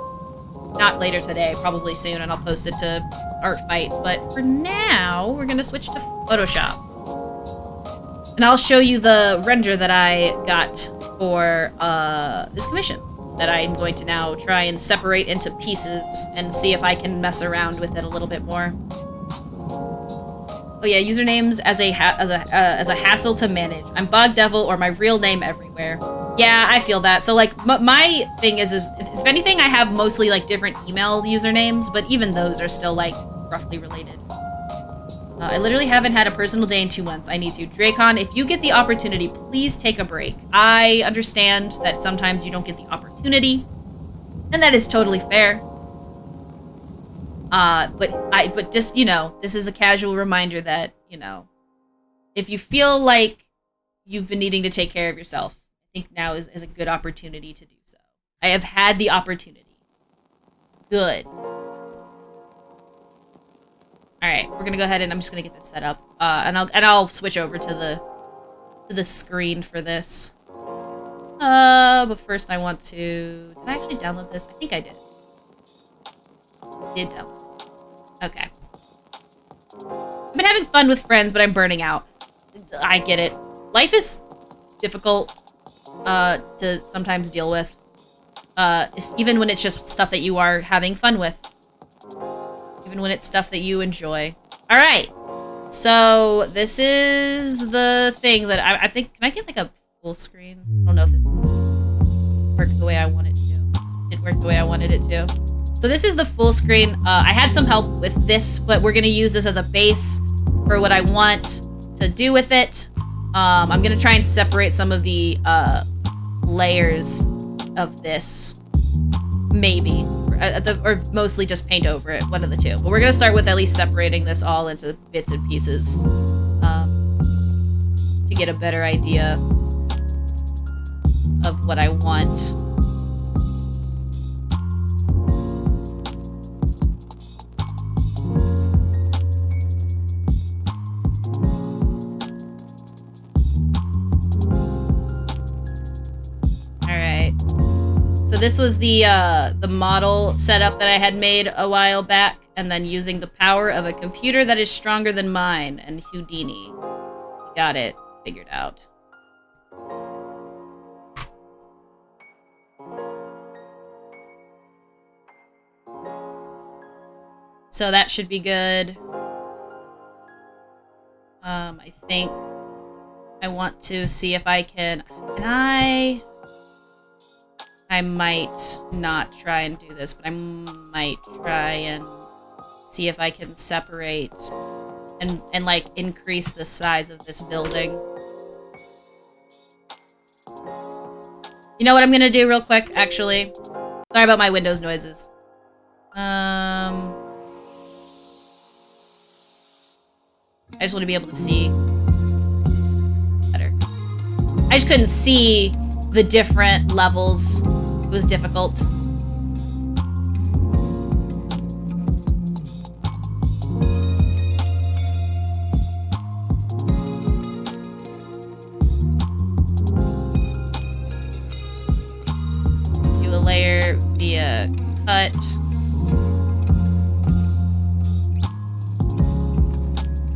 not later today, probably soon, and I'll post it to Artfight. But for now, we're gonna switch to Photoshop. And I'll show you the render that I got for this commission that I'm going to now try and separate into pieces and see if I can mess around with it a little bit more. Oh yeah, usernames as a hassle to manage. I'm Bog Devil or my real name everywhere. Yeah, I feel that. So like my thing is if anything, I have mostly like different email usernames, but even those are still like roughly related. I literally haven't had a personal day in 2 months. I need to. Dracon, if you get the opportunity, please take a break. I understand that sometimes you don't get the opportunity, and that is totally fair. But just, you know, this is a casual reminder that, you know, if you feel like you've been needing to take care of yourself, I think now is a good opportunity to do so. I have had the opportunity. Good. All right, we're gonna go ahead and I'm just gonna get this set up, and I'll switch over to the screen for this. But first I want to. Did I actually download this? I think I did. Did download. Okay. I've been having fun with friends, but I'm burning out. I get it. Life is difficult to sometimes deal with, even when it's just stuff that you are having fun with. Even when it's stuff that you enjoy. All right. So this is the thing that I think. Can I get like a full screen? I don't know if this worked the way I wanted it to. It worked the way I wanted it to. So this is the full screen. I had some help with this, but we're gonna use this as a base for what I want to do with it. I'm gonna try and separate some of the layers of this, maybe. Or mostly just paint over it, one of the two. But we're gonna start with at least separating this all into bits and pieces. get a better idea of what I want. Alright. So this was the model setup that I had made a while back, and then using the power of a computer that is stronger than mine and Houdini. Got it figured out. So that should be good. I think I want to see if I can I might not try and do this, but I might try and see if I can separate and like increase the size of this building. You know what I'm gonna do real quick, actually? Sorry about my Windows noises. I just want to be able to see better. I just couldn't see the different levels. It was difficult. Let's do a layer via cut.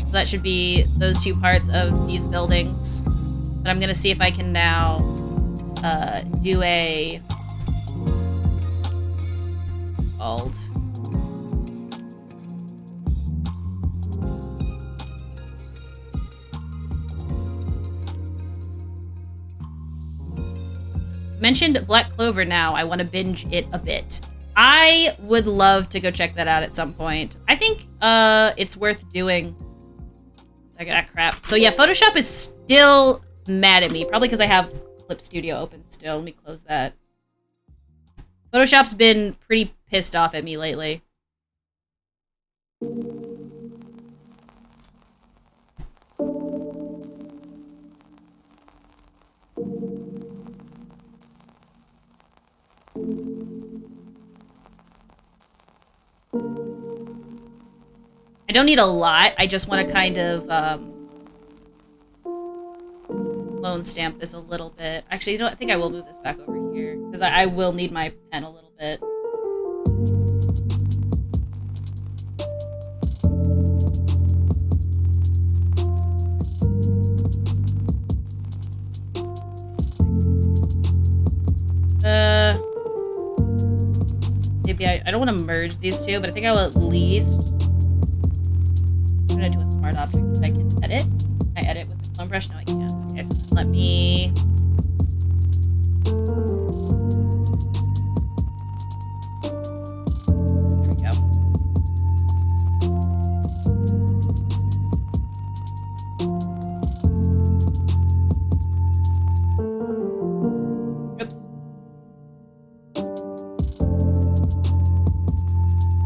So that should be those two parts of these buildings. But I'm gonna see if I can now do a alt. Mentioned Black Clover now. I want to binge it a bit. I would love to go check that out at some point. I think it's worth doing. Ah, crap. So yeah, Photoshop is still mad at me. Probably because I have Clip Studio open still. Let me close that. Photoshop's been pretty pissed off at me lately. I don't need a lot. I just want to kind of loan stamp this a little bit. Actually, you know what? I think I will move this back over here because I will need my pen a little bit. Maybe I don't want to merge these two, but I think I will at least. I'm gonna do a smart object that I can edit. Can I edit with the clone brush? No, I can't. Okay, so let me. There we go. Oops.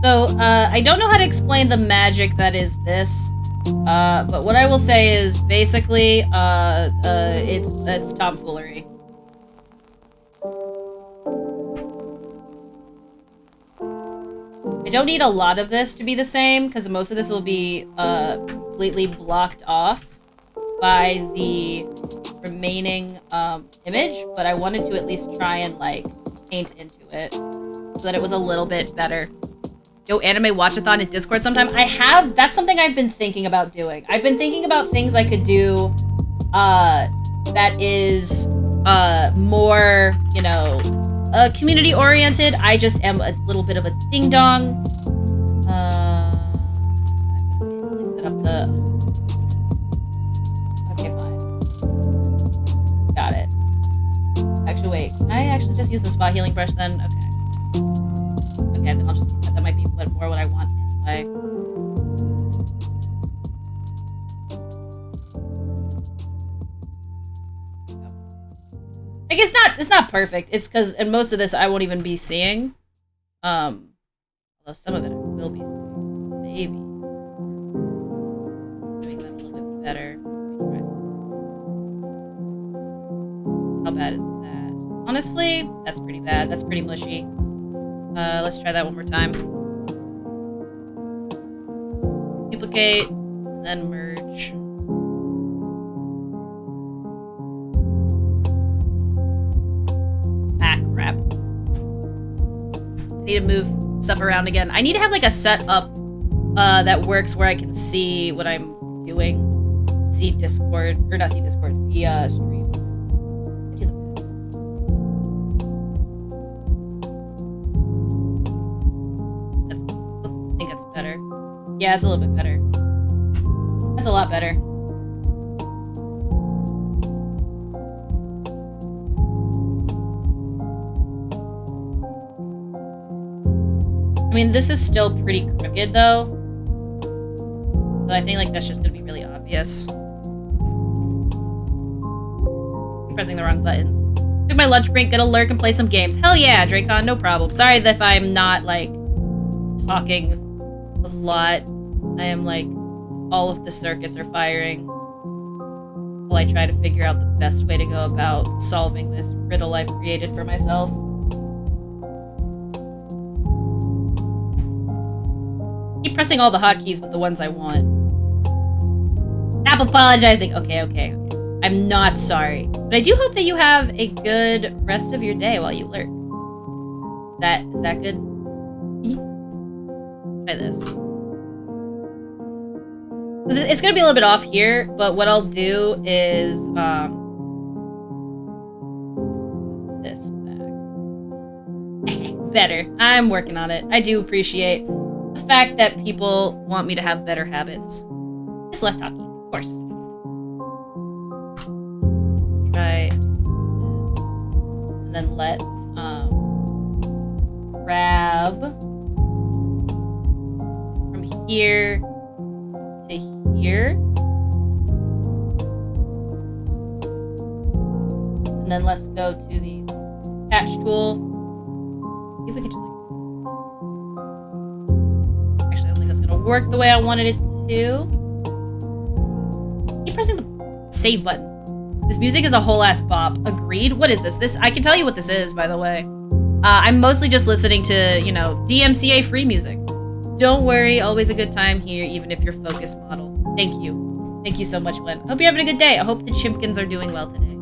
So, I don't know how to explain the magic that is this, but what I will say is basically, it's tomfoolery. I don't need a lot of this to be the same, because most of this will be, completely blocked off by the remaining, image, but I wanted to at least try and, like, paint into it, so that it was a little bit better. Yo, anime watch-a-thon in Discord sometime. That's something I've been thinking about doing. I've been thinking about things I could do, that is, more, you know, community-oriented. I just am a little bit of a ding-dong. I can really set up the... Okay, fine. Got it. Actually, wait. Can I actually just use the spot healing brush then? Okay. Okay, then I'll just... That might be more what I want anyway. Like, it's not perfect. It's because in most of this I won't even be seeing. Although some of it I will be seeing. Maybe. Doing that a little bit better. bad is that? Honestly, that's pretty bad. That's pretty mushy. Let's try that one more time. Duplicate, and then merge. Ah, crap. I need to move stuff around again. I need to have like a setup that works where I can see what I'm doing. See Discord, or not see Discord, see stream. I think that's better. Yeah, it's a little bit better. That's a lot better. I mean, this is still pretty crooked though. So I think like that's just gonna be really obvious. I'm pressing the wrong buttons. Took my lunch break, gonna lurk and play some games. Hell yeah, Dracon, no problem. Sorry if I'm not like talking a lot. I am like, all of the circuits are firing while I try to figure out the best way to go about solving this riddle I've created for myself. Keep pressing all the hotkeys with the ones I want. Stop apologizing. Okay. I'm not sorry. But I do hope that you have a good rest of your day while you lurk. Is that good? Try this. It's gonna be a little bit off here, but what I'll do is this back. Better. I'm working on it. I do appreciate the fact that people want me to have better habits. Just less talking, of course. Try this. And then let's grab from here to here. And then let's go to the patch tool. See if we can just like... Actually, I don't think that's gonna work the way I wanted it to. Keep pressing the save button. This music is a whole ass bop. Agreed? What is this? I can tell you what this is, by the way. I'm mostly just listening to, you know, DMCA free music. Don't worry, always a good time here, even if you're focus model. Thank you. Thank you so much, Glenn. Hope you're having a good day. I hope the Chimpkins are doing well today.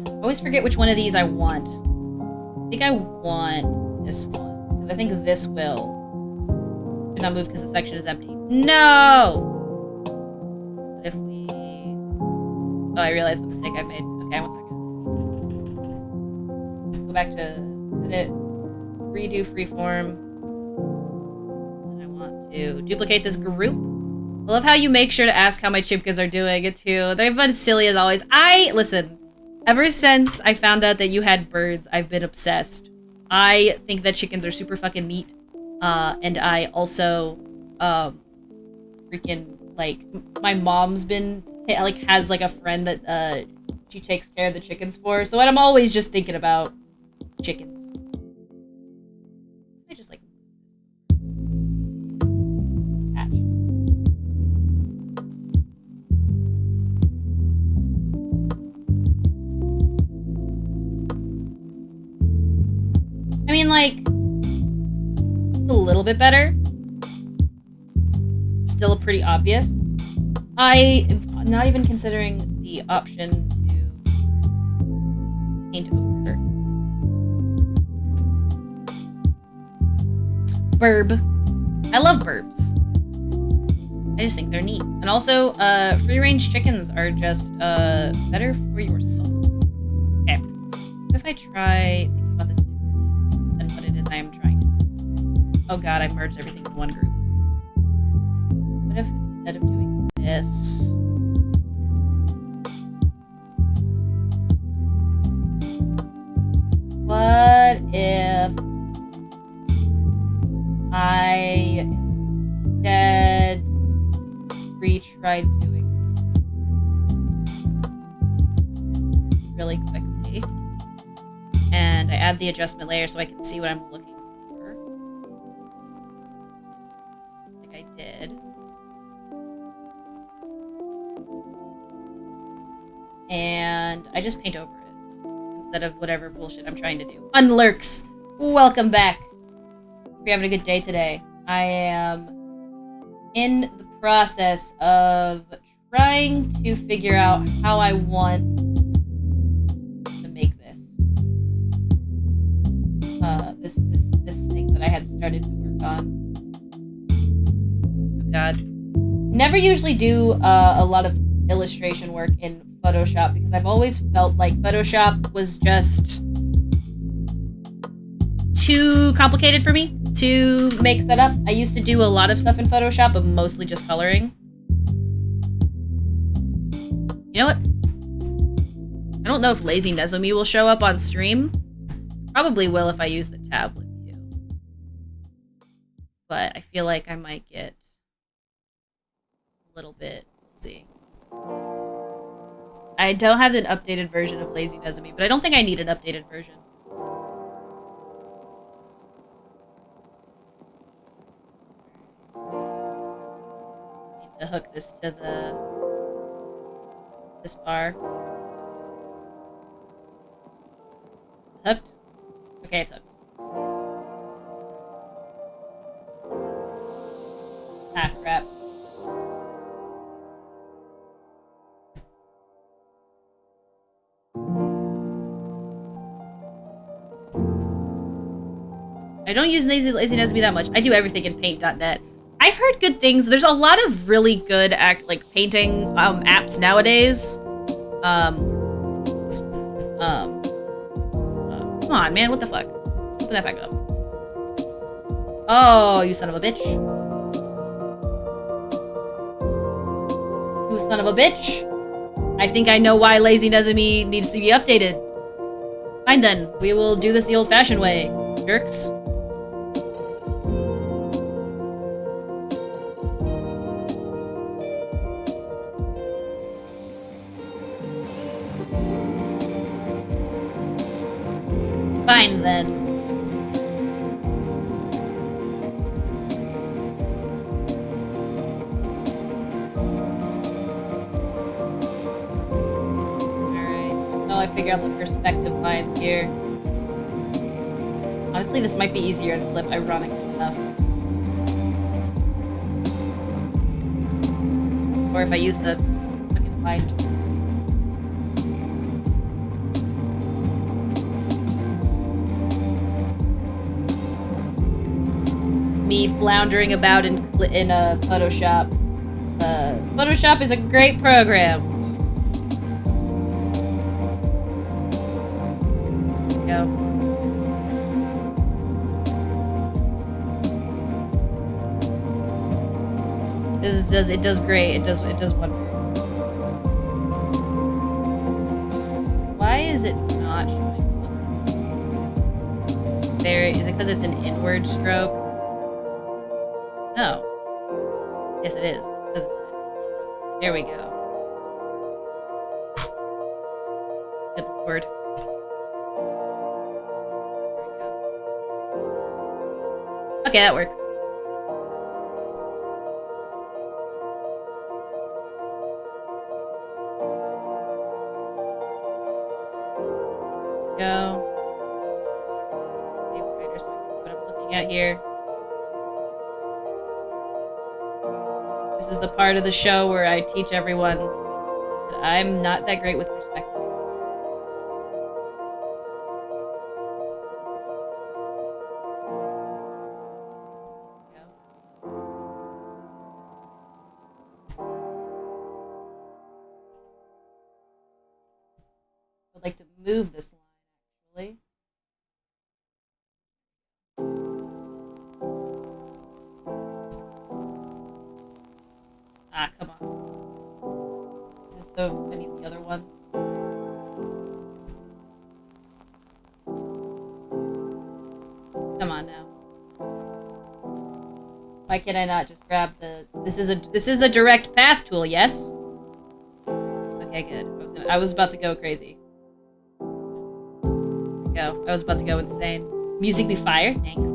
I always forget which one of these I want. I think I want this one, because I think this will. Do not move because the section is empty. No! What if we... Oh, I realized the mistake I've made. Okay, 1 second. Go back to edit, redo freeform. And I want to duplicate this group. I love how you make sure to ask how my Chimpkins are doing it too. They've been silly as always. Listen, ever since I found out that you had birds, I've been obsessed. I think that chickens are super fucking neat. And I also, freaking, like, my mom's been, has, like, a friend that, she takes care of the chickens for. So I'm always just thinking about chickens. I just, like, hatch. I mean, like... a little bit better. Still pretty obvious. I am not even considering the option to paint over. Burb. I love burbs. I just think they're neat. And also, free-range chickens are just better for your soul. Okay. What if I try thinking about this differently than what it is I am trying to do? Oh god, I merged everything in one group. What if instead of doing this... What if I instead retried doing really quickly, and I add the adjustment layer so I can see what I'm looking for. Like I did. and I just paint over it instead of whatever bullshit I'm trying to do. Unlurks, welcome back. Hope you're having a good day today. I am in the process of trying to figure out how I want to make this. This thing that I had started to work on. Oh god. Never usually do a lot of illustration work in Photoshop because I've always felt like Photoshop was just too complicated for me to make setup. I used to do a lot of stuff in Photoshop, but mostly just coloring. You know what? I don't know if Lazy Nezumi will show up on stream. Probably will if I use the tablet view. But I feel like I might get a little bit. We'll see. I don't have an updated version of Lazy Nezumi, but I don't think I need an updated version. Need to hook this to this bar. Hooked? Okay, it's hooked. Ah, crap. I don't use Lazy Nezumi that much. I do everything in Paint.net. I've heard good things. There's a lot of really good painting apps nowadays. Come on, man. What the fuck? Open that back up. Oh, you son of a bitch. You son of a bitch. I think I know why Lazy Nezumi needs to be updated. Fine then. We will do this the old-fashioned way. Jerks. Fine then. I figure out the perspective lines here. Honestly, this might be easier to flip, ironically enough. Or if I use the fucking line tool. Me floundering about in Photoshop. Photoshop is a great program. It does great. It does wonders. Why is it not showing up? There is it because it's an inward stroke? No. Yes, it is. It's 'cause it's an inward stroke. There we go. Good lord. There we go. Okay, that works. Go. Maybe brighter so I can see what I'm looking at here. This is the part of the show where I teach everyone that I'm not that great with perspective. I'd like to move this line, actually. Ah, come on. Is this I need the other one? Come on now. Why can't I not just grab the... This is a direct path tool, yes? Okay, good. I was about to go crazy. Go. I was about to go insane. Music be fire? Thanks.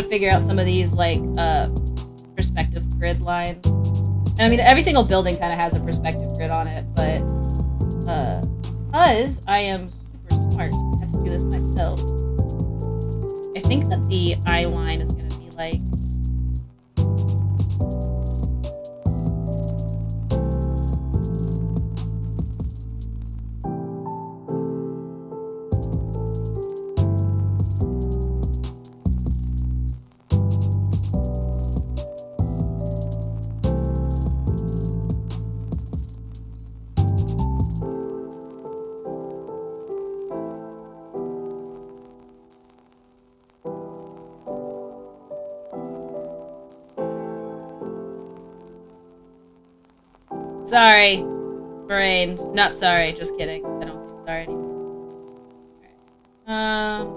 figure out some of these, like, perspective grid lines. And I mean, every single building kind of has a perspective grid on it, but, because I am super smart, I have to do this myself. I think that the eye line is going to be, like, sorry, brain. Not sorry, just kidding. I don't say sorry anymore. Alright.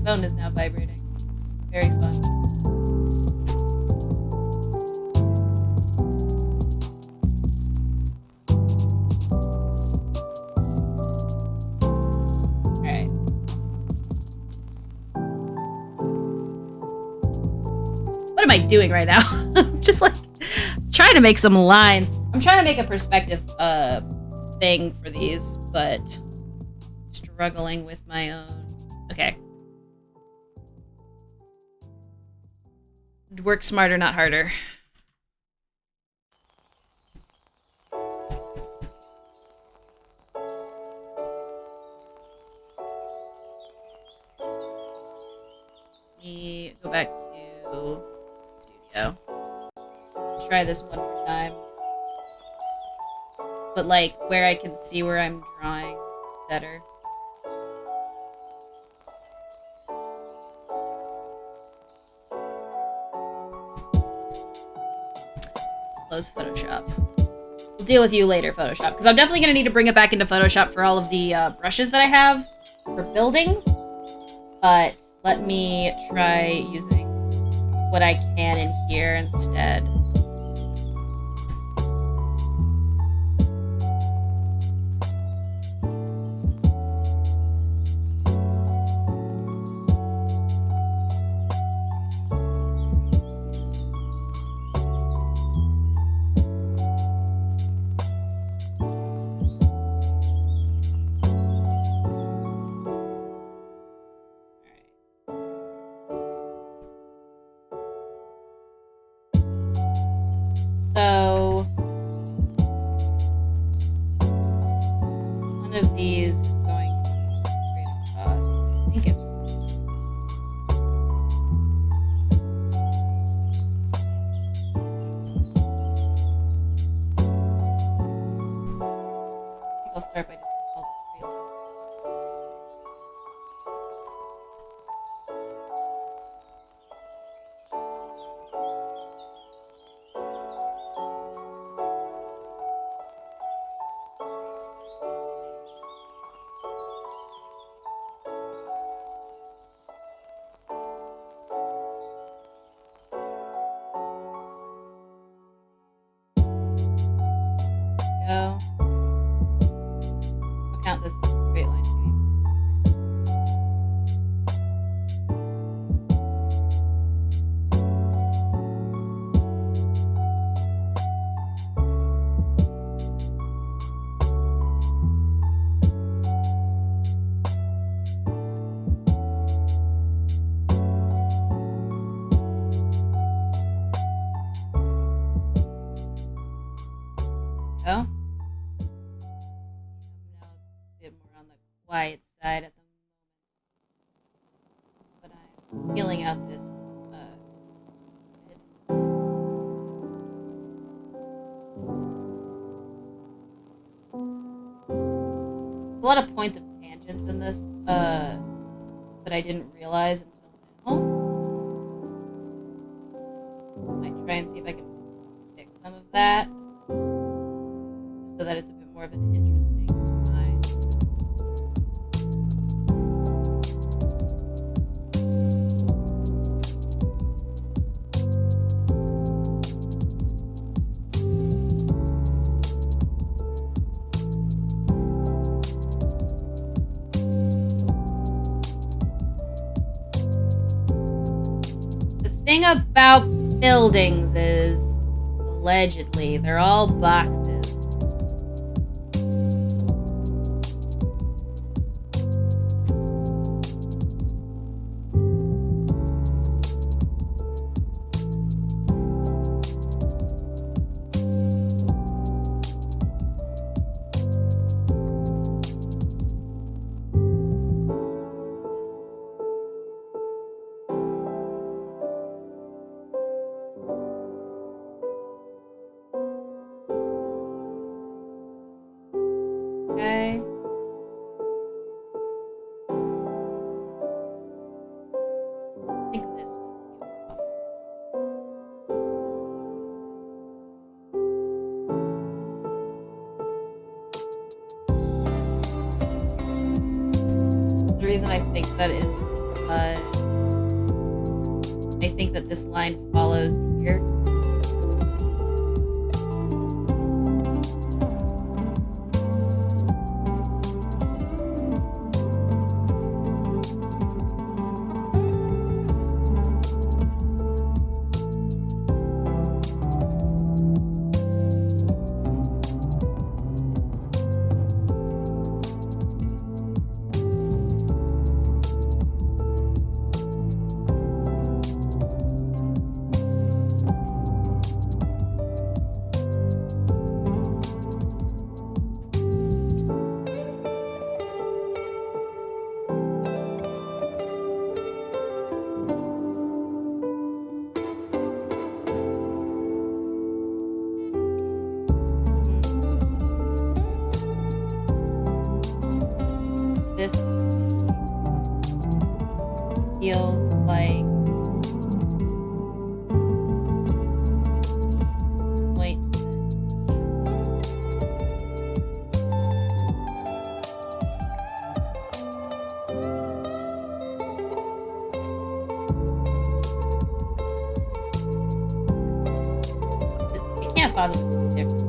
Phone is now vibrating. Very fun. Alright. What am I doing right now? I'm just like trying to make some lines. I'm trying to make a perspective thing for these, but struggling with my own. Okay. Work smarter, not harder. Let me go back to studio. Try this one more time. But like where I can see where I'm drawing better. Close Photoshop. We'll deal with you later, Photoshop, because I'm definitely going to need to bring it back into Photoshop for all of the brushes that I have for buildings. But let me try using what I can in here instead. So one of these is going to be straight across. I think it's I'll start by just all the straight lines. Go. I'll count this as a straight line too. Go. I'm now a bit more on the quiet side at the moment, but I'm feeling out this a lot of points of tangents in this that I didn't realize until now. I try and see if I can fix some of that so that it's a bit more of an interesting design. The thing about buildings is, allegedly, they're all boxes. Okay. I think this might be off. The reason I think that is because I think that this line follows here. This feels like point. It can't possibly be different.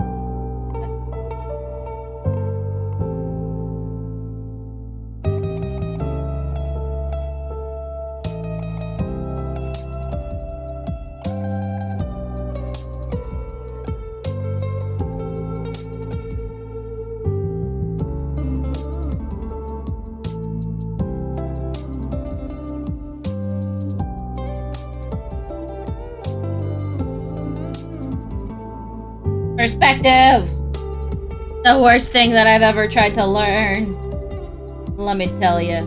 Perspective! The worst thing that I've ever tried to learn. Let me tell you.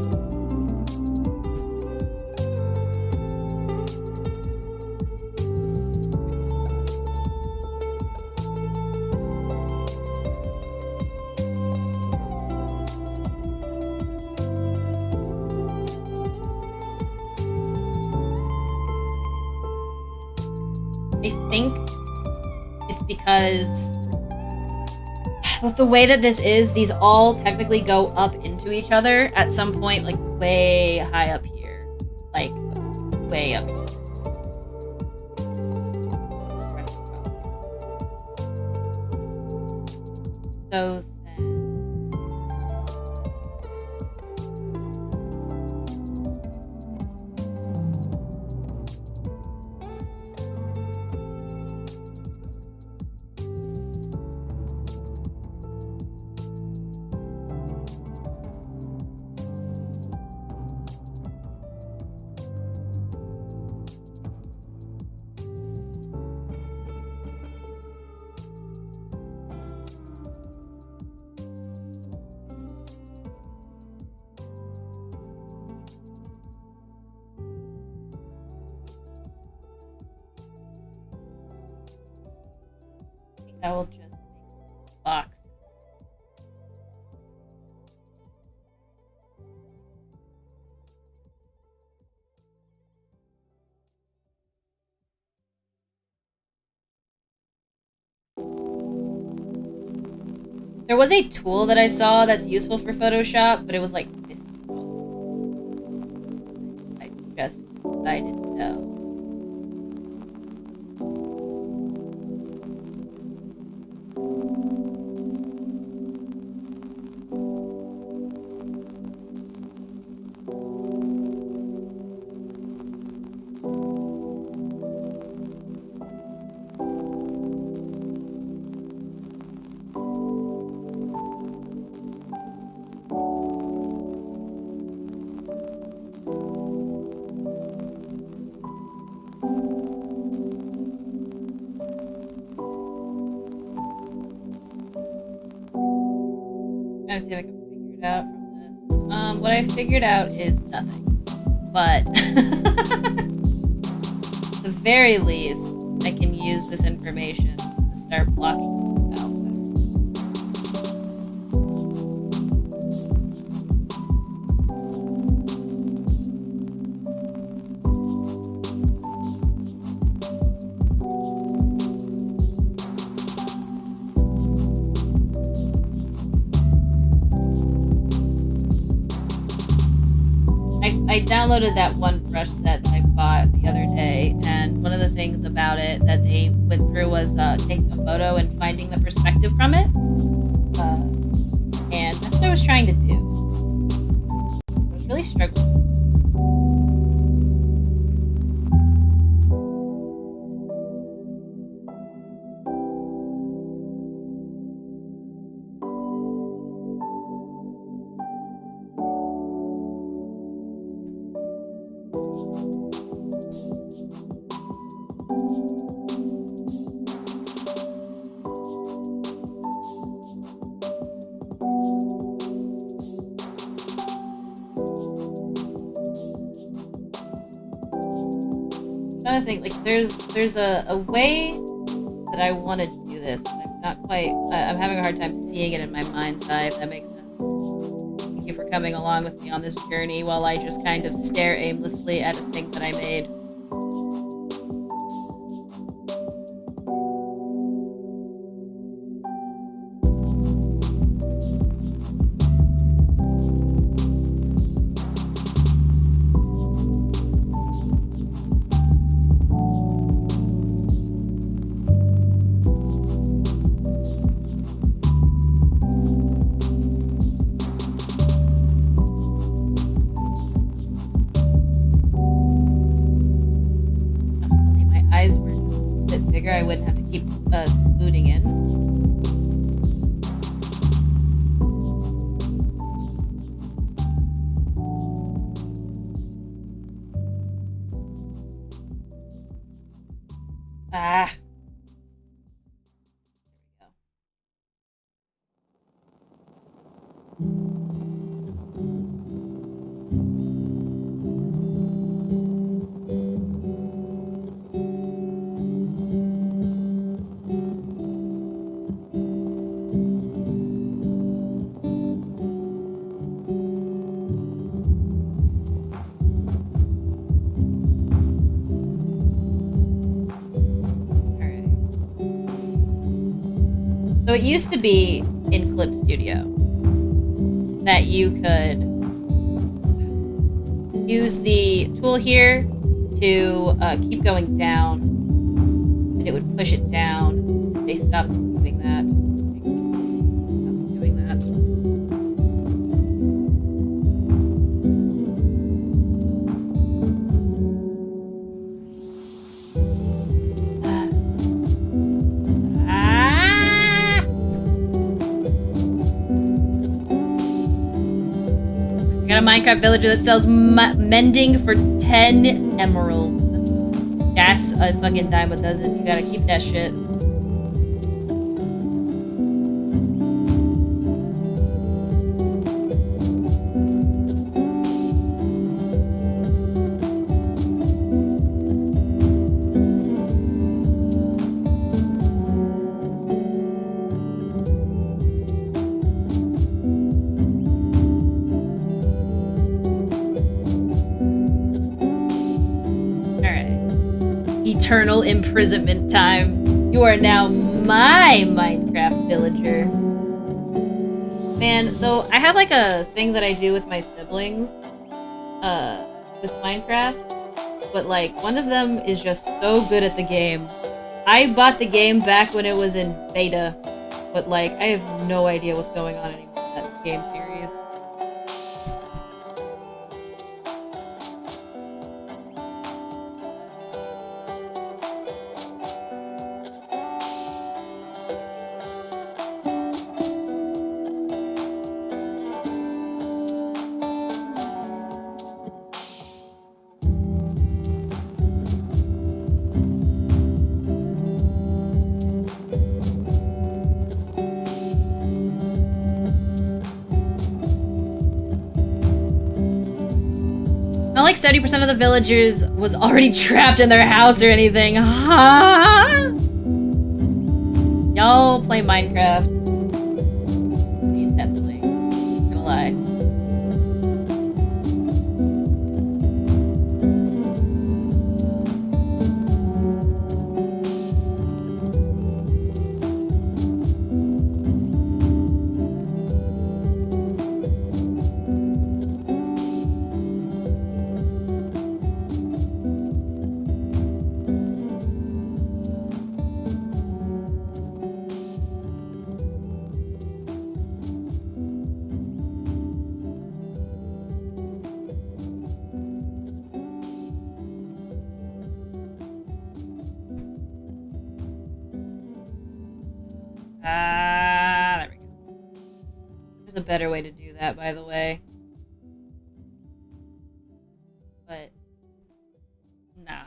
I think it's because with the way that this is, these all technically go up into each other at some point, like way high up here. Like, way up. So then... I will just make a box. There was a tool that I saw that's useful for Photoshop, but it was like $50. I just decided no. Trying to see if I can figure it out from this. What I figured out is nothing. But at the very least, I can use this information to start blocking things out better. I downloaded that one brush set that I bought the other day, and one of the things about it that they went through was taking a photo and finding the perspective from it. And that's what I was trying to do. I was really struggling. Trying to think, like, there's a way that I want to do this, but I'm not quite. I'm having a hard time seeing it in my mind's eye, if that makes sense. Thank you for coming along with me on this journey while I just kind of stare aimlessly at a thing that I made. I wouldn't have to keep scooting in. Ah. So it used to be in Clip Studio that you could use the tool here to keep going down, and it would push it down. They stopped doing that. Got a Minecraft villager that sells mending for 10 emeralds. That's a fucking dime a dozen. You gotta keep that shit. Eternal imprisonment time. You are now my Minecraft villager. Man, so I have like a thing that I do with my siblings, with Minecraft, but like one of them is just so good at the game. I bought the game back when it was in beta, but like I have no idea what's going on anymore in that game series. Not like 70% of the villagers was already trapped in their house or anything. Huh? Y'all play Minecraft pretty intensely. Not gonna lie. There we go. There's a better way to do that, by the way. But, nah.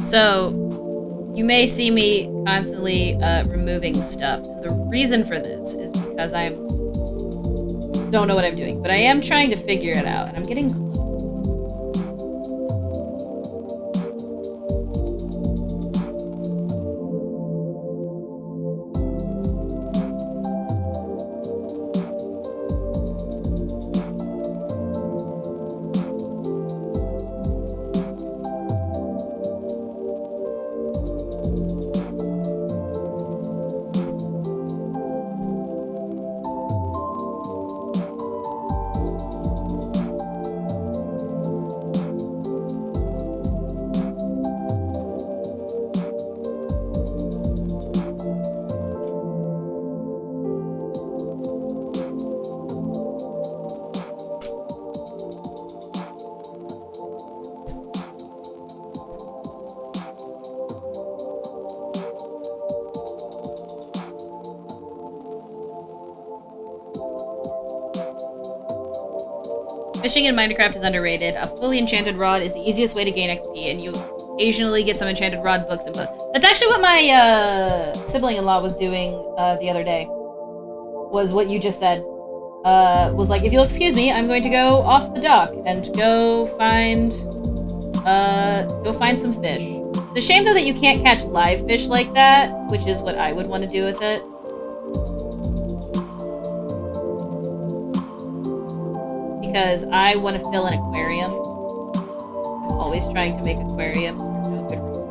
So, you may see me constantly removing stuff. The reason for this is because I don't know what I'm doing, but I am trying to figure it out, and I'm getting close. Fishing in Minecraft is underrated. A fully enchanted rod is the easiest way to gain XP, and you occasionally get some enchanted rod books and bows. That's actually what my sibling-in-law was doing the other day. Was what you just said. Was like, if you'll excuse me, I'm going to go off the dock and go find some fish. It's a shame though that you can't catch live fish like that, which is what I would want to do with it. Because I want to fill an aquarium. I'm always trying to make aquariums for no good reason.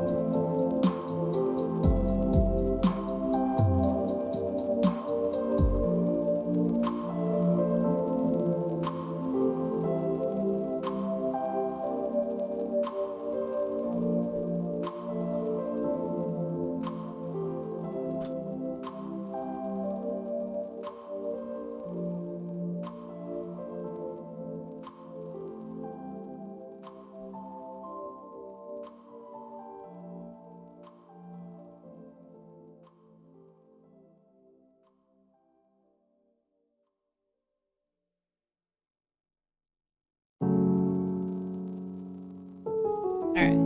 Alright.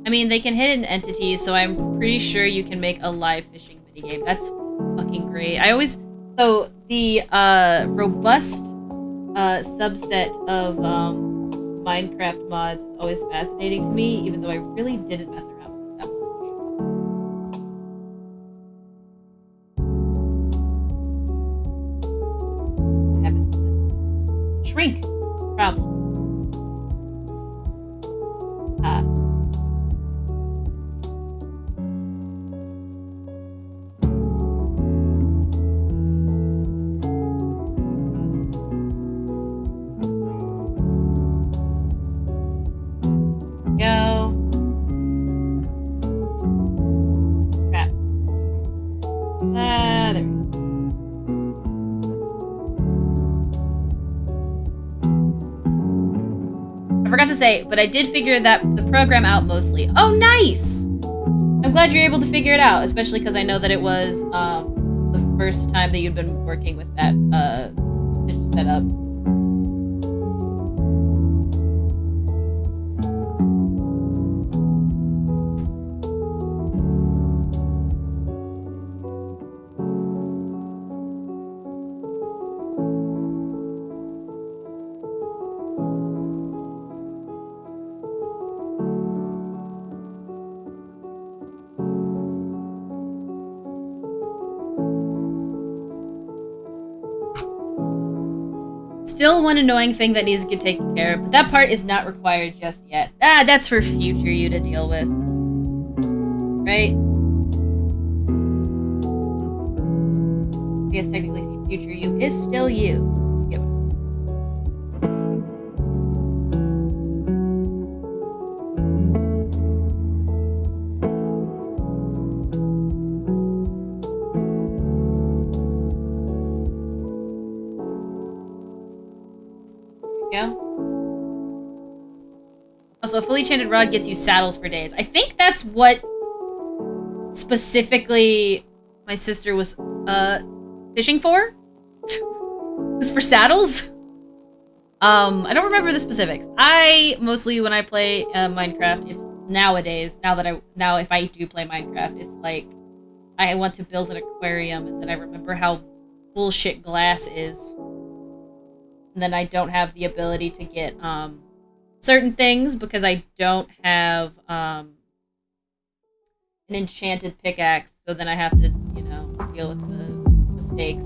I mean, they can hit an entity, so I'm pretty sure you can make a live fishing minigame. That's fucking great. So the robust subset of Minecraft mods is always fascinating to me, even though I really didn't mess around with it that much. Heavens. Shrink. Problem. Go. Crap. There we go. I forgot to say, but I did figure the program out mostly. Oh, nice! I'm glad you're able to figure it out, especially because I know that it was the first time that you'd been working with that setup. Still one annoying thing that needs to get taken care of, but that part is not required just yet. That's for future you to deal with. Right? I guess technically future you is still you. Also, a fully chained rod gets you saddles for days. I think that's what specifically my sister was fishing for. Was for saddles. I don't remember the specifics. I mostly when I play Minecraft, it's nowadays. Now if I do play Minecraft, it's like I want to build an aquarium, and then I remember how bullshit glass is, and then I don't have the ability to get certain things because I don't have an enchanted pickaxe, so then I have to, you know, deal with the mistakes.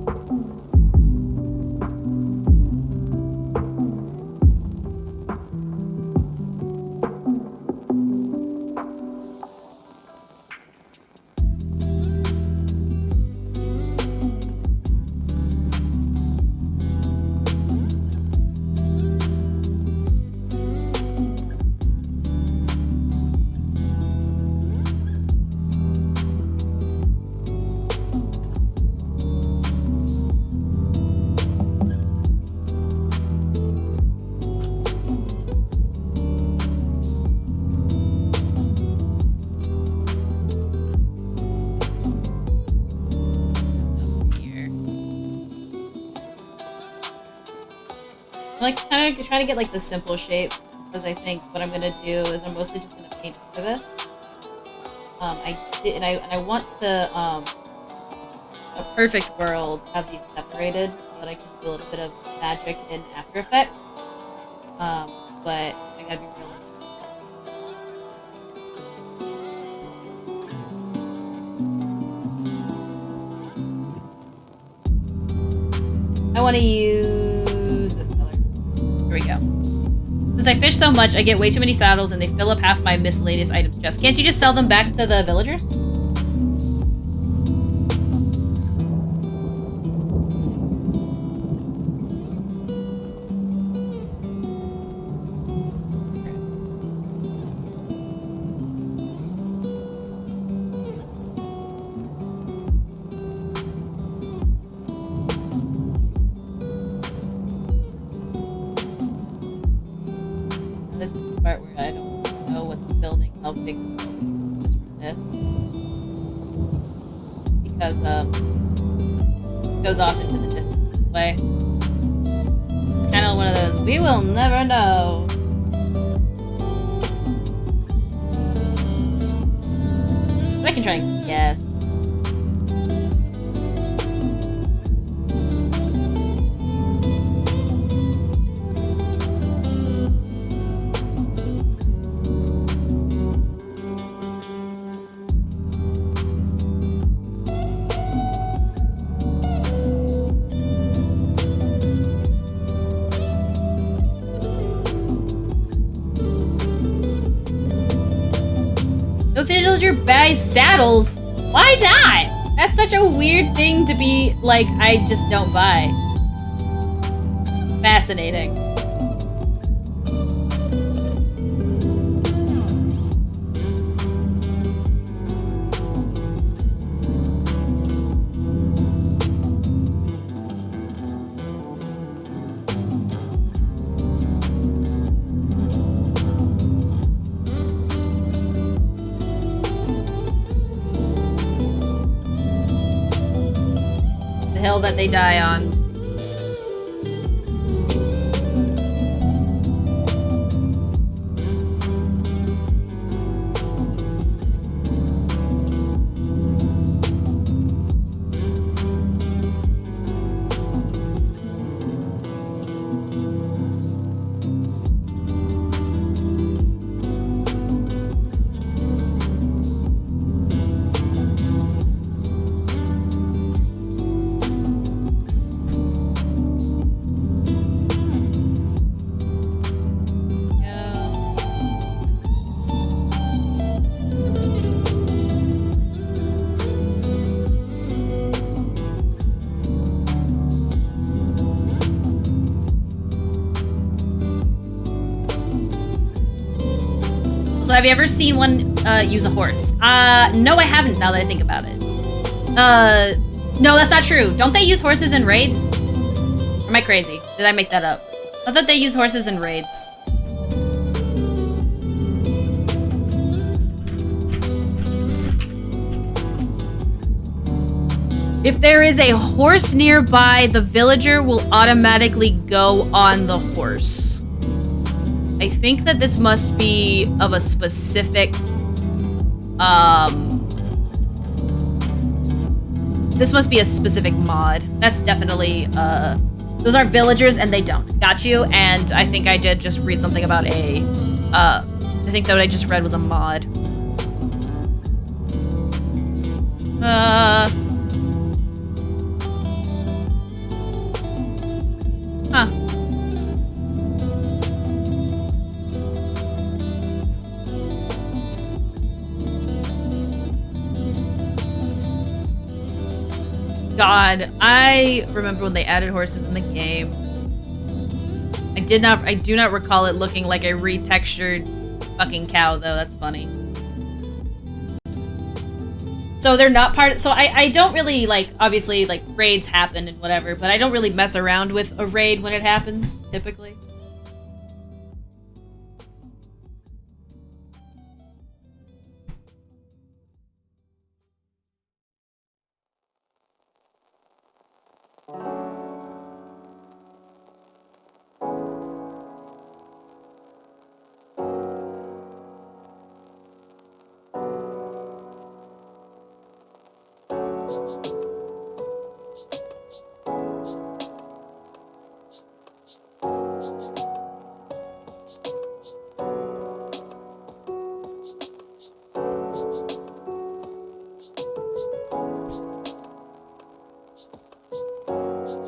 Like kind of trying to get like the simple shapes, because I think what I'm gonna do is I'm mostly just gonna paint for this. I want to a perfect world have these separated so that I can do a little bit of magic in After Effects. But I gotta be realistic. I want to use this color. Here we go. Since I fish so much, I get way too many saddles and they fill up half my miscellaneous items chest. Can't you just sell them back to the villagers? This is the part where I don't know what the building, how big the building is from this. Because it goes off into the distance this way. It's kind of one of those, we will never know. trying to guess. No villagers buy saddles. Why not? That's such a weird thing to be like, I just don't buy. Fascinating. Hill that they die on. So have you ever seen one use a horse? No, I haven't, now that I think about it. No, that's not true. Don't they use horses in raids? Or am I crazy? Did I make that up? I thought they use horses in raids. If there is a horse nearby, the villager will automatically go on the horse. I think that this must be of a specific, this must be a specific mod. That's definitely, those are villagers and they don't. Got you, and I think I did just read something about a, I think that what I just read was a mod. Huh. God, I remember when they added horses in the game. I do not recall it looking like a retextured fucking cow, though. That's funny. So they're not part of, so I don't really, like, obviously, like, raids happen and whatever, but I don't really mess around with a raid when it happens, typically.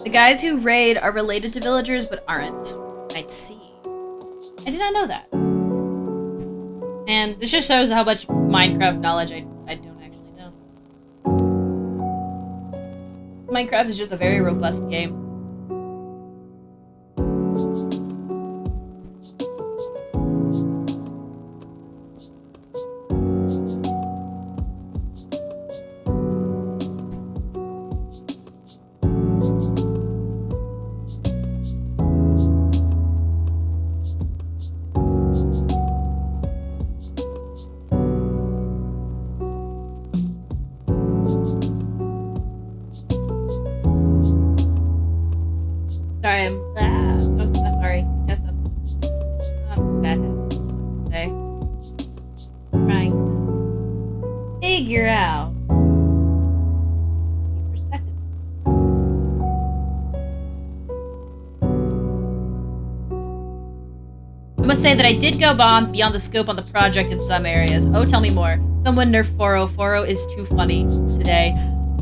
The guys who raid are related to villagers, but aren't. I see. I did not know that. And this just shows how much Minecraft knowledge I don't actually know. Minecraft is just a very robust game. figure out perspective. I must say that I did go beyond the scope on the project in some areas. Oh, tell me more. Someone nerfed 40. 40 is too funny today.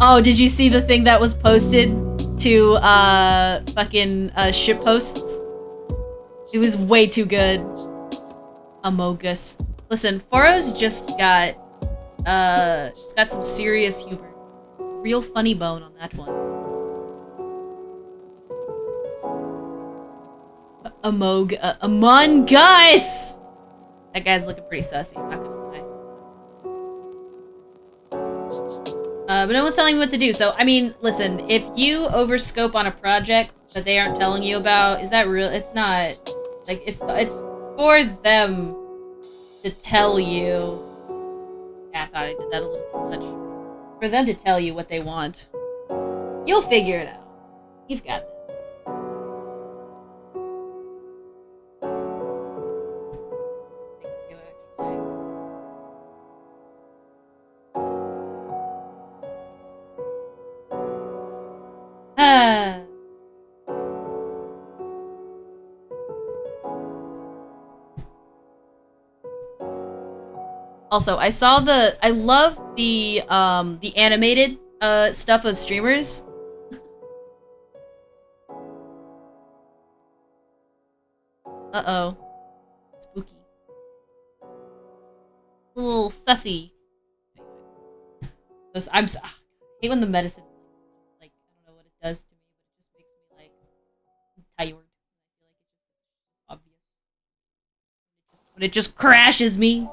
Oh, did you see the thing that was posted to fucking ship posts? It was way too good. Amogus. Listen, 40's just got some serious humor. Real funny bone on that one. Among Us! That guy's looking pretty sussy, not gonna lie. But no one's telling me what to do, so, I mean, listen, if you overscope on a project that they aren't telling you about, is that real? It's not, like, it's for them to tell you. Yeah, I thought I did that a little too much. For them to tell you what they want. You'll figure it out. You've got this. Also, I love the animated stuff of streamers. Uh-oh. Spooky. A little sussy. So, I hate when the medicine, like, I don't know what it does to me, but it just makes me, like, tired. I feel like it's just obvious. When it just crashes me.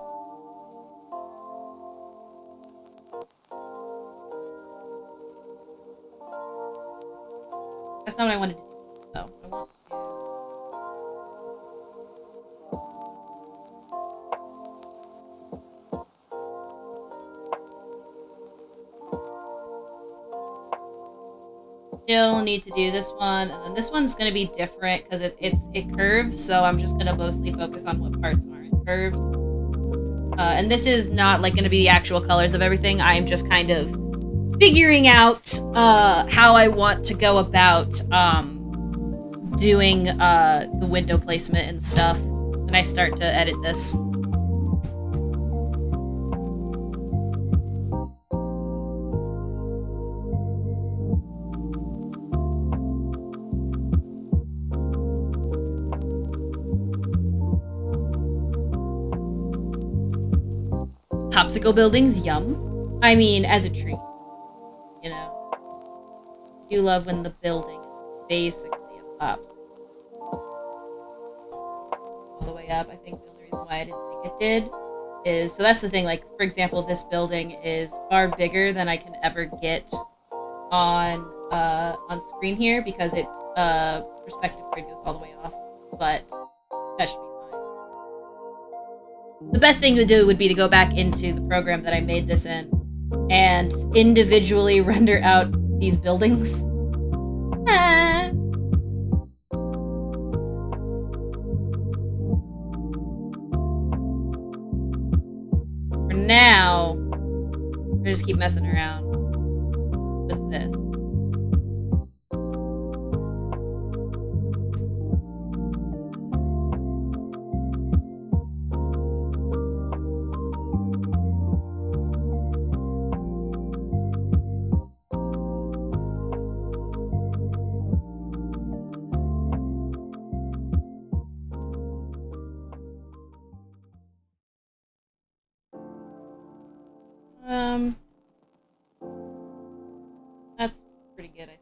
That's not what I wanted to do, though. I want to... Still need to do this one, and then this one's gonna be different because it curves, so I'm just gonna mostly focus on what parts aren't curved. And this is not like gonna be the actual colors of everything. I am just kind of figuring out how I want to go about doing the window placement and stuff when I start to edit this. Popsicle buildings, yum. I mean, as a treat. You know, I do love when the building is basically a popsicle. All the way up. I think the only reason why I didn't think it did is, so that's the thing, like, for example, this building is far bigger than I can ever get on screen here because its perspective grid goes all the way off, but that should be fine. The best thing to do would be to go back into the program that I made this in and individually render out these buildings. Ah. For now, we'll just keep messing around with this. That's pretty good, I think.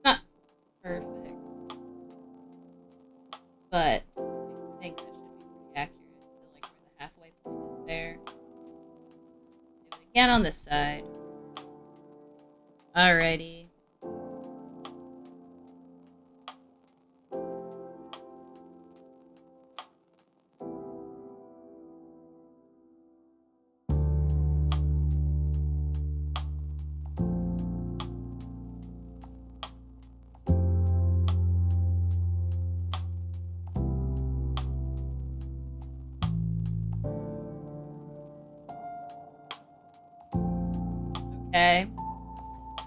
Not perfect, but I think that should be pretty accurate to like where the halfway point is there. Do it again on this side. Alrighty. Okay.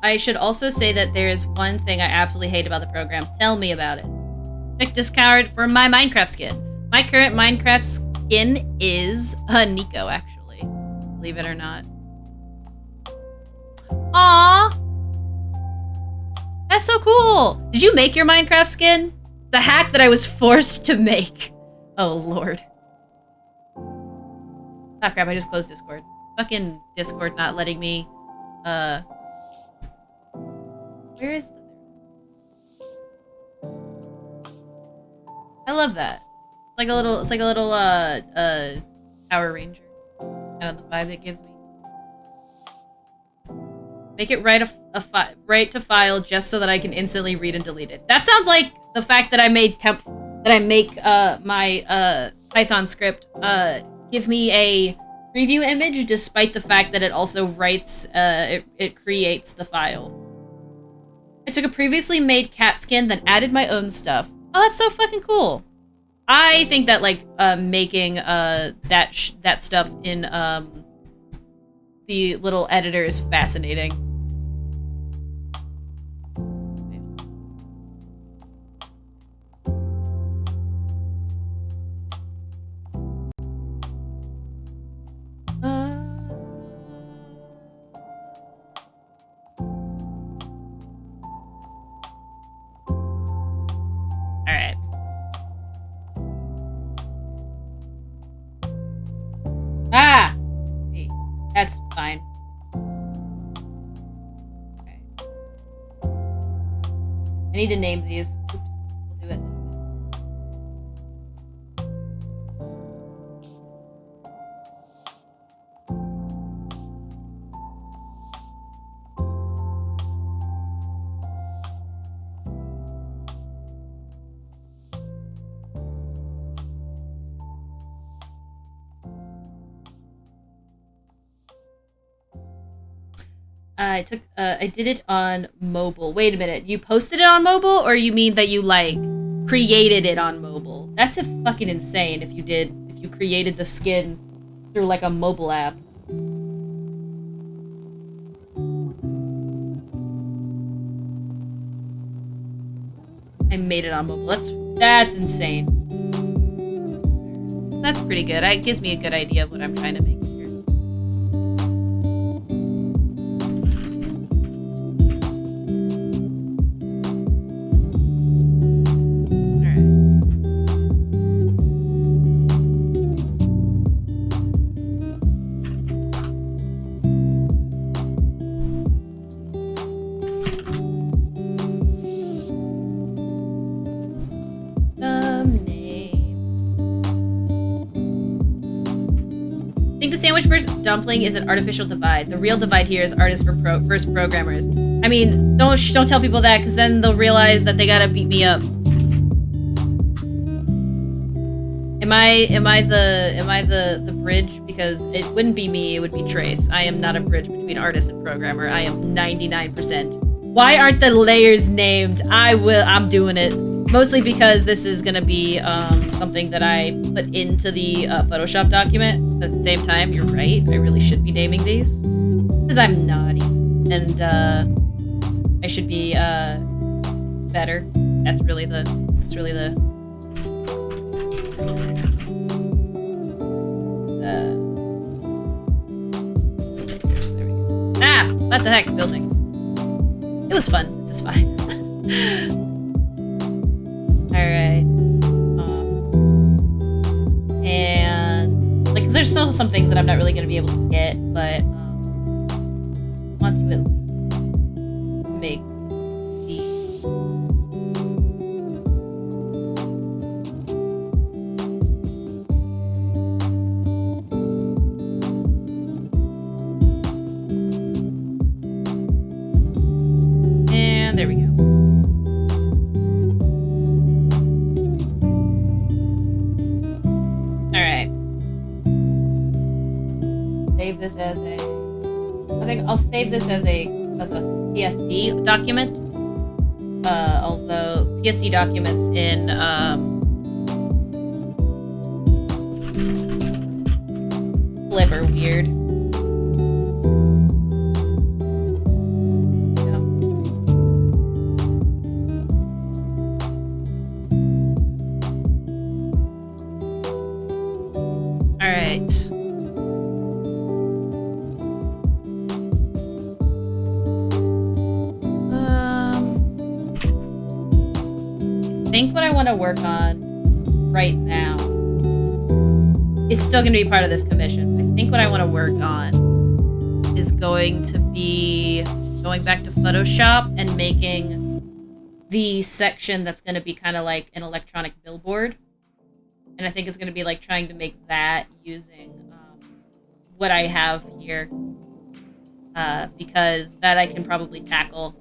I should also say that there is one thing I absolutely hate about the program. Tell me about it. Check discard for my Minecraft skin. My current Minecraft skin is Nico, actually. Believe it or not. Aww! That's so cool! Did you make your Minecraft skin? It's a hack that I was forced to make. Oh, Lord. Oh, crap, I just closed Discord. Fucking Discord not letting me, Where is the... I love that. It's like a little, Power Ranger. Kind of the vibe it gives me. Make it write write to file just so that I can instantly read and delete it. That sounds like the fact that I make my Python script give me a preview image, despite the fact that it also writes it creates the file. I took a previously made cat skin, then added my own stuff. Oh, that's so fucking cool. I think that like making that stuff in the little editor is fascinating. Alright. Ah! See, that's fine. Okay. I need to name these. Oops, we'll do it. I did it on mobile. Wait a minute, you posted it on mobile, or you mean that you, like, created it on mobile? That's fucking insane if you created the skin through, like, a mobile app. I made it on mobile. That's insane. That's pretty good. It gives me a good idea of what I'm trying to make. Dumpling is an artificial divide. The real divide here is artists versus programmers. I mean, don't tell people that, because then they'll realize that they gotta beat me up. Am I the bridge? Because it wouldn't be me, it would be Trace. I am not a bridge between artist and programmer. I am 99%. Why aren't the layers named? I'm doing it. Mostly because this is gonna be something that I put into the Photoshop document. At the same time, you're right. I really should be naming these because I'm naughty, and I should be better. That's really the. There we go. Ah, what the heck, buildings. It was fun. This is fine. Alright. And, like, 'cause there's still some things that I'm not really going to be able to get, but, I want to at least make these. And there we go. Save this as a. I think I'll save this as a PSD document. Although PSD documents in Flip are weird. think what I want to work on right now, it's still going to be part of this commission. I think what I want to work on is going to be going back to Photoshop and making the section that's going to be kind of like an electronic billboard. And I think it's going to be like trying to make that using what I have here. Because that I can probably tackle.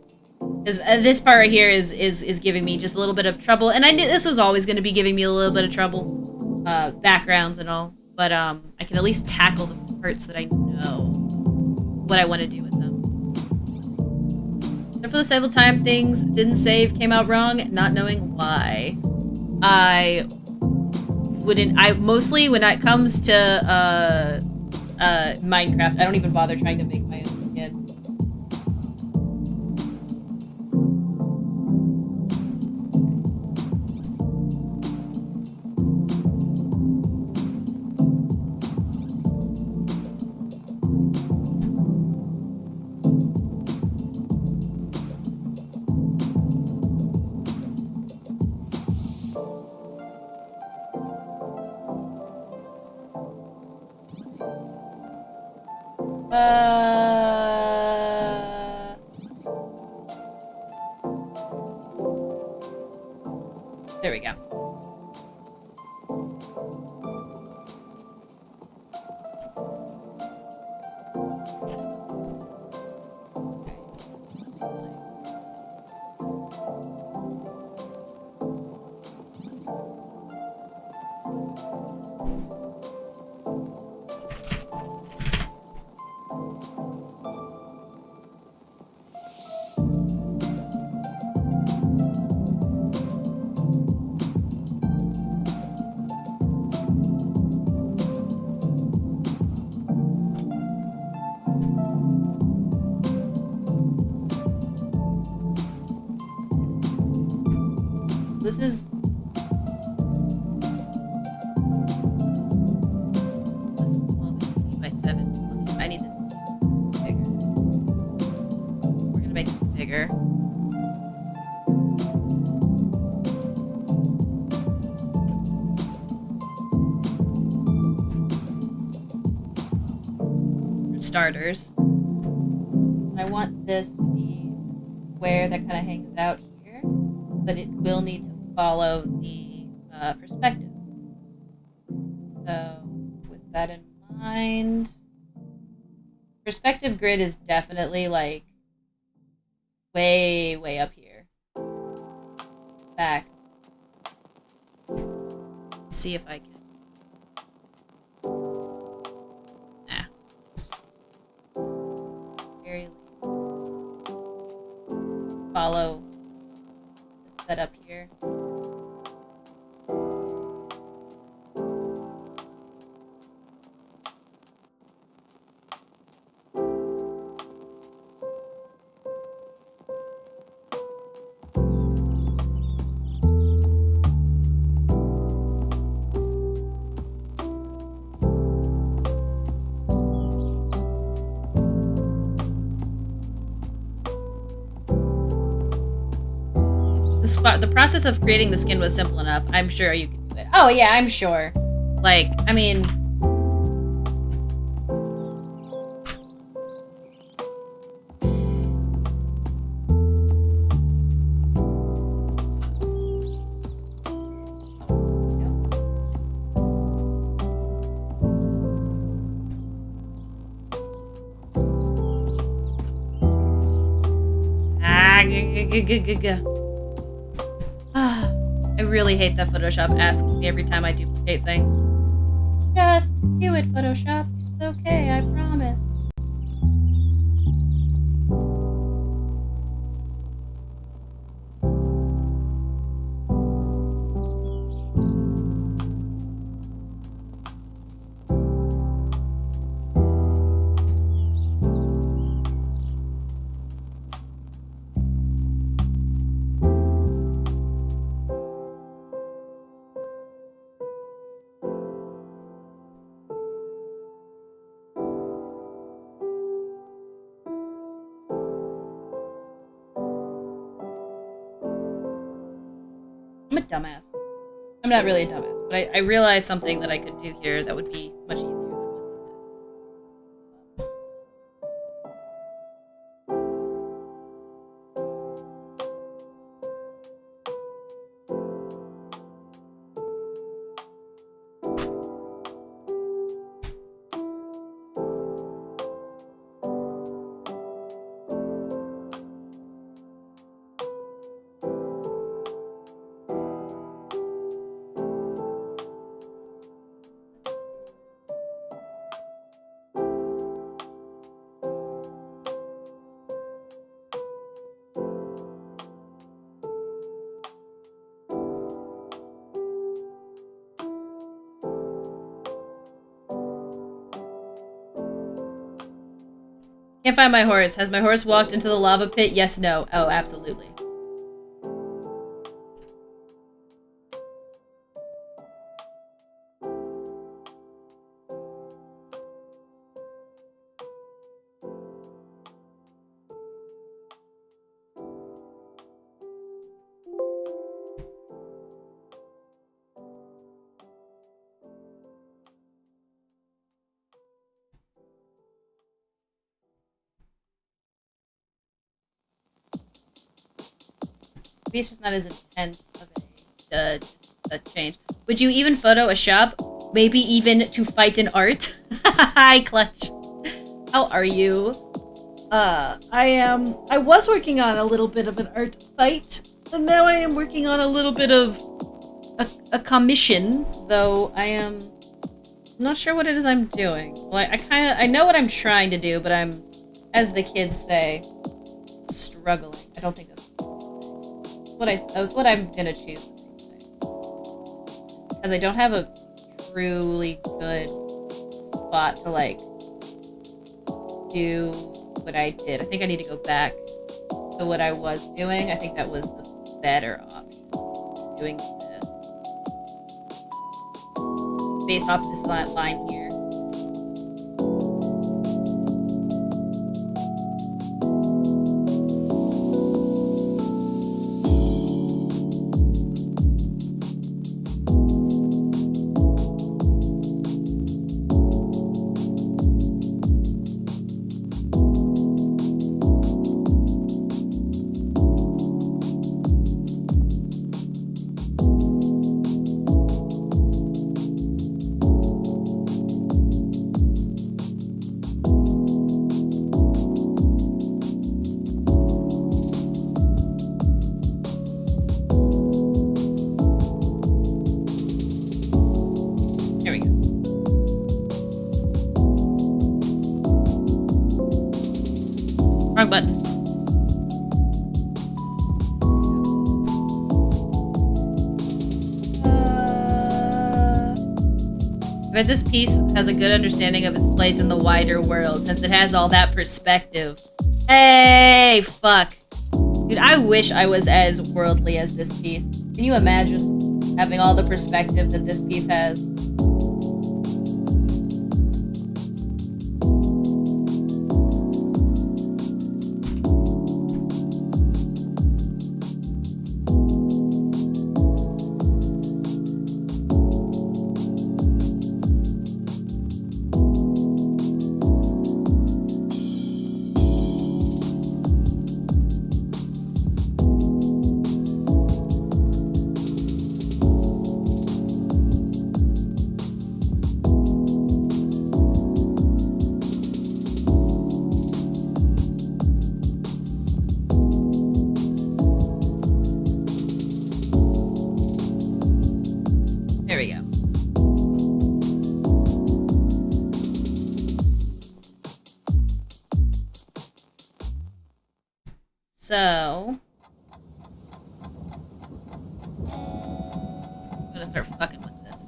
Because this part right here is giving me just a little bit of trouble. And I knew this was always going to be giving me a little bit of trouble. Backgrounds and all. But I can at least tackle the parts that I know what I want to do with them. Except for the several time things didn't save, came out wrong, not knowing why. I mostly, when it comes to Minecraft, I don't even bother trying to make my own skin. There we go. This is... This is 1280 by 720. I need this bigger. We're gonna make this bigger. For starters. I want this to be square that kind of hangs out here, but it will need to follow the perspective. So, with that in mind, perspective grid is definitely like way up here. In fact, let's see if I can. Very follow the setup here. The process of creating the skin was simple enough. I'm sure you can do it. Oh yeah, I'm sure. Like, I mean... I really hate that Photoshop asks me every time I duplicate things. Just do it, Photoshop. It's okay, I promise. I'm a dumbass. I'm not really a dumbass, but I realized something that I could do here that would be much easier than what this is. Can't find my horse. Has my horse walked into the lava pit? Yes, no. Oh, absolutely. Maybe it's just not as intense of a change. Would you even photo a shop? Maybe even to fight in art? Hi, Clutch. How are you? I was working on a little bit of an art fight, and now I am working on a little bit of a commission, though I am not sure what it is I'm doing. Well, I know what I'm trying to do, but I'm, as the kids say, struggling. I don't think that's what I'm gonna choose because I don't have a truly good spot to like do what I did. I think I need to go back to what I was doing. I think that was the better option. Doing this based off of this line here. Wrong button. I bet this piece has a good understanding of its place in the wider world, since it has all that perspective. Hey, fuck. Dude, I wish I was as worldly as this piece. Can you imagine having all the perspective that this piece has? There we go. So, I'm gonna start fucking with this.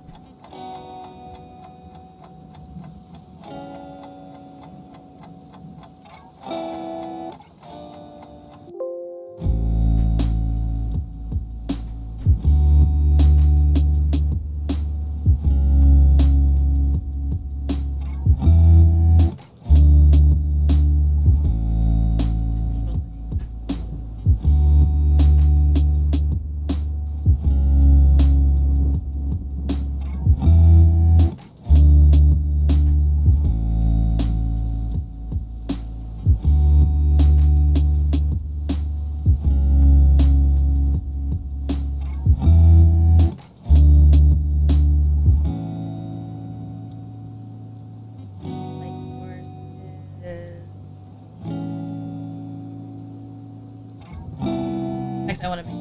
fact, I want to make...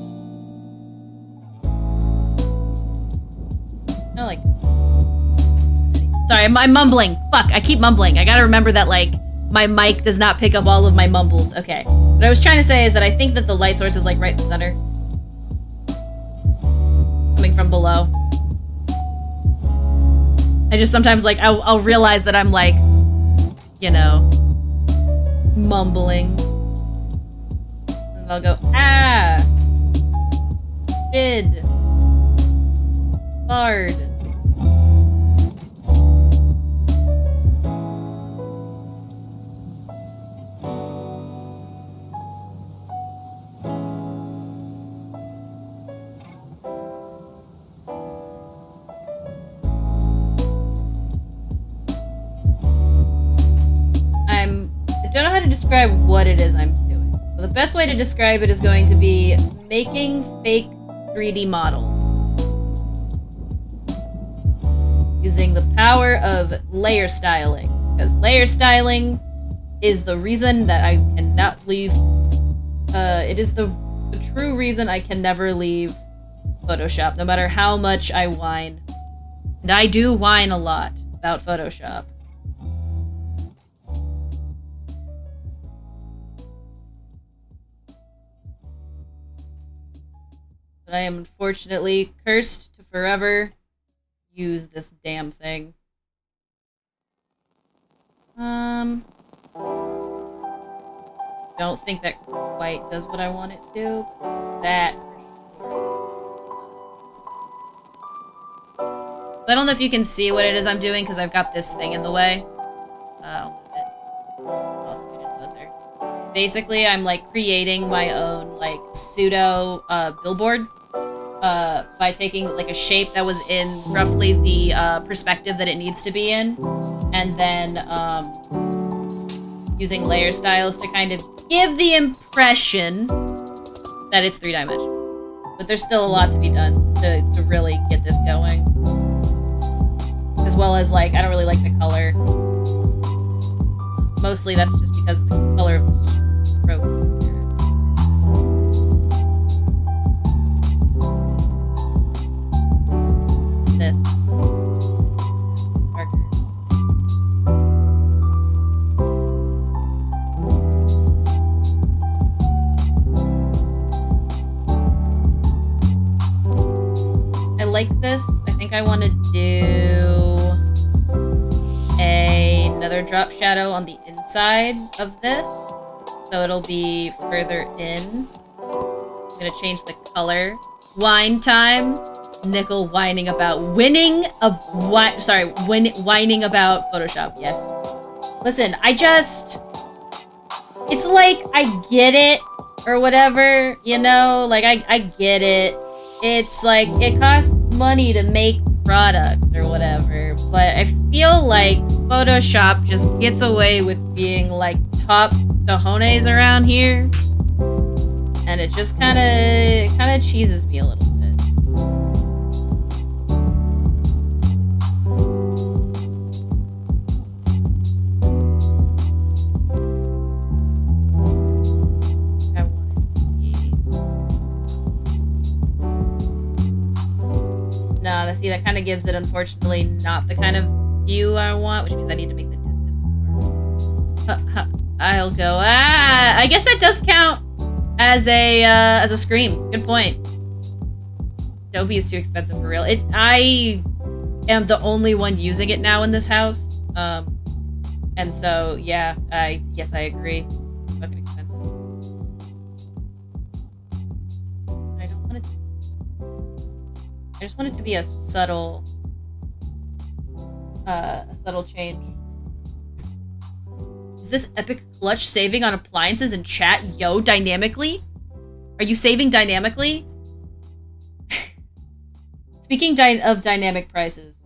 I like... Sorry, I'm mumbling. Fuck, I keep mumbling. I gotta remember that, like, my mic does not pick up all of my mumbles. Okay. What I was trying to say is that I think that the light source is, like, right in the center. Coming from below. I just sometimes, like, I'll realize that I'm, like, you know, mumbling. And I'll go, ah! Shid. Hard. I don't know how to describe what it is I'm doing. So the best way to describe it is going to be making fake 3D models. Using the power of layer styling. Because layer styling is the reason that I cannot leave... it is the true reason I can never leave Photoshop, no matter how much I whine. And I do whine a lot about Photoshop. But I am unfortunately cursed to forever use this damn thing. Don't think that quite does what I want it to. That for sure. I don't know if you can see what it is I'm doing because I've got this thing in the way. I'll move it. I'll scoot it closer. Basically, I'm like creating my own like pseudo billboard. By taking like a shape that was in roughly the perspective that it needs to be in, and then using layer styles to kind of give the impression that it's three-dimensional. But there's still a lot to be done to really get this going. As well as, like, I don't really like the color. Mostly that's just because of the color of the stroke. This. Darker. I like this. I think I want to do another drop shadow on the inside of this. So it'll be further in. I'm gonna change the color. Wine time. Nickel whining about whining about Photoshop. Yes. Listen, it's like I get it or whatever, you know, like I get it. It's like it costs money to make products or whatever, but I feel like Photoshop just gets away with being like top cojones around here, and it just kind of cheeses me a little bit. No, see, that kind of gives it, unfortunately, not the kind of view I want, which means I need to make the distance more. I'll go, I guess that does count as a scream. Good point. Adobe is too expensive for real. I am the only one using it now in this house. And so, yeah, yes, I agree. It's fucking expensive. I don't want it to... I just want it to be a subtle change. Is this epic clutch saving on appliances in chat? Yo, dynamically? Are you saving dynamically? Speaking of dynamic prices,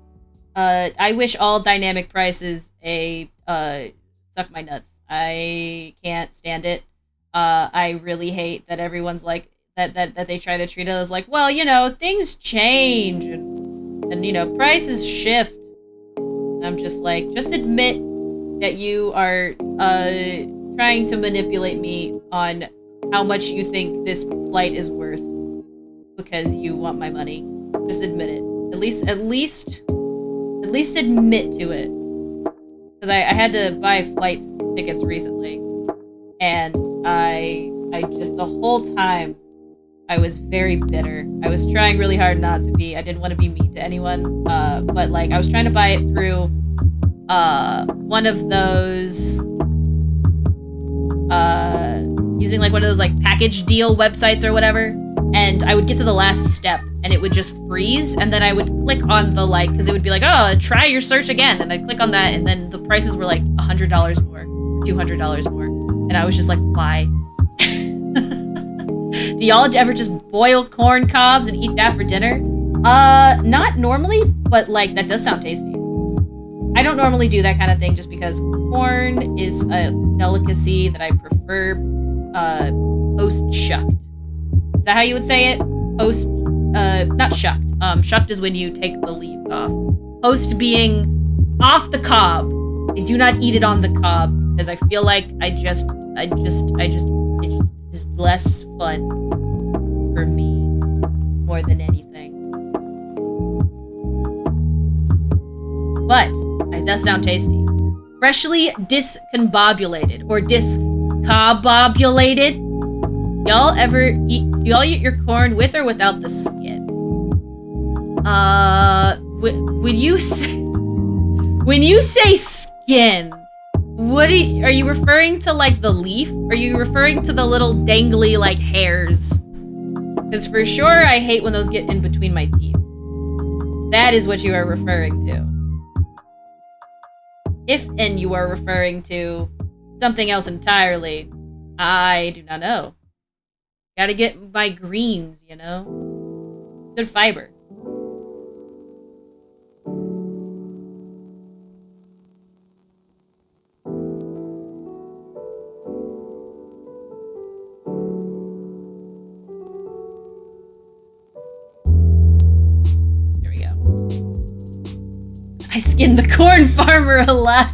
I wish all dynamic prices suck my nuts. I can't stand it. I really hate that everyone's like, that they try to treat it as like, well, you know, things change and you know, prices shift. I'm just like, just admit that you are trying to manipulate me on how much you think this flight is worth because you want my money. Just admit it. At least admit to it. Because I had to buy flight tickets recently, and I just the whole time I was very bitter. I was trying really hard not to be. I didn't want to be mean to anyone, but like I was trying to buy it through one of those using like one of those like package deal websites or whatever, and I would get to the last step and it would just freeze, and then I would click on the like, because it would be like, oh, try your search again, and I'd click on that, and then the prices were like $100 more, $200 more, and I was just like, why? Do y'all ever just boil corn cobs and eat that for dinner? Not normally, but like that does sound tasty. I don't normally do that kind of thing just because corn is a delicacy that I prefer post-shucked. Is that how you would say it? Not shucked. Shucked is when you take the leaves off. Post being off the cob. I do not eat it on the cob because I feel like it's just less fun for me more than anything. But it does sound tasty. Freshly discombobulated or discombobulated. Y'all eat your corn with or without the skin? When you say skin, what are you referring to, like the leaf? Are you referring to the little dangly like hairs? Because for sure I hate when those get in between my teeth. That is what you are referring to. If and you are referring to something else entirely, I do not know. Gotta get my greens, you know? Good fiber. There we go. I skinned the corn farmer alive.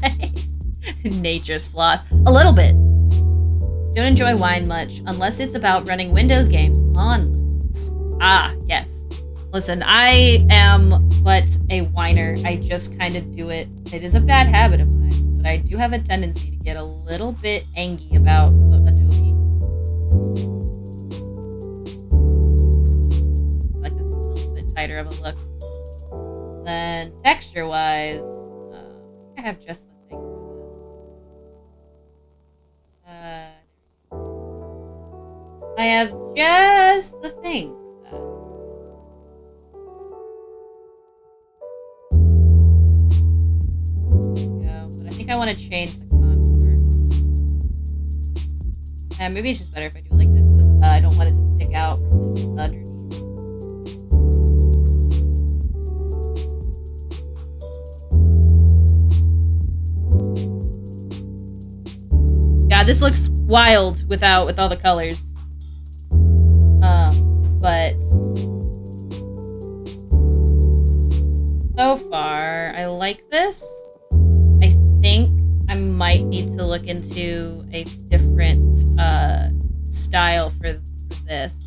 Nature's floss. A little bit. Don't enjoy wine much, unless it's about running Windows games on Linux. Ah, yes. Listen, I am but a whiner. I just kind of do it. It is a bad habit of mine, but I do have a tendency to get a little bit angry about Adobe. I like this a little bit tighter of a look. Then, texture-wise, I have just the thing for this. I have just the thing for that. Yeah, but I think I want to change the contour. Maybe it's just better if I do it like this, because I don't want it to stick out from the underneath. Yeah, this looks wild with all the colors. But so far, I like this. I think I might need to look into a different style for this.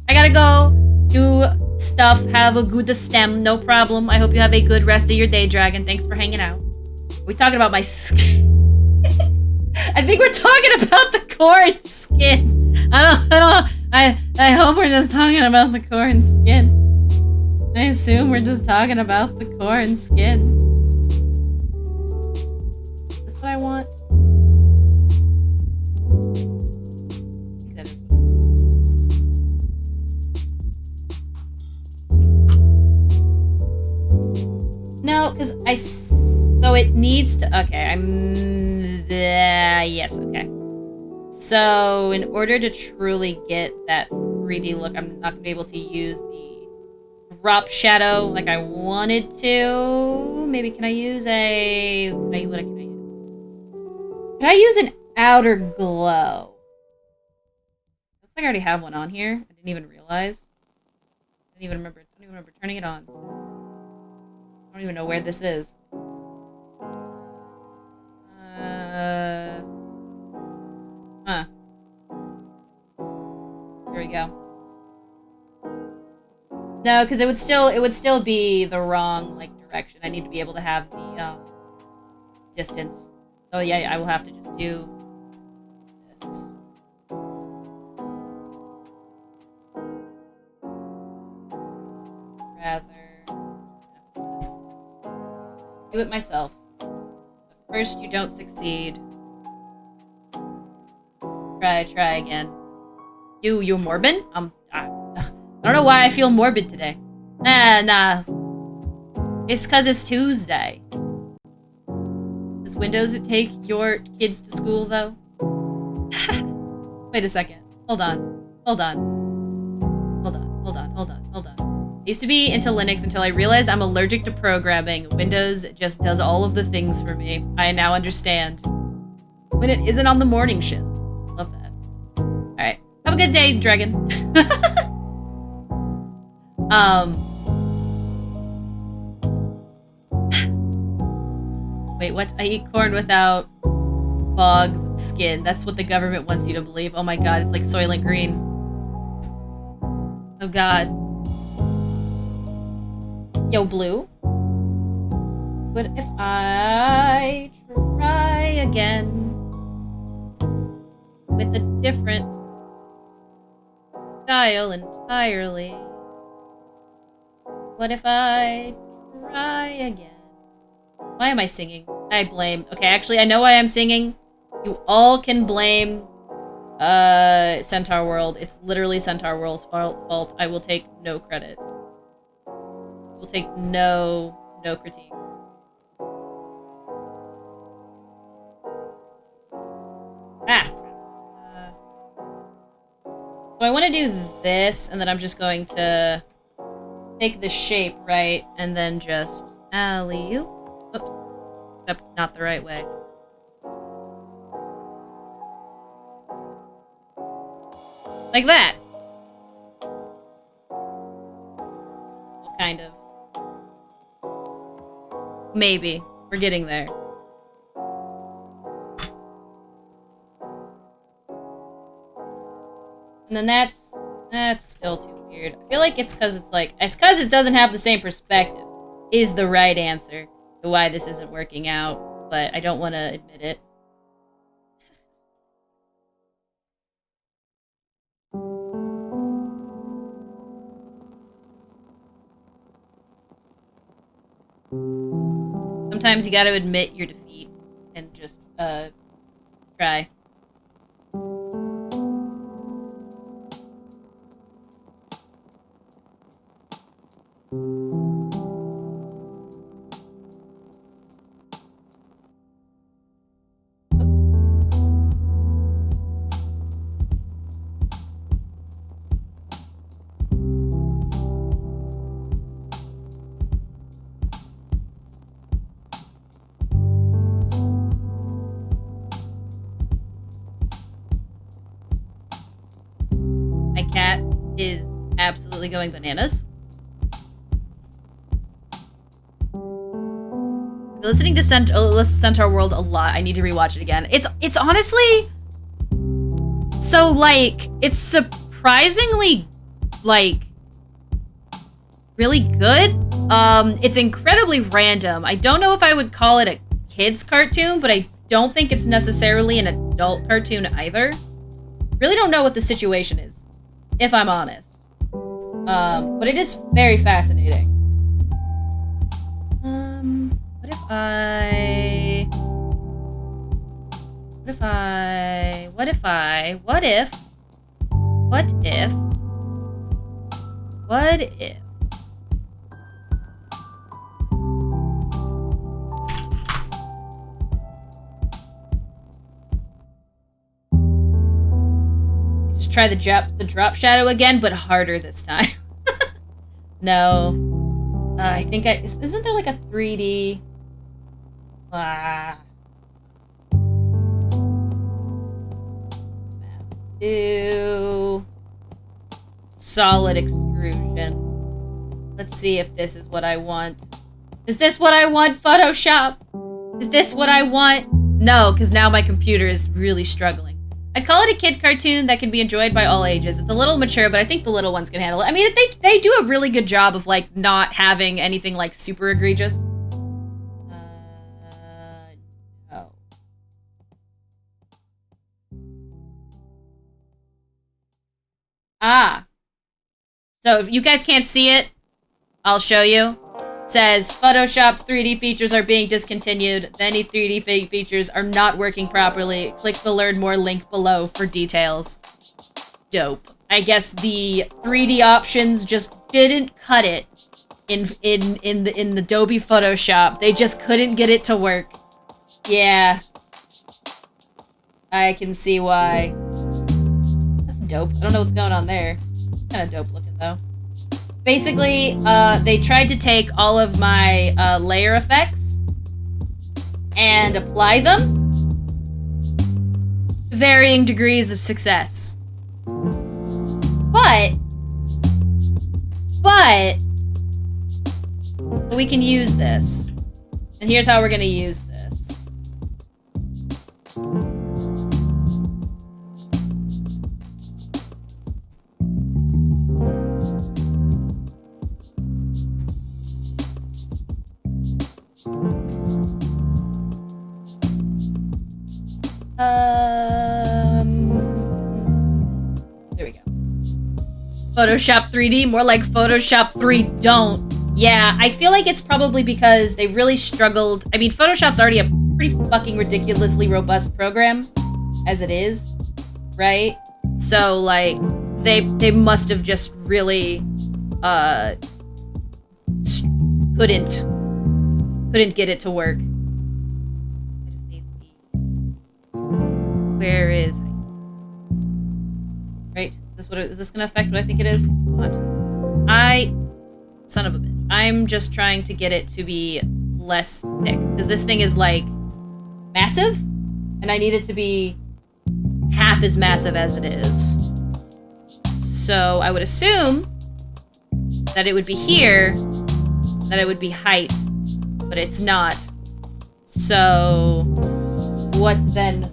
I gotta go do stuff. Have a good stem, no problem. I hope you have a good rest of your day, Dragon. Thanks for hanging out. We're talking about my skin. I think we're talking about the corn skin. I hope we're just talking about the corn skin. I assume we're just talking about the corn skin. Is this what I want? I think that is what I want. No, because so it needs to, okay, yes, okay. So, in order to truly get that 3D look, I'm not going to be able to use the drop shadow like I wanted to. Maybe can I use what can I use? Can I use an outer glow? Looks like I already have one on here. I didn't even realize. I don't even remember turning it on. I don't even know where this is. Huh. Here we go. No, because it would still be the wrong like direction. I need to be able to have the distance. So yeah, I will have to just do this. Rather do it myself. But first, you don't succeed. Try again. You're morbid? I don't know why I feel morbid today. Nah. It's cause it's Tuesday. Does Windows take your kids to school though? Wait a second. Hold on. I used to be into Linux until I realized I'm allergic to programming. Windows just does all of the things for me. I now understand. When it isn't on the morning shift. Love that. Alright. Have a good day, Dragon. Wait, what? I eat corn without bugs and skin. That's what the government wants you to believe. Oh my god, it's like Soylent Green. Oh god. Yo, Blue. What if I try again with a different style entirely? What if I try again? Why am I singing? I blame. Okay, actually, I know why I'm singing. You all can blame Centaur World. It's literally Centaur World's fault. I will take no credit. We'll take no critique. So I want to do this, and then I'm just going to take the shape, right, and then just alley-oop. Oops. Except not the right way. Like that. Well, kind of. Maybe. We're getting there. And then that's still too weird. I feel like it's because it doesn't have the same perspective is the right answer to why this isn't working out, but I don't want to admit it. Sometimes you gotta admit your defeat and just try. Is absolutely going bananas. I've been listening to Centaur World a lot. I need to rewatch it again. It's honestly so like it's surprisingly like really good. It's incredibly random. I don't know if I would call it a kid's cartoon, but I don't think it's necessarily an adult cartoon either. Really don't know what the situation is, if I'm honest. But it is very fascinating. What if just try the drop shadow again, but harder this time. No. I think isn't there like a 3D? Do solid extrusion. Let's see if this is what I want. Is this what I want, Photoshop? Is this what I want? No, because now my computer is really struggling. I'd call it a kid cartoon that can be enjoyed by all ages. It's a little mature, but I think the little ones can handle it. I mean, they do a really good job of, like, not having anything, like, super egregious. No. Ah. So if you guys can't see it, I'll show you. It says, Photoshop's 3D features are being discontinued. Any 3D features are not working properly. Click the Learn More link below for details. Dope. I guess the 3D options just didn't cut it in Adobe Photoshop. They just couldn't get it to work. Yeah. I can see why. That's dope. I don't know what's going on there. Kind of dope looking, though. Basically, they tried to take all of my layer effects and apply them to varying degrees of success. But we can use this. And here's how we're gonna use this. There we go. Photoshop 3D, more like Photoshop 3 don't. Yeah, I feel like it's probably because they really struggled. I mean, Photoshop's already a pretty fucking ridiculously robust program as it is, right? So, like, they must have just really, couldn't get it to work. I just need the... Where is... Right? Is this gonna affect what I think it is? It's not. Son of a bitch. I'm just trying to get it to be less thick. Because this thing is, like, massive. And I need it to be half as massive as it is. So I would assume that it would be here, that it would be height, but it's not. So what then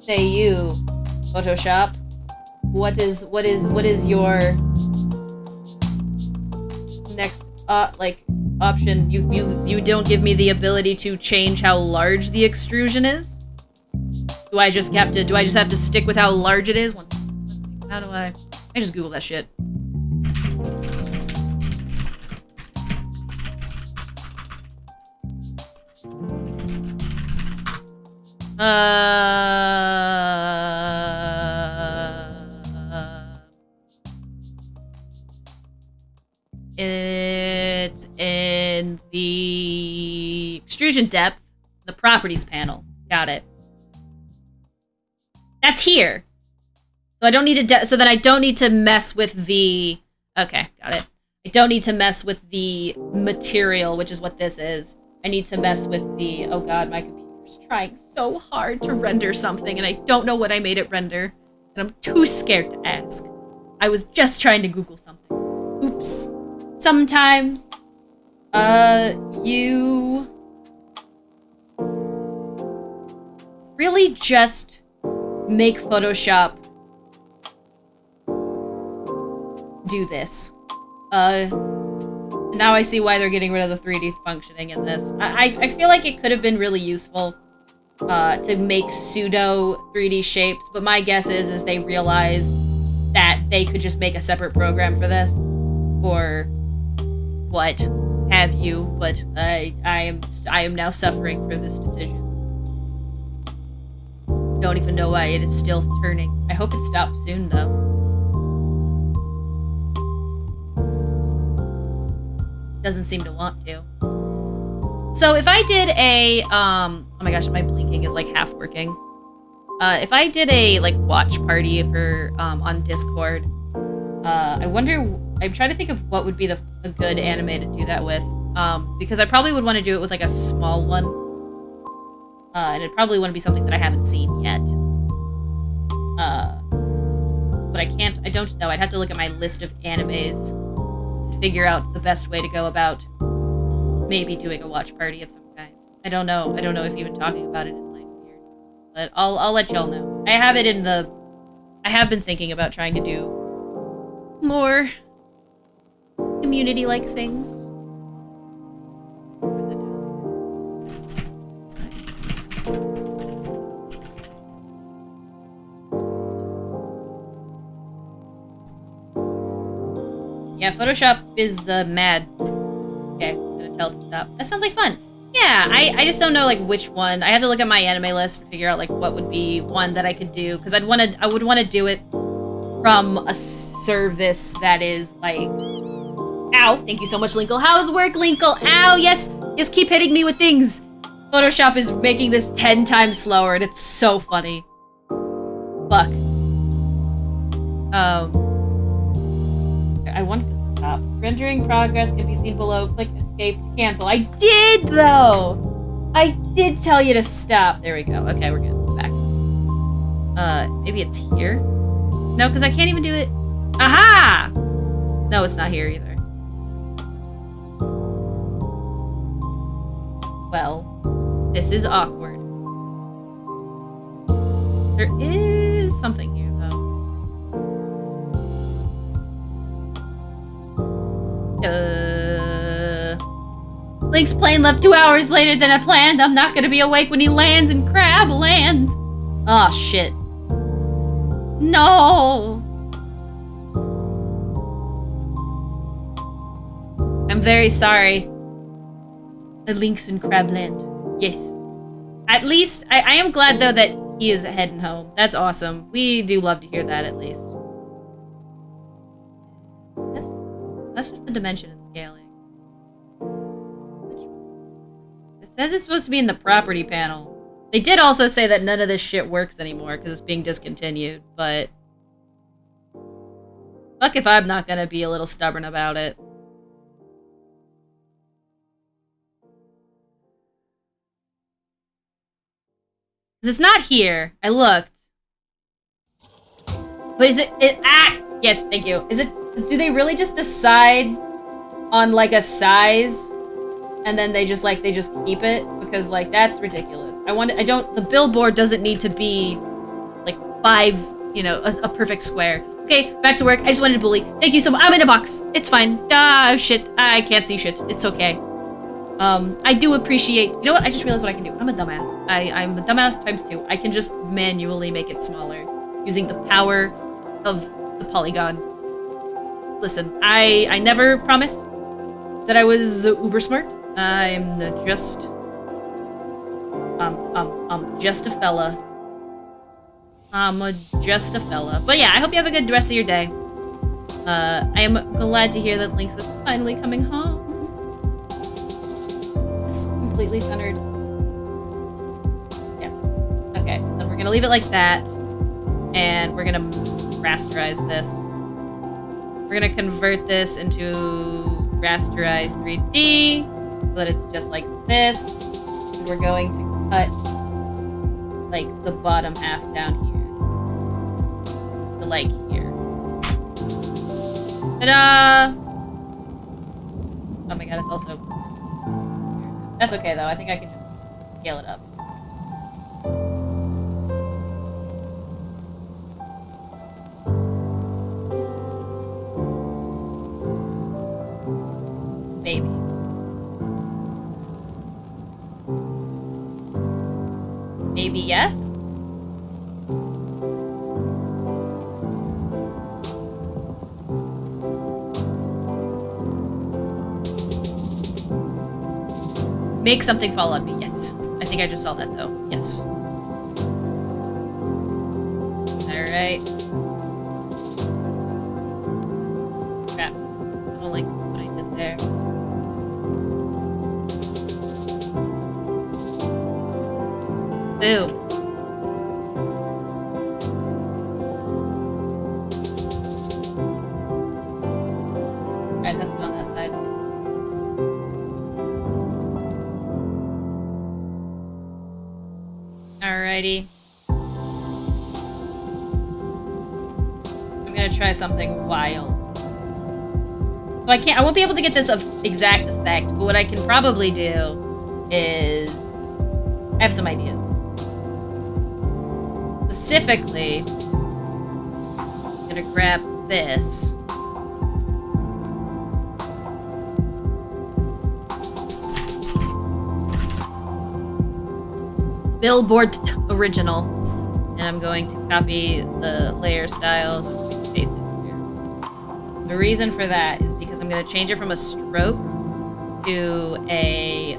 say you, Photoshop? What is your next option? You don't give me the ability to change how large the extrusion is? Do I just have to stick with how large it is? One second. How do I just Google that shit. It's in the extrusion depth, the properties panel. Got it. That's here. So I don't need to, so then I don't need to mess with the, okay, got it. I don't need to mess with the material, which is what this is. I need to mess with the, oh god, my computer's trying so hard to render something, and I don't know what I made it render, and I'm too scared to ask. I was just trying to Google something. Oops. Sometimes, you really just make Photoshop do this. Now I see why they're getting rid of the 3D functioning in this. I feel like it could have been really useful to make pseudo 3D shapes, but my guess is they realized that they could just make a separate program for this, or what have you, but I am now suffering for this decision. Don't even know why it is still turning. I hope it stops soon, though. Doesn't seem to want to. So if I did a, oh my gosh, my blinking is like half working. If I did a like watch party for, on Discord, I wonder, I'm trying to think of what would be a good anime to do that with. Because I probably would want to do it with like a small one. And it probably wouldn't be something that I haven't seen yet. But I don't know. I'd have to look at my list of animes and figure out the best way to go about maybe doing a watch party of some kind. I don't know. I don't know if even talking about it is like weird. But I'll let y'all know. I have it in the I have been thinking about trying to do more community-like things. Yeah, Photoshop is mad. Okay, I'm gonna tell it to stop. That sounds like fun. Yeah, I just don't know like which one. I have to look at my anime list and figure out like what would be one that I could do, because I would want to do it from a service that is like, ow, thank you so much, Linkle. How's work, Linkle? Ow, yes, keep hitting me with things. Photoshop is making this 10 times slower, and it's so funny. Fuck. I wanted to stop. Rendering progress can be seen below. Click escape to cancel. I did, though! I did tell you to stop. There we go. Okay, we're good. Back. Maybe it's here? No, because I can't even do it. Aha! No, it's not here either. Well, this is awkward. There is something here, though. Link's plane left 2 hours later than I planned. I'm not gonna be awake when he lands in Crab Land. Oh, shit. No! I'm very sorry. The Link's in Crabland. Yes. At least, I am glad, though, that he is heading home. That's awesome. We do love to hear that, at least. Yes. That's just the dimension and scaling. It says it's supposed to be in the property panel. They did also say that none of this shit works anymore because it's being discontinued, but... fuck if I'm not gonna be a little stubborn about it. Because it's not here. I looked. But is it... Yes, thank you. Is it... do they really just decide on, like, a size? And then they just keep it? Because, like, that's ridiculous. The billboard doesn't need to be, like, 5, you know, a perfect square. Okay, back to work. I just wanted to bully. Thank you so much. I'm in a box. It's fine. Ah, shit. I can't see shit. It's okay. I do appreciate... you know what? I just realized what I can do. I'm a dumbass. I'm a dumbass times 2. I can just manually make it smaller using the power of the polygon. Listen, I never promised that I was uber smart. I'm just... just a fella. Just a fella. But yeah, I hope you have a good rest of your day. I am glad to hear that Lynx is finally coming home. It's completely centered. Yes. Okay, so then we're gonna leave it like that. And we're gonna rasterize this. We're gonna convert this into rasterized 3D so that it's just like this. And we're going to cut like the bottom half down here to like here. Ta-da! Oh my god, it's also... that's okay though, I think I can just scale it up. Maybe. Maybe yes? Make something fall on me, yes. I think I just saw that though, yes. Alright. Crap. I don't like what I did there. Boo. Alright, that's good on that side. Alrighty. I'm gonna try something wild. So I won't be able to get this exact effect, but what I can probably do is... I have some ideas. Specifically, gonna grab this. Billboard original. And I'm going to copy the layer styles and paste it here. The reason for that is because I'm going to change it from a stroke to a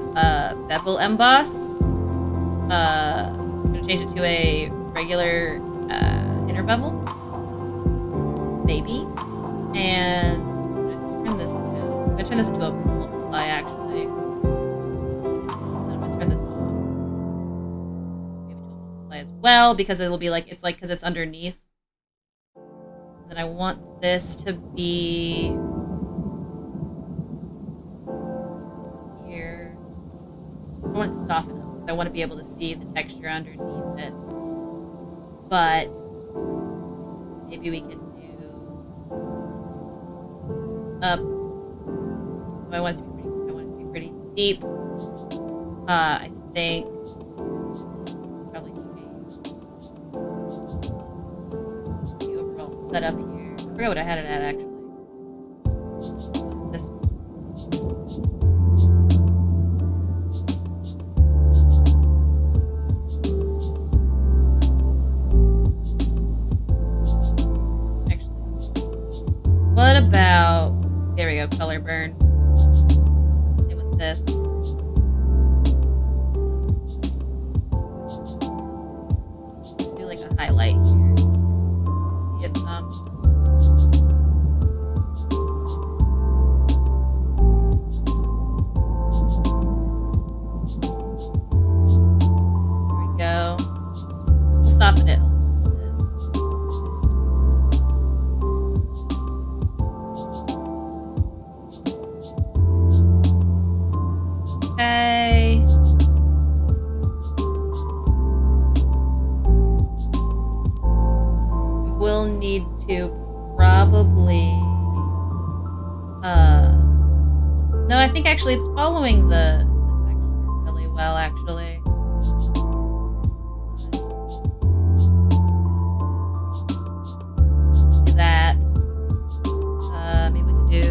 bevel emboss. I'm going to change it to a regular inner bevel. Maybe. And I'm going to turn this down. I'm going to turn this into a multiply, actually. I'm going to turn this off. As well, because it'll be like because it's underneath. And then I want this to be here. I want it to soften up. I want to be able to see the texture underneath it. But maybe we can do up. I want it to be pretty deep. I think set up here. I forgot what I had it at actually. This one. Actually, what about? There we go. Color burn. Same with this. Do like a highlight here. Get some. There we go. We'll soften it a little bit. Okay. We'll need to probably no, I think actually it's following the texture really well actually. Do that. Maybe we can do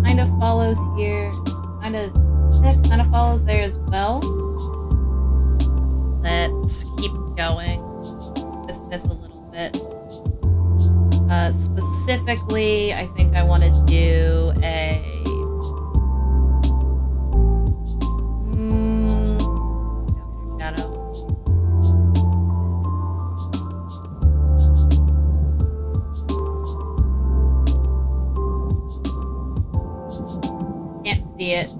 kind of follows here. Kind of follows there as well. Let's keep going with this a little bit. Specifically, I think I want to do a shadow. Can't see it.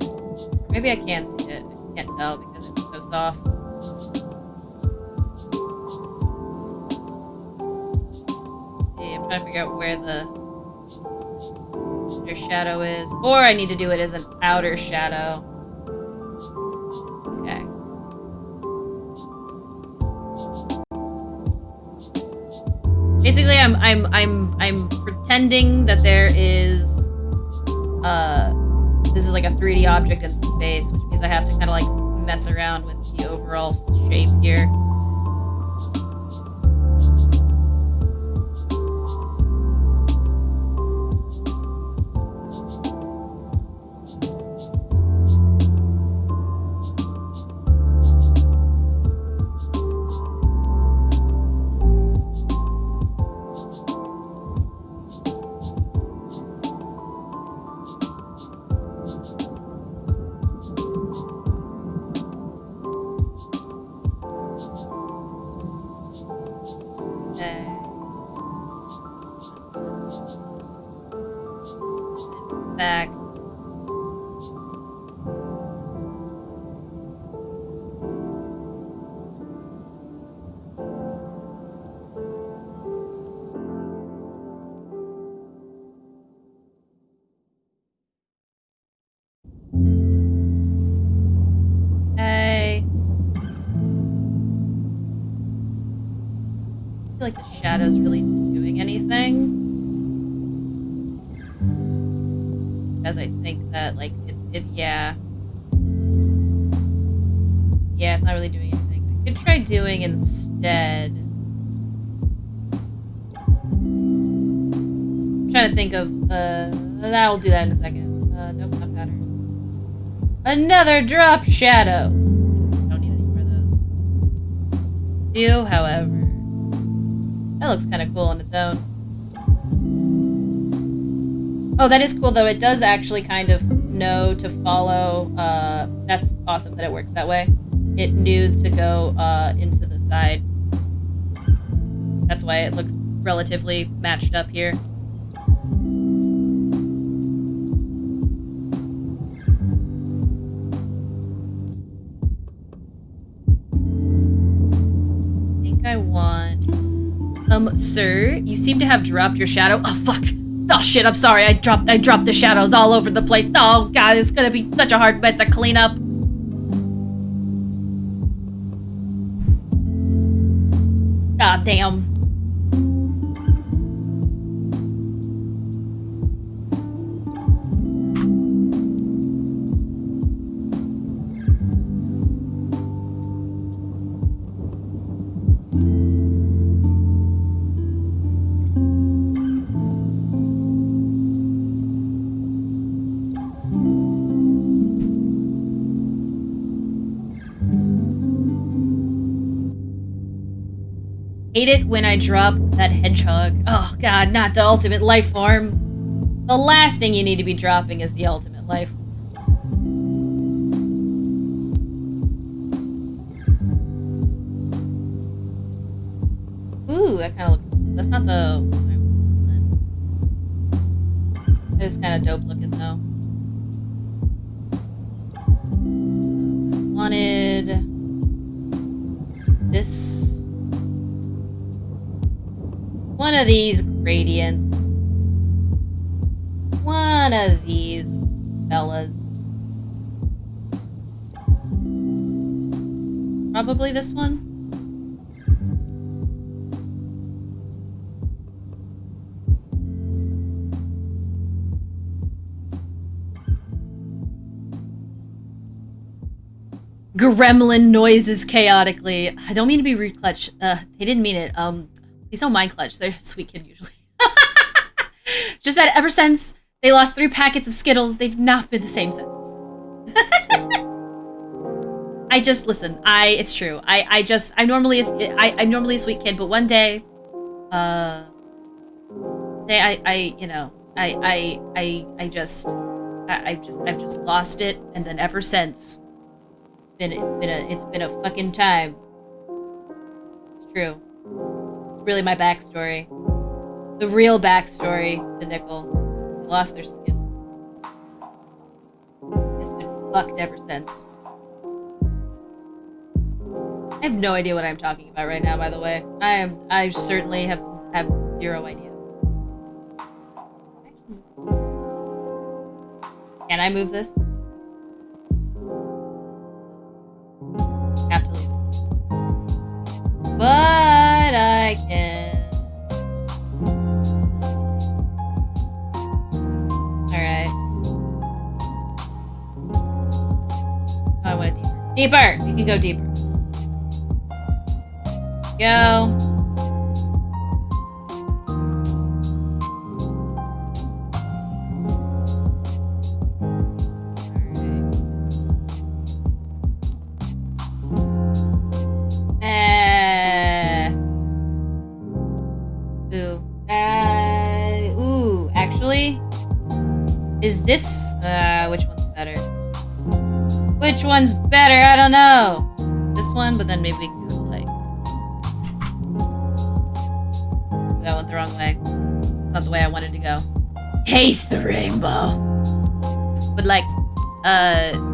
Maybe I can see it. I just can't tell because it's so soft. Trying to figure out where the inner shadow is, or I need to do it as an outer shadow. Okay. Basically, I'm pretending that there is this is like a 3D object in space, which means I have to kind of like mess around with the overall shape here. Back. Okay. I feel like the shadow's really doing anything. Because I think that, like, yeah, it's not really doing anything. Could try doing instead. I'm trying to think of I'll do that in a second. Nope, not pattern. Another drop shadow. Don't need any more of those. Do, however. That looks kind of cool on its own. Oh, that is cool though. It does actually kind of know to follow. That's awesome that it works that way. It knew to go into the side. That's why it looks relatively matched up here. I think I want... sir, you seem to have dropped your shadow. Oh, fuck. Oh, shit, I'm sorry. I dropped the shadows all over the place. Oh, God, it's gonna be such a hard mess to clean up. Ah, damn. Hate it when I drop that hedgehog. Oh god, not the ultimate life form. The last thing you need to be dropping is the ultimate life form. Ooh, that kind of looks... That's not the one I wanted. It is kind of dope looking though. Wanted... this... one of these gradients. One of these fellas. Probably this one. Gremlin noises chaotically. I don't mean to be rude, Clutch. They didn't mean it. Please don't mind Clutch. They're a sweet kid usually. Just that ever since they lost 3 packets of Skittles, they've not been the same since. Listen, it's true. I'm normally a sweet kid, but one day, I've just lost it, and then ever since, it's been a fucking time. It's true. It's really my backstory. The real backstory to Nickel. They lost their Skittles. It's been fucked ever since. I have no idea what I'm talking about right now, by the way. I certainly have zero idea. Can I move this? Have to leave it. But I can. Alright. Oh, I want it deeper. Deeper! You can go deeper. Go. Ooh, actually, is this, which one's better? Which one's better? I don't know. This one, but then maybe we can go, like, that went the wrong way. It's not the way I wanted to go. Taste the rainbow! But, like,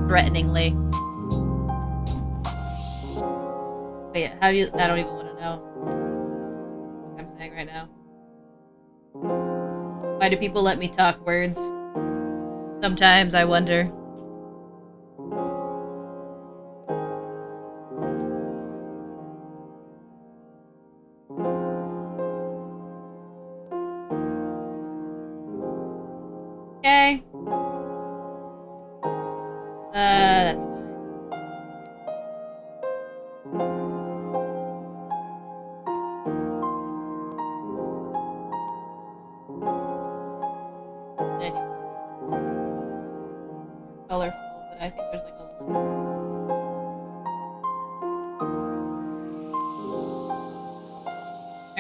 threateningly. Wait, how do you, I don't even want to know what I'm saying right now. Why do people let me talk words? Sometimes I wonder. Okay. That's fine.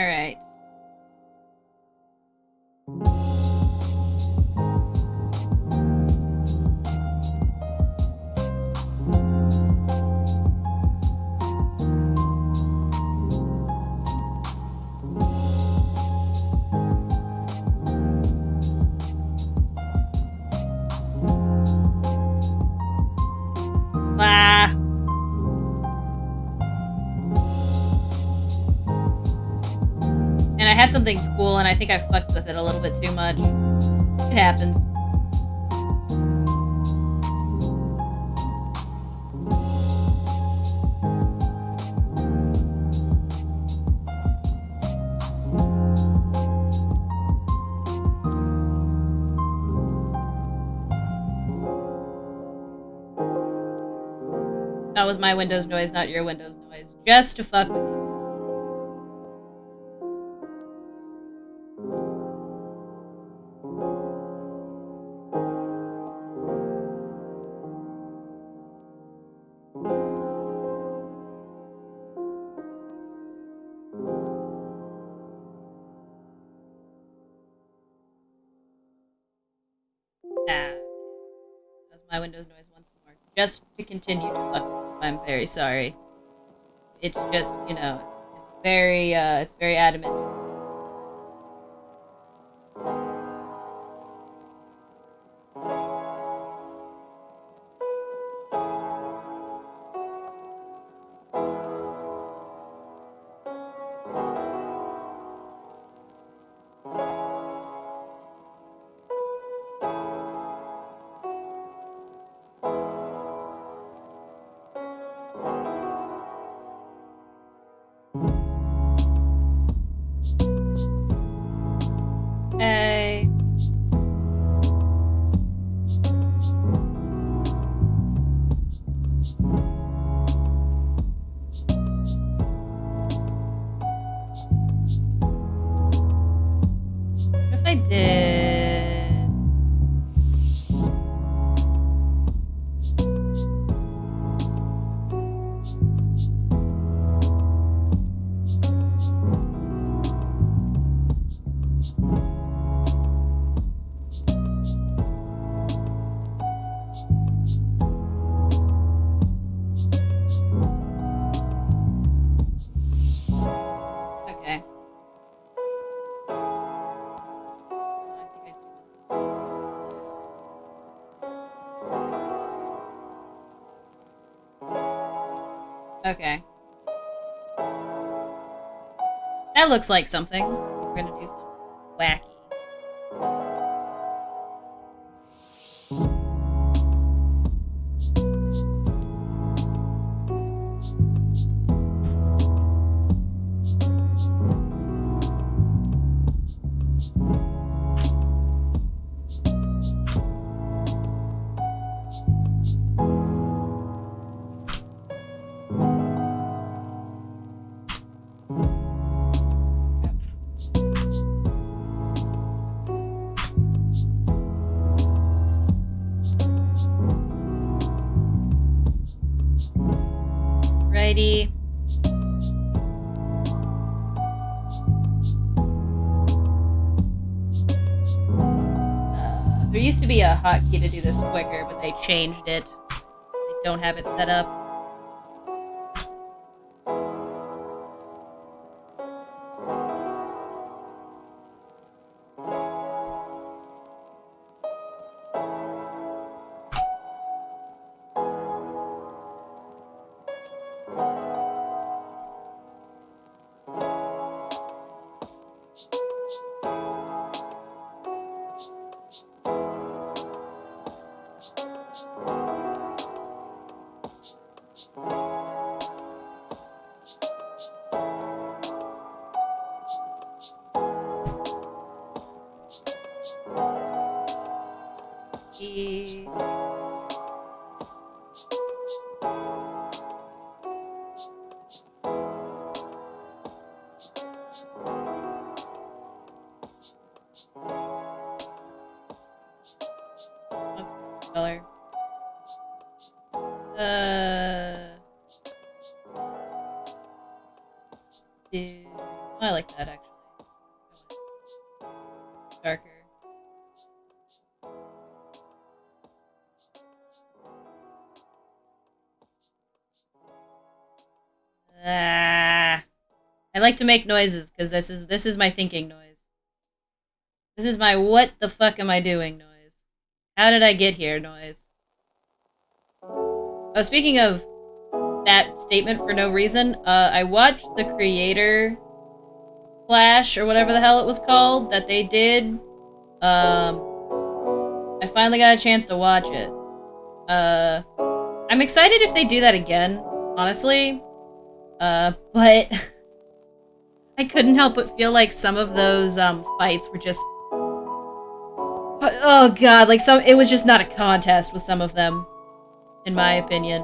Alright. Ah. And I had something cool, and I think I fucked with it a little bit too much. It happens. That was my Windows noise, not your Windows noise. Just to fuck with you. Ah. That was my Windows noise once more. Just to continue to fuck with you. I'm very sorry. It's just, you know, it's very adamant. Hey. What if I did... Okay. Okay. That looks like something. We're gonna do something wacky. Righty. There used to be a hotkey to do this quicker, but they changed it. They don't have it set up. Let's go color. Do I like that, actually. Darker. I like to make noises because this is my thinking noise. This is my what the fuck am I doing noise. How did I get here noise? Oh, speaking of that statement for no reason, I watched the creator Flash or whatever the hell it was called that they did. I finally got a chance to watch it. I'm excited if they do that again, honestly. But I couldn't help but feel like some of those fights were just, oh god, like it was just not a contest with some of them, in my opinion.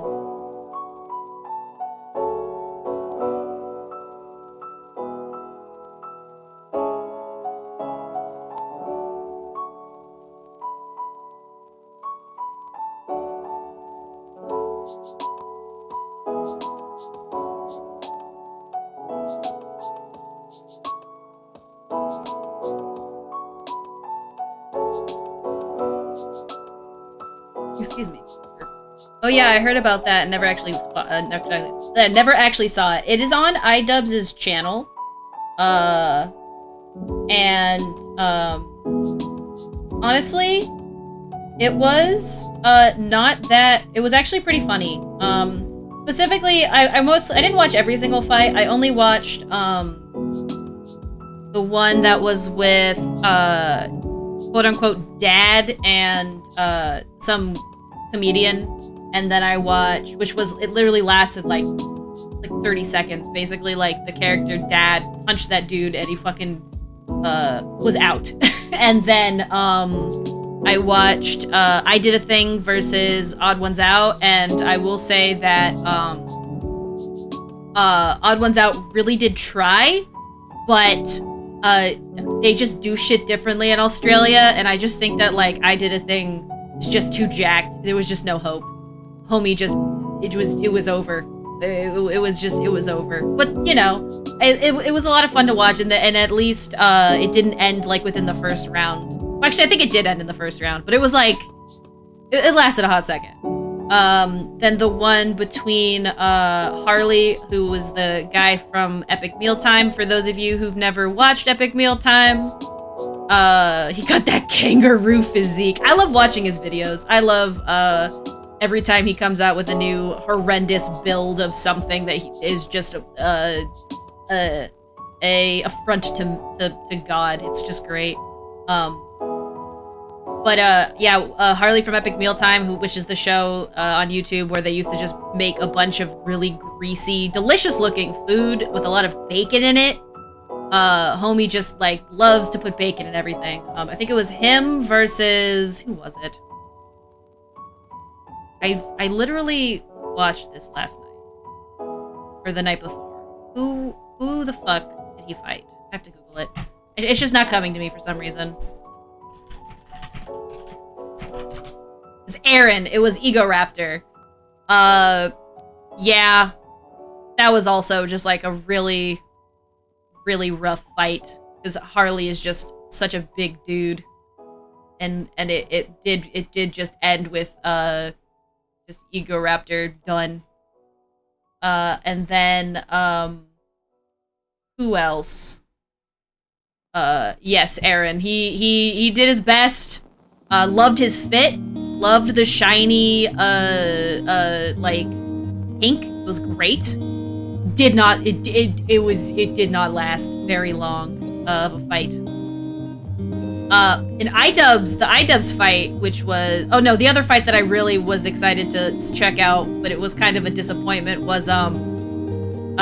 Excuse me. Oh yeah, I heard about that and never actually saw it. It is on iDubbbz's channel. Honestly, it was not that, it was actually pretty funny. Specifically, I didn't watch every single fight. I only watched the one that was with quote unquote dad and some comedian, and then I watched, it literally lasted like 30 seconds. Basically, like the character dad punched that dude and he fucking was out. And then I watched I Did a Thing versus Odd Ones Out, and I will say that Odd Ones Out really did try, but they just do shit differently in Australia, and I just think that like I Did a Thing is just too jacked. There was just no hope. Homie just, it was over. It was over. But you know, it was a lot of fun to watch, and at least it didn't end like within the first round. Actually, I think it did end in the first round, but it was like it lasted a hot second. Then the one between Harley, who was the guy from Epic Mealtime. For those of you who've never watched Epic Mealtime, he got that kangaroo physique. I love watching his videos. I love every time he comes out with a new horrendous build of something that is just a affront to God. It's just great. Harley from Epic Mealtime, which is the show on YouTube where they used to just make a bunch of really greasy, delicious looking food with a lot of bacon in it. Homie just like loves to put bacon in everything. I think it was him versus, who was it? I literally watched this last night or the night before. Who the fuck did he fight? I have to Google it. It's just not coming to me for some reason. It was Aaron. It was Ego Raptor. Yeah. That was also just like a really, really rough fight. Because Harley is just such a big dude. And it did just end with just Ego Raptor done. And then who else? Yes, Aaron. He did his best. Loved his fit. Loved the shiny, like, pink. It was great. It did not last very long of a fight. In iDubbbz, the iDubbbz fight, which was, oh no, the other fight that I really was excited to check out, but it was kind of a disappointment, was Comment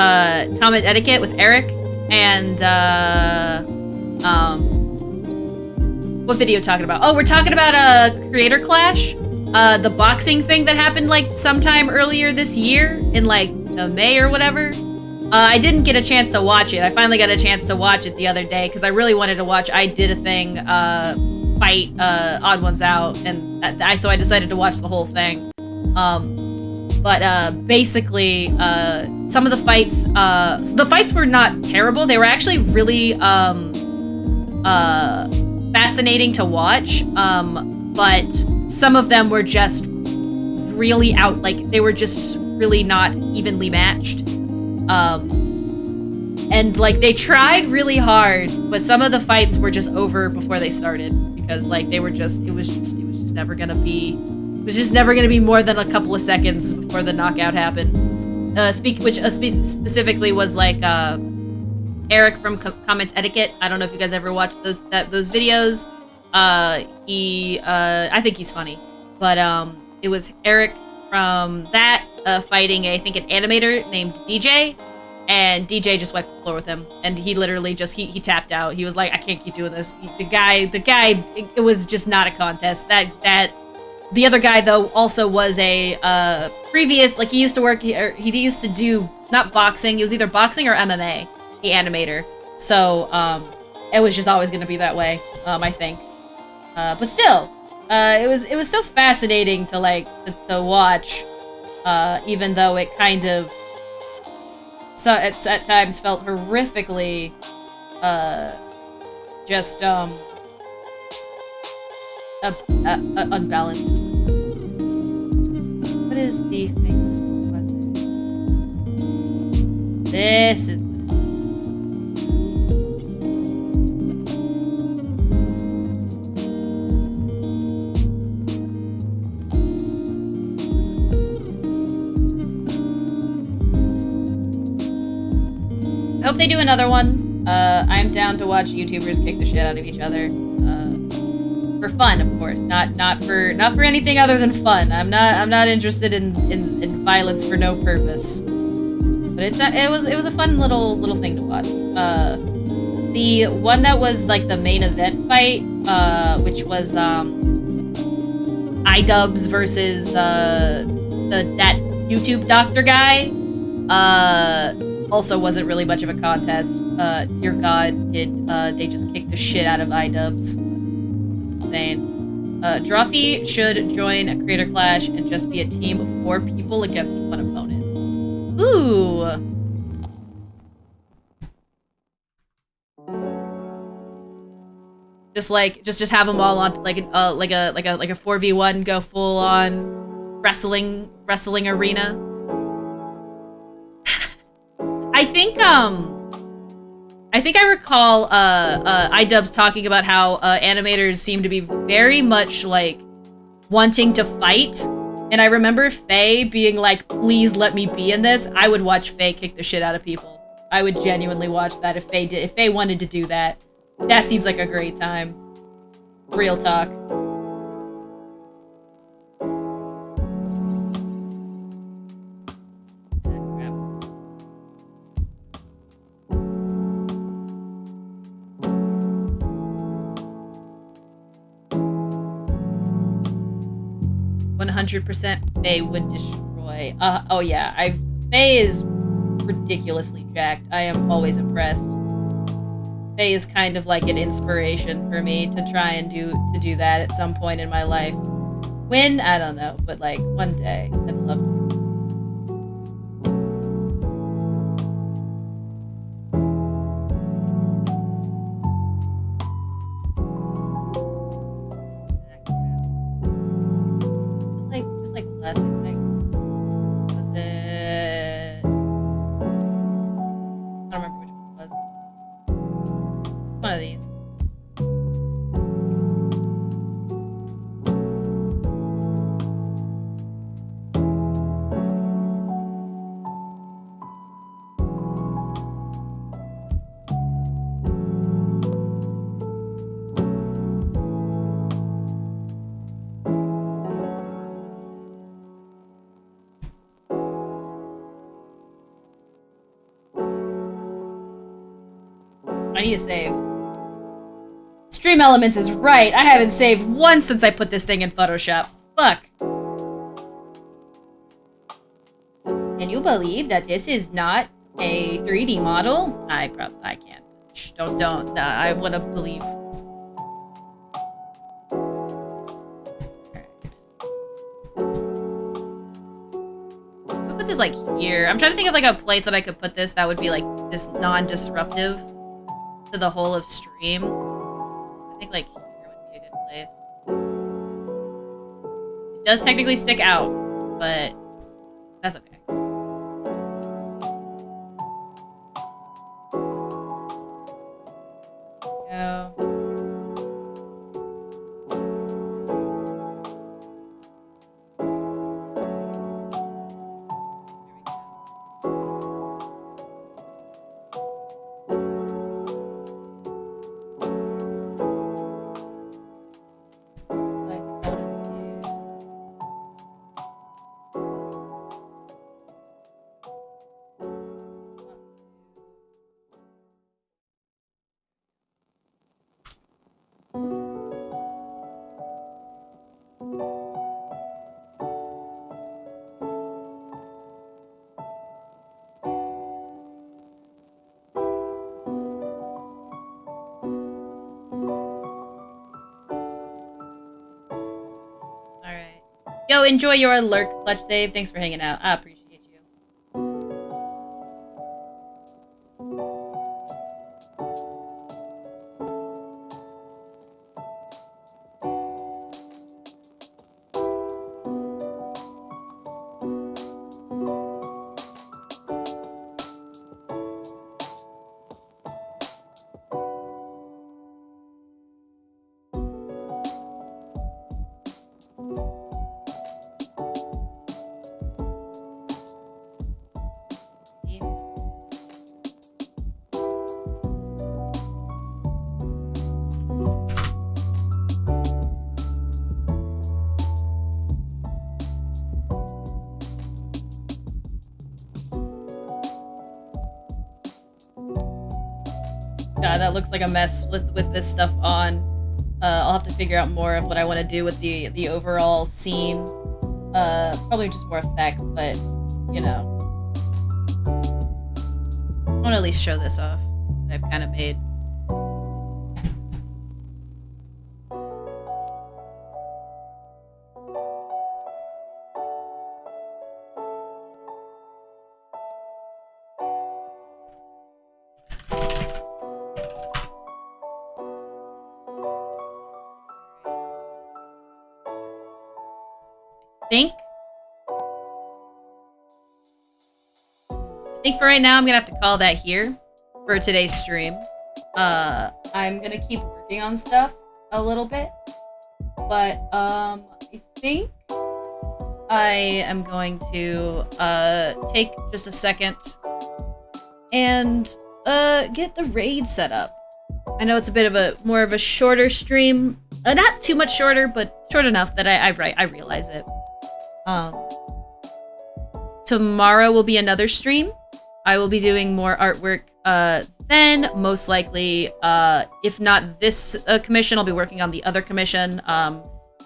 Etiquette with Eric, and what video talking about? Oh, we're talking about a Creator Clash, the boxing thing that happened like sometime earlier this year in like May or whatever. I didn't get a chance to watch it. I finally got a chance to watch it the other day because I really wanted to watch I Did a Thing fight Odd Ones Out, and so I decided to watch the whole thing. But basically, some of the fights were not terrible. They were actually really fascinating to watch. But some of them were just really they were just really not evenly matched. And like they tried really hard, but some of the fights were just over before they started because like it was just never gonna be more than a couple of seconds before the knockout happened. Specifically was like Eric from Comment Etiquette. I don't know if you guys ever watched those videos. I think he's funny, but it was Eric from that fighting I think an animator named DJ. And DJ just wiped the floor with him, and he literally just he tapped out. He was like, "I can't keep doing this." The guy, it was just not a contest. That the other guy though also was a previous he used to work. He used to do not boxing. It was either boxing or MMA. The animator. So it was just always going to be that way. I think. But still, it was still fascinating to to watch, even though it kind of. So at times felt horrifically, just unbalanced. What is the thing? This is. I hope they do another one. I'm down to watch YouTubers kick the shit out of each other. For fun, of course. Not for anything other than fun. I'm not interested in violence for no purpose. But it was a fun little thing to watch. The one that was like the main event fight, which was iDubbbz versus that YouTube doctor guy. Also wasn't really much of a contest. Dear God, they just kicked the shit out of iDubbbz. Insane. Drawfee should join a creator clash and just be a team of 4 people against one opponent. Ooh. Just have them all on like a 4v1 go full on wrestling arena. I think I recall iDubbbz talking about how animators seem to be very much like wanting to fight, and I remember Faye being like, "Please let me be in this." I would watch Faye kick the shit out of people. I would genuinely watch that if Faye wanted to do that. That seems like a great time. Real talk. 100% Faye would destroy. Oh yeah, Faye is ridiculously jacked. I am always impressed. Faye is kind of like an inspiration for me to try and do that at some point in my life. When? I don't know, but like one day I'd love to. I need to save. Stream Elements is right. I haven't saved once since I put this thing in Photoshop. Fuck. Can you believe that this is not a 3D model? I can't. Shh, don't. I want to believe. Alright. is like here. I'm trying to think of like a place that I could put this that would be like this non-disruptive to the whole of stream. I think like here would be a good place. It does technically stick out, but that's okay. Go. Yo, enjoy your lurk clutch save. Thanks for hanging out. I appreciate you. God, that looks like a mess with this stuff on. I'll have to figure out more of what I want to do with the overall scene. Probably just more effects, but you know, I want to at least show this off that I've kind of made. I think for right now I'm gonna have to call that here for today's stream. I'm gonna keep working on stuff a little bit, but I think I am going to take just a second and get the raid set up. I know it's a bit of more of a shorter stream, not too much shorter, but short enough that I realize it. Tomorrow will be another stream. I will be doing more artwork then, most likely. If not this commission, I'll be working on the other commission,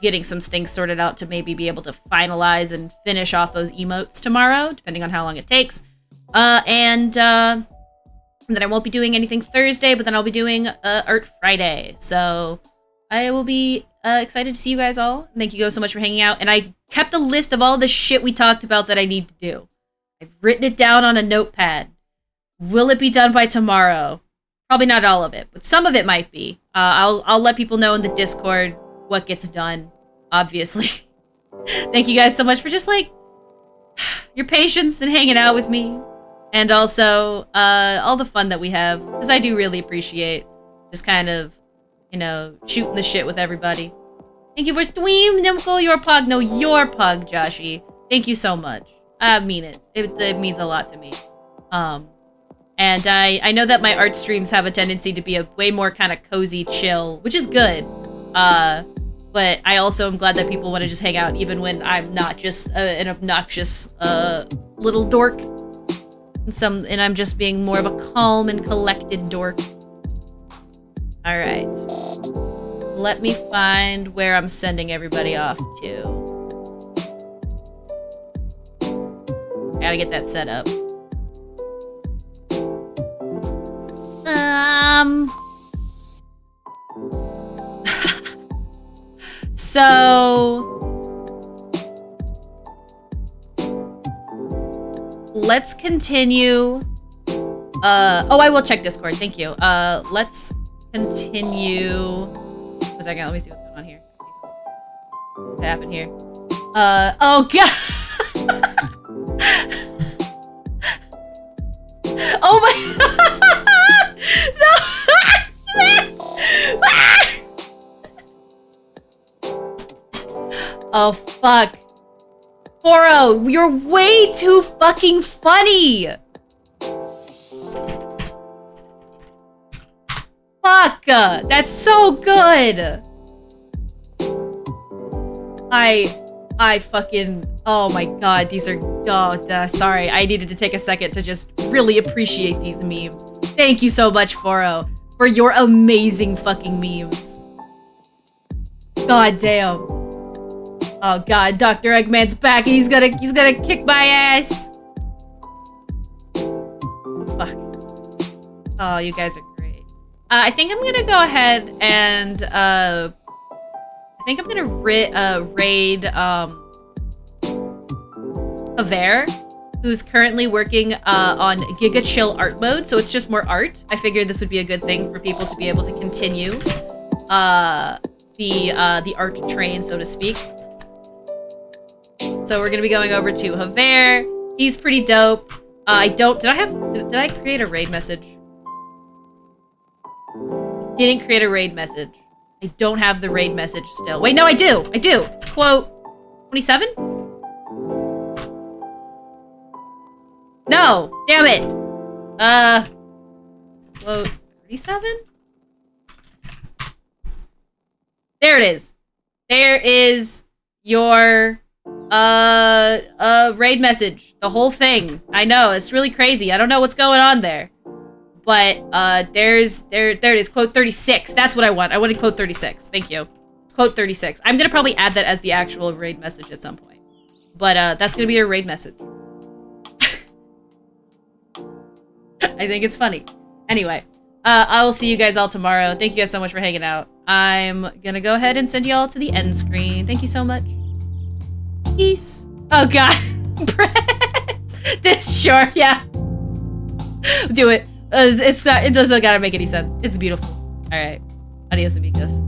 getting some things sorted out to maybe be able to finalize and finish off those emotes tomorrow, depending on how long it takes. And then I won't be doing anything Thursday, but then I'll be doing Art Friday. So I will be excited to see you guys all. Thank you guys so much for hanging out. And I kept a list of all the shit we talked about that I need to do. I've written it down on a notepad. Will it be done by tomorrow? Probably not all of it, but some of it might be. I'll let people know in the Discord what gets done, obviously. Thank you guys so much for just, like, your patience and hanging out with me. And also, all the fun that we have, because I do really appreciate just kind of, you know, shooting the shit with everybody. Thank you for stream, Nimco, your pug. No, your pug, Joshi. Thank you so much. I mean it. It means a lot to me. And I know that my art streams have a tendency to be a way more kind of cozy, chill, which is good. But I also am glad that people want to just hang out, even when I'm not just an obnoxious little dork. And I'm just being more of a calm and collected dork. All right. Let me find where I'm sending everybody off to. Gotta get that set up. So let's continue. Oh, I will check Discord. Thank you. Let's continue. A second. Let me see what's going on here. What happened here? Oh god. Oh my. No. Oh fuck. Poro, you're way too fucking funny. Fuck, that's so good. I fucking, oh my god, these are, sorry, I needed to take a second to just really appreciate these memes. Thank you so much, Foro, for your amazing fucking memes. God damn. Oh god, Dr. Eggman's back and he's gonna kick my ass. Fuck. Oh, you guys are great. I think I'm gonna go ahead and, I think I'm gonna raid, Haver, who's currently working, on Giga Chill art mode, so it's just more art. I figured this would be a good thing for people to be able to continue, the art train, so to speak. So we're gonna be going over to Haver. He's pretty dope. Did I create a raid message? Didn't create a raid message. I don't have the raid message still. Wait, no, I do. It's quote 27? No, damn it. Quote 37? There it is. There is your raid message. The whole thing. I know, it's really crazy. I don't know what's going on there. But there it is, quote 36. That's what I want. I wanted quote 36. Thank you. Quote 36. I'm gonna probably add that as the actual raid message at some point. But that's gonna be a raid message. I think it's funny. Anyway, I will see you guys all tomorrow. Thank you guys so much for hanging out. I'm gonna go ahead and send you all to the end screen. Thank you so much. Peace. Oh god. This, sure, yeah. Do it. It doesn't gotta make any sense. It's beautiful. All right. Adios, amigos.